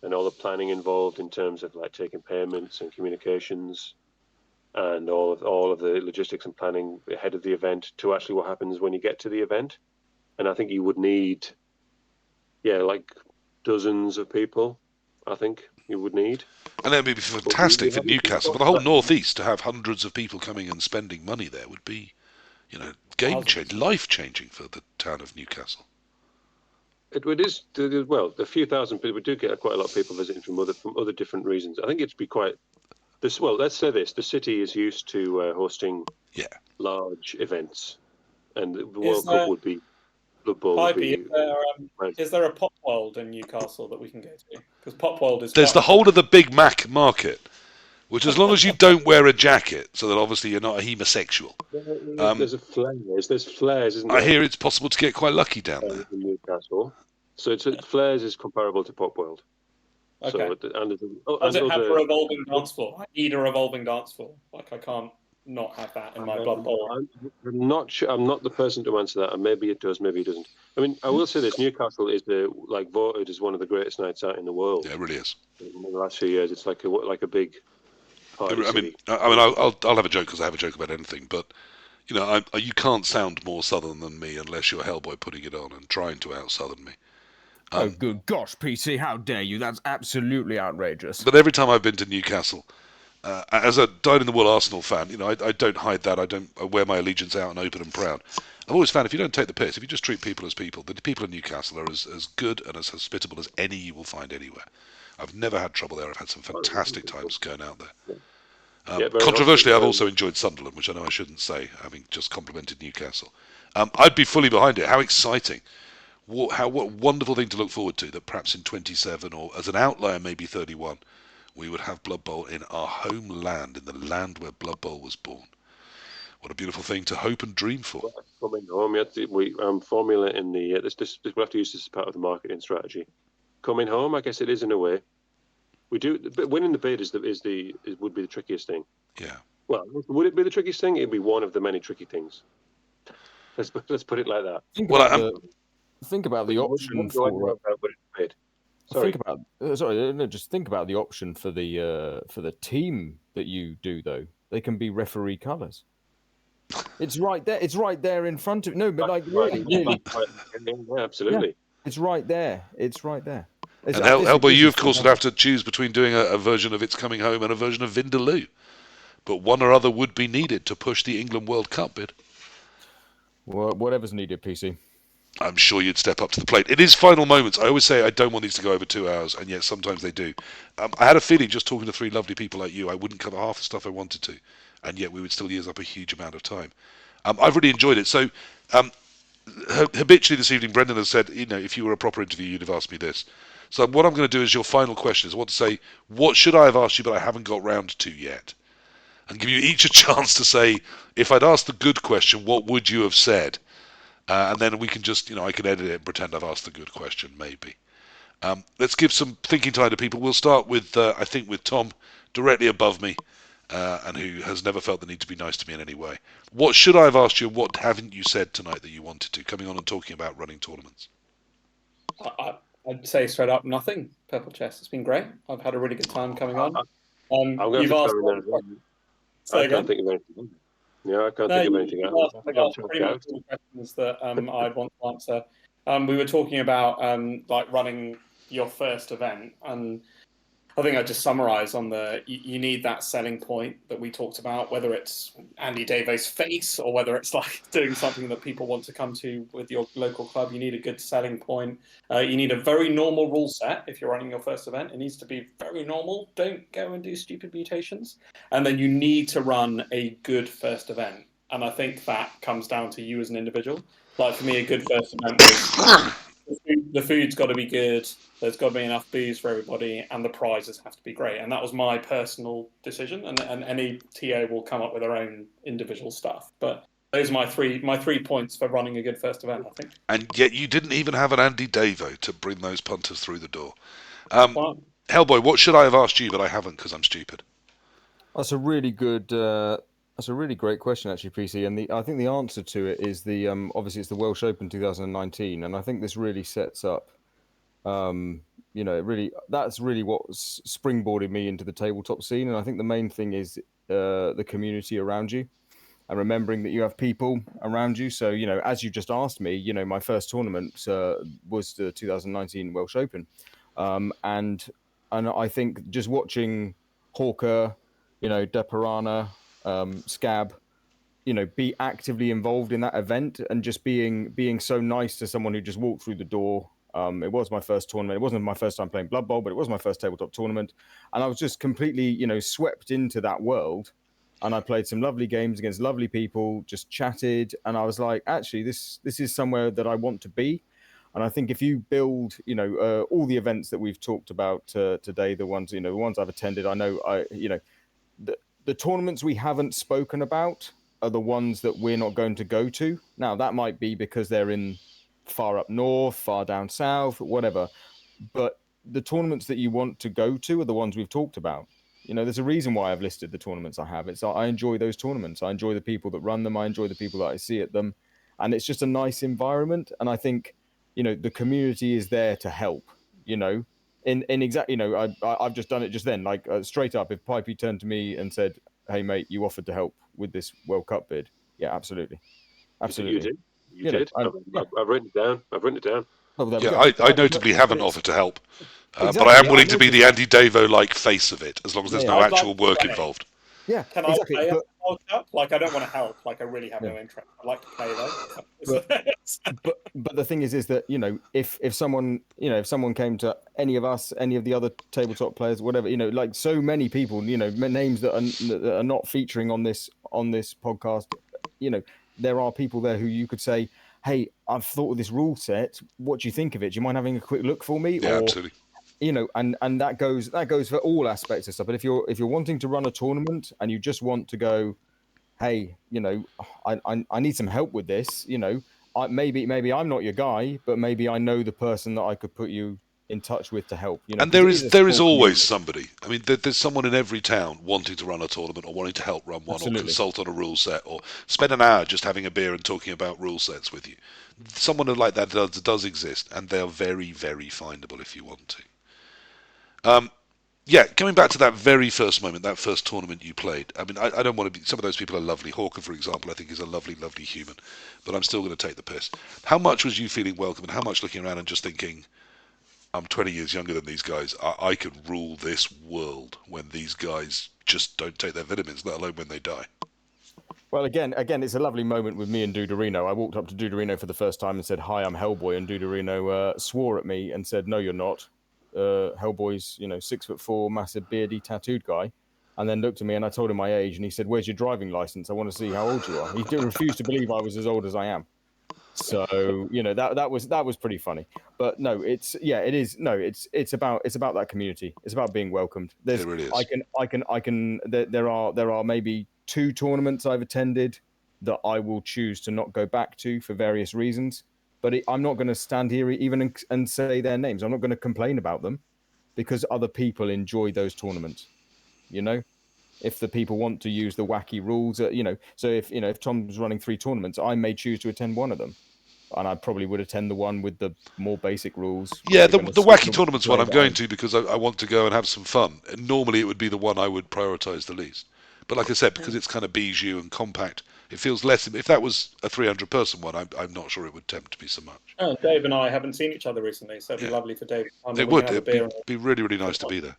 and all the planning involved in terms of like taking payments and communications and all of the logistics and planning ahead of the event to actually what happens when you get to the event. And I think you would need, like dozens of people. I think you would need. And that would be fantastic for Newcastle, for the whole northeast, to have hundreds of people coming and spending money there would be, life-changing for the town of Newcastle. It is, well, a few thousand people. We do get quite a lot of people visiting from other different reasons. I think it'd be quite. Well, let's say this: the city is used to hosting large events, and the World Cup would be. Pipey, is there a Pop World in Newcastle that we can go to? Because Pop World is. There's the whole of the Big Mac market, which, as long as you don't wear a jacket, so that obviously you're not a homosexual. There's flares, isn't there? I hear it's possible to get quite lucky down there. In Newcastle, so flares is comparable to Pop World. Okay. So, does it have a revolving dance floor? I need a revolving dance floor. Like I can't not have that in my Blood Bowl. I'm not sure. I'm not the person to answer that, and maybe it does, maybe it doesn't. I mean, I will say this: Newcastle is voted as one of the greatest nights out in the world. Yeah, it really is. In the last few years, it's like a big party. I'll have a joke because I have a joke about anything, but you can't sound more southern than me unless you're Hellboy putting it on and trying to out-southern me. Oh, good gosh, PC, how dare you? That's absolutely outrageous. But every time I've been to Newcastle, as a dyed-in-the-wool Arsenal fan, I don't hide that. I wear my allegiance out and open and proud. I've always found if you don't take the piss, if you just treat people as people, the people in Newcastle are as good and as hospitable as any you will find anywhere. I've never had trouble there. I've had some fantastic times going out there. Controversially, I've also enjoyed Sunderland, which I know I shouldn't say, having just complimented Newcastle. I'd be fully behind it. How exciting. What a wonderful thing to look forward to, that perhaps in 27 or as an outlier maybe 31, we would have Blood Bowl in our homeland, in the land where Blood Bowl was born. What a beautiful thing to hope and dream for. Coming home, I'm formulating we'll have to use this as part of the marketing strategy. Coming home, I guess it is in a way. We do, but winning the bid would be the trickiest thing. Yeah. Well, would it be the trickiest thing? It'd be one of the many tricky things. Let's put it like that. Think about the option What do I know for. about winning the bid? Sorry. Just think about the option for the team that you do though. They can be referee colours. It's right there. It's right there in front of. No, but like really. Yeah, absolutely. Yeah, it's right there. It's right there. And Hellboy, you of course would have to choose between doing a version of It's Coming Home and a version of Vindaloo, but one or other would be needed to push the England World Cup bid. Well, whatever's needed, PC. I'm sure you'd step up to the plate. It is final moments. I always say I don't want these to go over 2 hours, and yet sometimes they do. I had a feeling just talking to three lovely people like you, I wouldn't cover half the stuff I wanted to, and yet we would still use up a huge amount of time. I've really enjoyed it. So habitually this evening, Brendan has said, if you were a proper interview, you'd have asked me this. So what I'm going to do is your final question is I want to say, what should I have asked you but I haven't got round to yet? And give you each a chance to say, if I'd asked the good question, what would you have said? And then we can just, I can edit it and pretend I've asked the good question, maybe. Let's give some thinking time to people. We'll start with, I think, with Tom, directly above me, and who has never felt the need to be nice to me in any way. What should I have asked you, and what haven't you said tonight that you wanted to, coming on and talking about running tournaments? I'd say straight up nothing. PurpleChest, it's been great. I've had a really good time coming on. You've asked. I can't think of anything. Yeah, I can't think of anything else. I think asked pretty much all the questions that I'd want to answer. We were talking about like running your first event, and I think I just summarise on you need that selling point that we talked about, whether it's Andy Davo's face or whether it's like doing something that people want to come to with your local club. You need a good selling point. You need a very normal rule set if you're running your first event. It needs to be very normal. Don't go and do stupid mutations. And then you need to run a good first event. And I think that comes down to you as an individual. Like for me, a good first event was the food's got to be good. There's got to be enough booze for everybody, and the prizes have to be great. And that was my personal decision. And any TA will come up with their own individual stuff. But those are my three points for running a good first event, I think. And yet you didn't even have an Andy Davo to bring those punters through the door. Hellboy, what should I have asked you, but I haven't because I'm stupid? That's a really good. That's a really great question, actually, PC. And I think the answer to it is obviously it's the Welsh Open 2019, and I think this really sets up. That's really what springboarded me into the tabletop scene, and I think the main thing is the community around you, and remembering that you have people around you. So as you just asked me, my first tournament was the 2019 Welsh Open, and I think just watching Hawker, De Pirana, Scab, be actively involved in that event, and just being so nice to someone who just walked through the door. It was my first tournament. It wasn't my first time playing Blood Bowl, but it was my first tabletop tournament. And I was just completely, swept into that world. And I played some lovely games against lovely people, just chatted. And I was like, actually, this is somewhere that I want to be. And I think if you build, all the events that we've talked about today, the ones I've attended, I know, the tournaments we haven't spoken about are the ones that we're not going to go to. Now, that might be because they're in far up north, far down south, whatever. But the tournaments that you want to go to are the ones we've talked about. There's a reason why I've listed the tournaments I have. I enjoy those tournaments. I enjoy the people that run them. I enjoy the people that I see at them. And it's just a nice environment. And I think, the community is there to help, in exactly, I've just done it just then, like straight up. If Pipey turned to me and said, "Hey mate, you offered to help with this World Cup bid," yeah, absolutely. You did. I've written it down. Oh, I notably haven't offered to help, but I am willing to be the Andy Davo-like face of it, as long as there's no actual work involved. Yeah, can exactly. I play World Cup? Like, I don't want to help. Like, I really have no interest. I'd like to play though. But the thing is that if someone came to any of us, any of the other tabletop players, whatever, like so many people, names that are not featuring on this podcast, there are people there who you could say, "Hey, I've thought of this rule set. What do you think of it? Do you mind having a quick look for me?" Yeah, absolutely. And that goes for all aspects of stuff. But if you're wanting to run a tournament and you just want to go, "Hey, I need some help with this," maybe I'm not your guy, but maybe I know the person that I could put you in touch with to help. You know, And 'cause there it is a there is small always community. somebody. I mean, there's someone in every town wanting to run a tournament or wanting to help run one or Absolutely. consult on a rule set or spend an hour just having a beer and talking about rule sets with you. Someone like that does exist, and they are very, very findable if you want to. Yeah, coming back to that very first moment, that first tournament you played. I mean, I don't want to be. Some of those people are lovely. Hawker, for example, I think is a lovely, lovely human, but I'm still going to take the piss. How much was you feeling welcome, and how much looking around and just thinking, I'm 20 years younger than these guys. I could rule this world when these guys just don't take their vitamins, let alone when they die. Well, again, it's a lovely moment with me and Duderino. I walked up to Duderino for the first time and said, "Hi, I'm Hellboy," and Duderino swore at me and said, "No, you're not. Hellboy's, 6'4", massive beardy, tattooed guy." And then looked at me and I told him my age, and he said, "Where's your driving license? I want to see how old you are." He refused to believe I was as old as I am. So that was pretty funny. But no, it is. No, it's about that community. It's about being welcomed. It really is. There are maybe 2 tournaments I've attended that I will choose to not go back to for various reasons. But I'm not going to stand here even and say their names. I'm not going to complain about them because other people enjoy those tournaments. If the people want to use the wacky rules, so if Tom's running 3 tournaments, I may choose to attend one of them. And I probably would attend the one with the more basic rules. Yeah, the wacky tournaments one I'm going to because I want to go and have some fun. And normally it would be the one I would prioritise the least. But like I said, because it's kind of bijou and compact, it feels less. If that was a 300-person one, I'm not sure it would tempt me so much. Oh, Dave and I haven't seen each other recently, so it'd be lovely for Dave. It would. It'd be really, really nice to be there.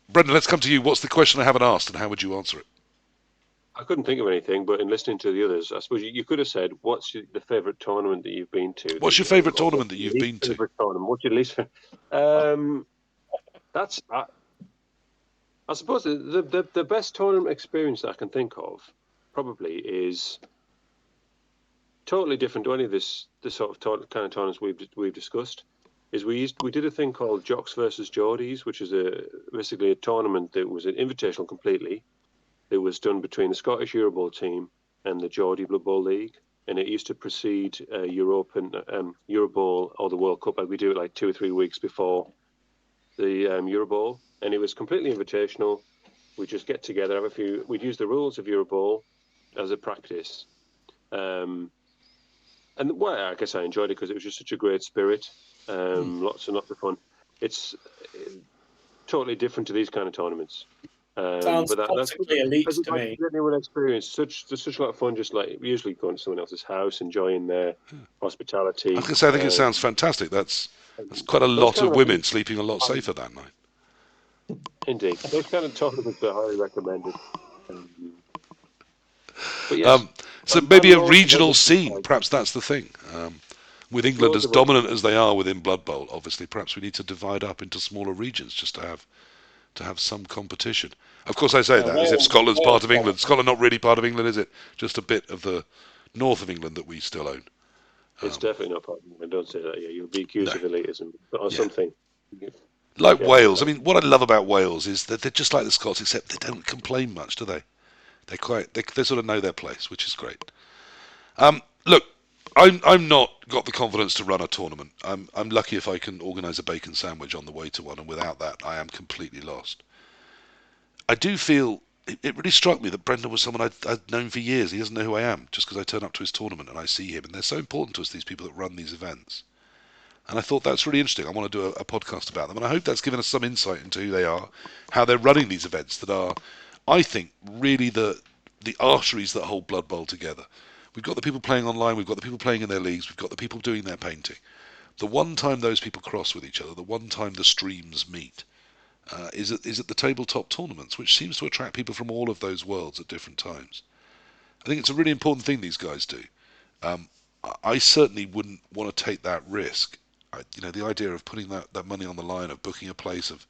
Brendan, let's come to you. What's the question I haven't asked, and how would you answer it? I couldn't think of anything, but in listening to the others, I suppose you could have said, "What's the favourite tournament that you've been to?" What's your favourite tournament that you've been to? Tournament? What's your least favorite? That's. I suppose the best tournament experience that I can think of probably is totally different to any of the sort of kind of tournaments we've discussed. Is we did a thing called Jocks versus Geordies, which is basically a tournament that was an invitational completely. It was done between the Scottish Eurobowl team and the Geordie Blood Bowl League, and it used to precede Eurobowl or the World Cup. Like we do it like 2 or 3 weeks before the Eurobowl, and it was completely invitational. We just get together, we'd use the rules of Eurobowl as a practice, and I guess I enjoyed it because it was just such a great spirit, lots and lots of fun. It's totally different to these kind of tournaments. Sounds toxically elite to me. Anyone experienced such a lot of fun, just like usually going to someone else's house, enjoying their hospitality. I think it sounds fantastic. That's quite a lot of women sleeping a lot safer that night. Indeed, those kind of tournaments are highly recommended. But yes, so maybe a regional scene, perhaps that's the thing. With England as dominant as they are within Blood Bowl, obviously, perhaps we need to divide up into smaller regions just to have some competition. Of course, I say that as if Scotland's part of England. Scotland not really part of England, is it? Just a bit of the north of England that we still own. It's definitely not part of England. Don't say that. Yeah, you'll be accused of elitism or something. Like Wales. I mean, what I love about Wales is that they're just like the Scots, except they don't complain much, do they? They sort of know their place, which is great. Look, I'm not got the confidence to run a tournament. I'm lucky if I can organise a bacon sandwich on the way to one, and without that, I am completely lost. I do feel it really struck me that Brendan was someone I'd known for years. He doesn't know who I am just because I turn up to his tournament and I see him, and they're so important to us, these people that run these events. And I thought that's really interesting. I want to do a podcast about them, and I hope that's given us some insight into who they are, how they're running these events that are, I think, really the arteries that hold Blood Bowl together. We've got the people playing online, we've got the people playing in their leagues, we've got the people doing their painting. The one time those people cross with each other, the one time the streams meet, is at the tabletop tournaments, which seems to attract people from all of those worlds at different times. I think it's a really important thing these guys do. I certainly wouldn't want to take that risk. The idea of putting that money on the line, of booking a place, of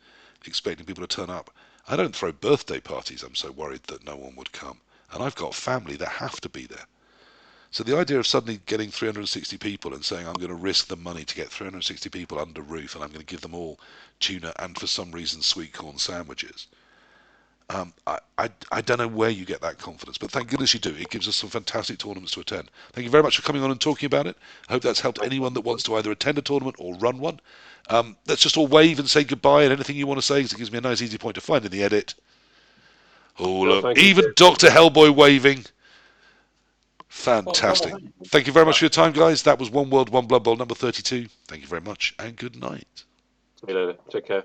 expecting people to turn up. I don't throw birthday parties. I'm so worried that no one would come. And I've got family that have to be there. So the idea of suddenly getting 360 people and saying I'm going to risk the money to get 360 people under roof and I'm going to give them all tuna and for some reason sweet corn sandwiches. I don't know where you get that confidence, but thank goodness you do. It gives us some fantastic tournaments to attend. Thank you very much for coming on and talking about it. I hope that's helped anyone that wants to either attend a tournament or run one. Let's just all wave and say goodbye, and anything you want to say, because it gives me a nice easy point to find in the edit. Oh, look, even Dr. Hellboy waving. Fantastic. Thank you very much for your time, guys. That was One World, One Blood Bowl number 32. Thank you very much, and good night. See you later. Take care.